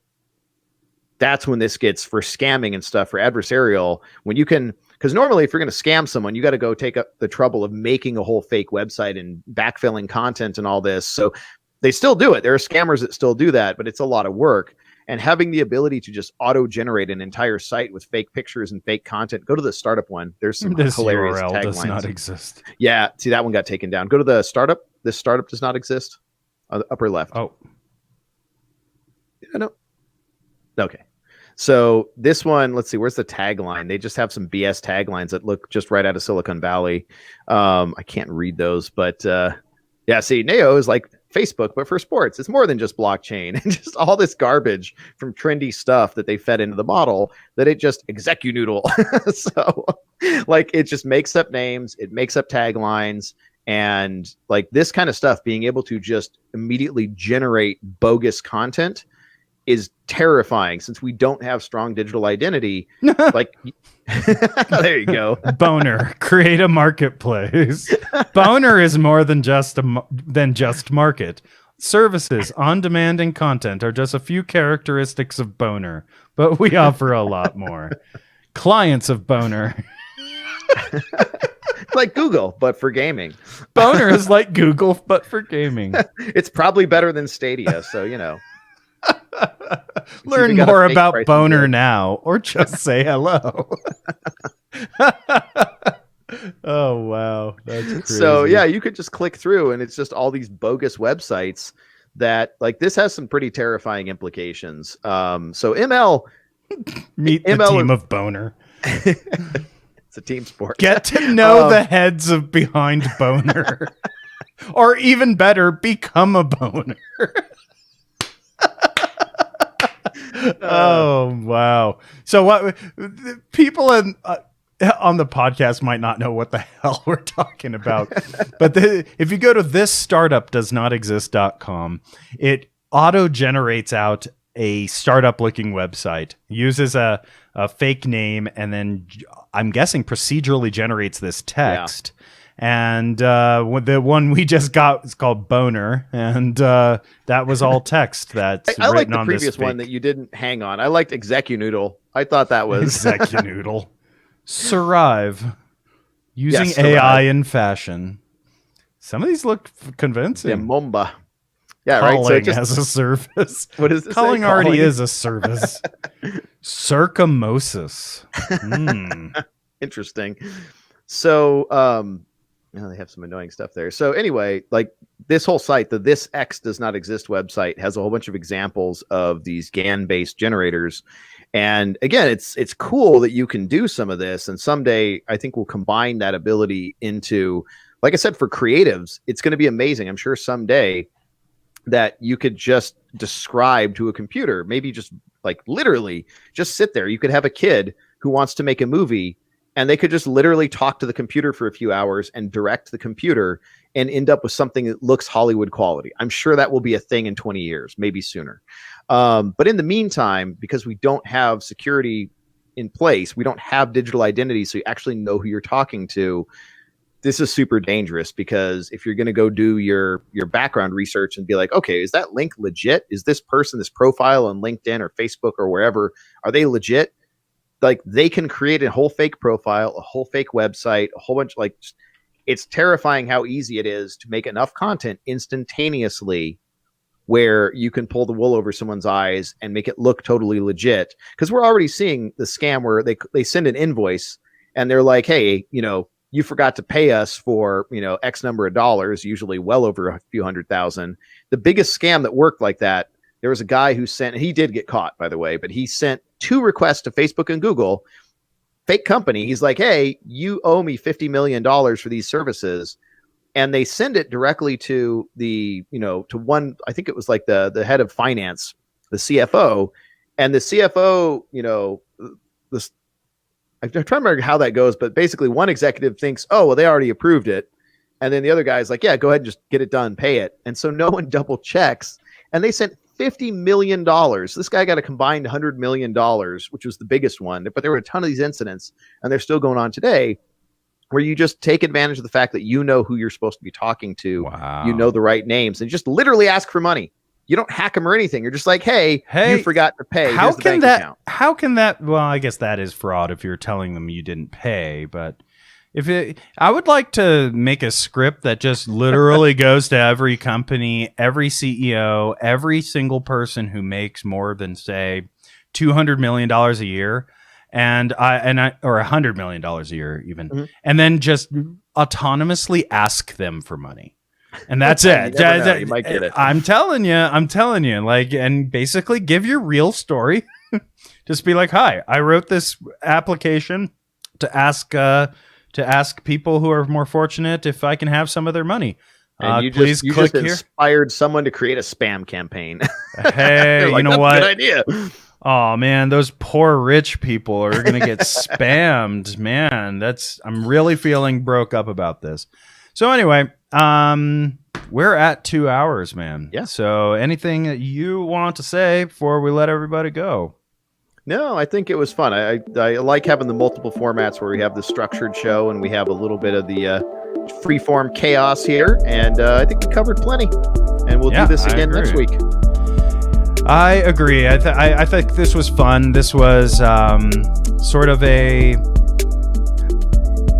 that's when this gets, for scamming and stuff, for adversarial, when you can, because normally if you're going to scam someone, you got to go take up the trouble of making a whole fake website and backfilling content and all this. So they still do it. There are scammers that still do that, but it's a lot of work. And having the ability to just auto-generate an entire site with fake pictures and fake content. Go to the startup one. There's some hilarious URL taglines. Does not exist. Yeah, see, that one got taken down. Go to the startup. This startup does not exist. On the upper left. Oh. Yeah, no. Okay. So this one, let's see, where's the tagline? They just have some BS taglines that look just right out of Silicon Valley. I can't read those, but yeah, see, Neo is like Facebook, but for sports. It's more than just blockchain and just all this garbage from trendy stuff that they fed into the model that it just execunoodle. So like it just makes up names, it makes up taglines, and like this kind of stuff being able to just immediately generate bogus content is terrifying since we don't have strong digital identity. Like, there you go. Boner, create a marketplace. Boner is more than just market. Services, on-demand, and content are just a few characteristics of Boner, but we offer a lot more. Clients of Boner. Like Google, but for gaming. Boner is like Google, but for gaming. It's probably better than Stadia, so you know. Learn more about Boner now, or just say hello. Oh, wow. That's crazy. So, yeah, you could just click through, and it's just all these bogus websites that, like, this has some pretty terrifying implications. So, ML... Meet the team of Boner. It's a team sport. Get to know the heads of behind Boner. Or even better, become a Boner. Oh, wow. So what people on the podcast might not know what the hell we're talking about. But if you go to thisstartupdoesnotexist.com, it auto generates out a startup looking website, uses a fake name, and then I'm guessing procedurally generates this text. Yeah. And the one we just got is called Boner, and that was all text that's I like written the on previous this one that you didn't hang on. I liked Execunoodle. I thought that was Execunoodle. Survive using Yes, AI in fashion. Some of these look convincing. Yeah, Momba. Yeah, Calling right. So just, as a service. What is this? Calling already is a service. Circumosis. Interesting. So, they have some annoying stuff there. So anyway, like this whole site, the This X Does Not Exist website has a whole bunch of examples of these GAN-based generators. And again, it's cool that you can do some of this. And someday I think we'll combine that ability into, like I said, for creatives, it's going to be amazing. I'm sure someday that you could just describe to a computer, maybe just like literally just sit there. You could have a kid who wants to make a movie, and they could just literally talk to the computer for a few hours and direct the computer and end up with something that looks Hollywood quality. I'm sure that will be a thing in 20 years, maybe sooner. But in the meantime, because we don't have security in place, we don't have digital identity, so you actually know who you're talking to. This is super dangerous, because if you're going to go do your background research and be like, okay, is that link legit? Is this person, this profile on LinkedIn or Facebook or wherever, are they legit? Like, they can create a whole fake profile, a whole fake website, a whole bunch, like, it's terrifying how easy it is to make enough content instantaneously where you can pull the wool over someone's eyes and make it look totally legit. Because we're already seeing the scam where they send an invoice and they're like, hey, you forgot to pay us for, X number of dollars, usually well over a few $100,000. The biggest scam that worked like that, there was a guy who sent, he did get caught, by the way, but he sent 2 requests to Facebook and Google, fake company. He's like, hey, you owe me $50 million for these services. And they send it directly to the, to one, I think it was like the head of finance, the CFO. And the CFO, this, I'm trying to remember how that goes, but basically one executive thinks, oh, well, they already approved it. And then the other guy's like, yeah, go ahead and just get it done, pay it. And so no one double checks. And they sent $50 million. This guy got a combined $100 million, which was the biggest one. But there were a ton of these incidents, and they're still going on today, where you just take advantage of the fact that you know who you're supposed to be talking to. Wow. You know the right names, and just literally ask for money. You don't hack them or anything. You're just like, hey, you forgot to pay. How Here's the can bank that? account. How can that? Well, I guess that is fraud if you're telling them you didn't pay. But I would like to make a script that just literally goes to every company, every CEO, every single person who makes more than, say, $200 million a year, or $100 million a year even, and then just autonomously ask them for money. And that's it. You might get it. I'm telling you, like, and basically give your real story. Just be like, hi, I wrote this application to ask people who are more fortunate if I can have some of their money. And you please just click here. Inspired someone to create a spam campaign. Hey, like, you know that's what? a good idea. Oh man, those poor rich people are gonna get spammed. Man, I'm really feeling broke up about this. So anyway, we're at 2 hours, man. Yeah. So anything that you want to say before we let everybody go? No, I think it was fun. I like having the multiple formats where we have the structured show and we have a little bit of the freeform chaos here. And I think we covered plenty. And we'll do this again next week. I agree. I think this was fun. This was sort of a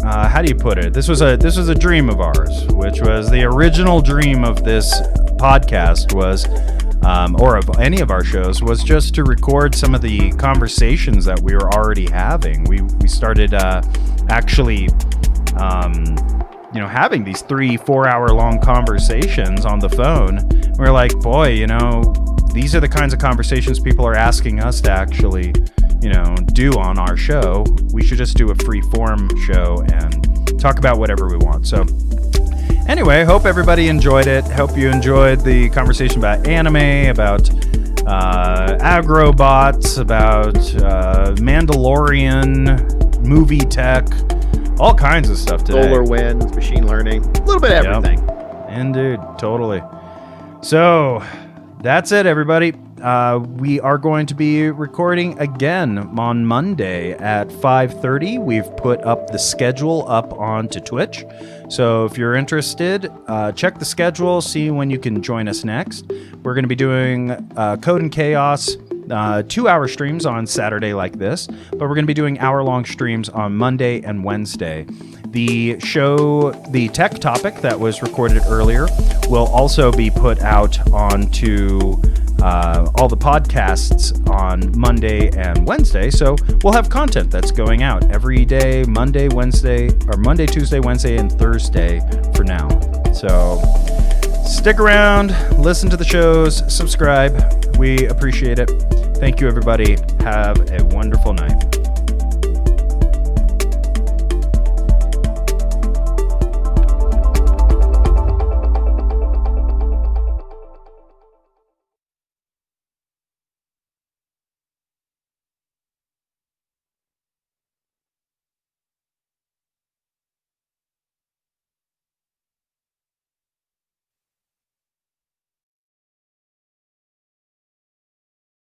how do you put it? This was a dream of ours, which was the original dream of this podcast was, or of any of our shows, was just to record some of the conversations that we were already having. We started actually, having these 3-4 hour long conversations on the phone. We're like, boy, these are the kinds of conversations people are asking us to actually, do on our show. We should just do a free form show and talk about whatever we want. So anyway, hope everybody enjoyed it. Hope you enjoyed the conversation about anime, about agrobots, about Mandalorian, movie tech, all kinds of stuff today. SolarWinds, machine learning, a little bit of everything. Indeed, totally. So that's it, everybody. We are going to be recording again on Monday at 5:30. We've put up the schedule up onto Twitch. So if you're interested, check the schedule, see when you can join us next. We're going to be doing Code and Chaos 2-hour streams on Saturday like this, but we're going to be doing hour-long streams on Monday and Wednesday. The show, the tech topic that was recorded earlier, will also be put out onto all the podcasts on Monday and Wednesday. So we'll have content that's going out every day, Monday, Tuesday, Wednesday, and Thursday for now. So stick around, listen to the shows, subscribe. We appreciate it. Thank you, everybody. Have a wonderful night.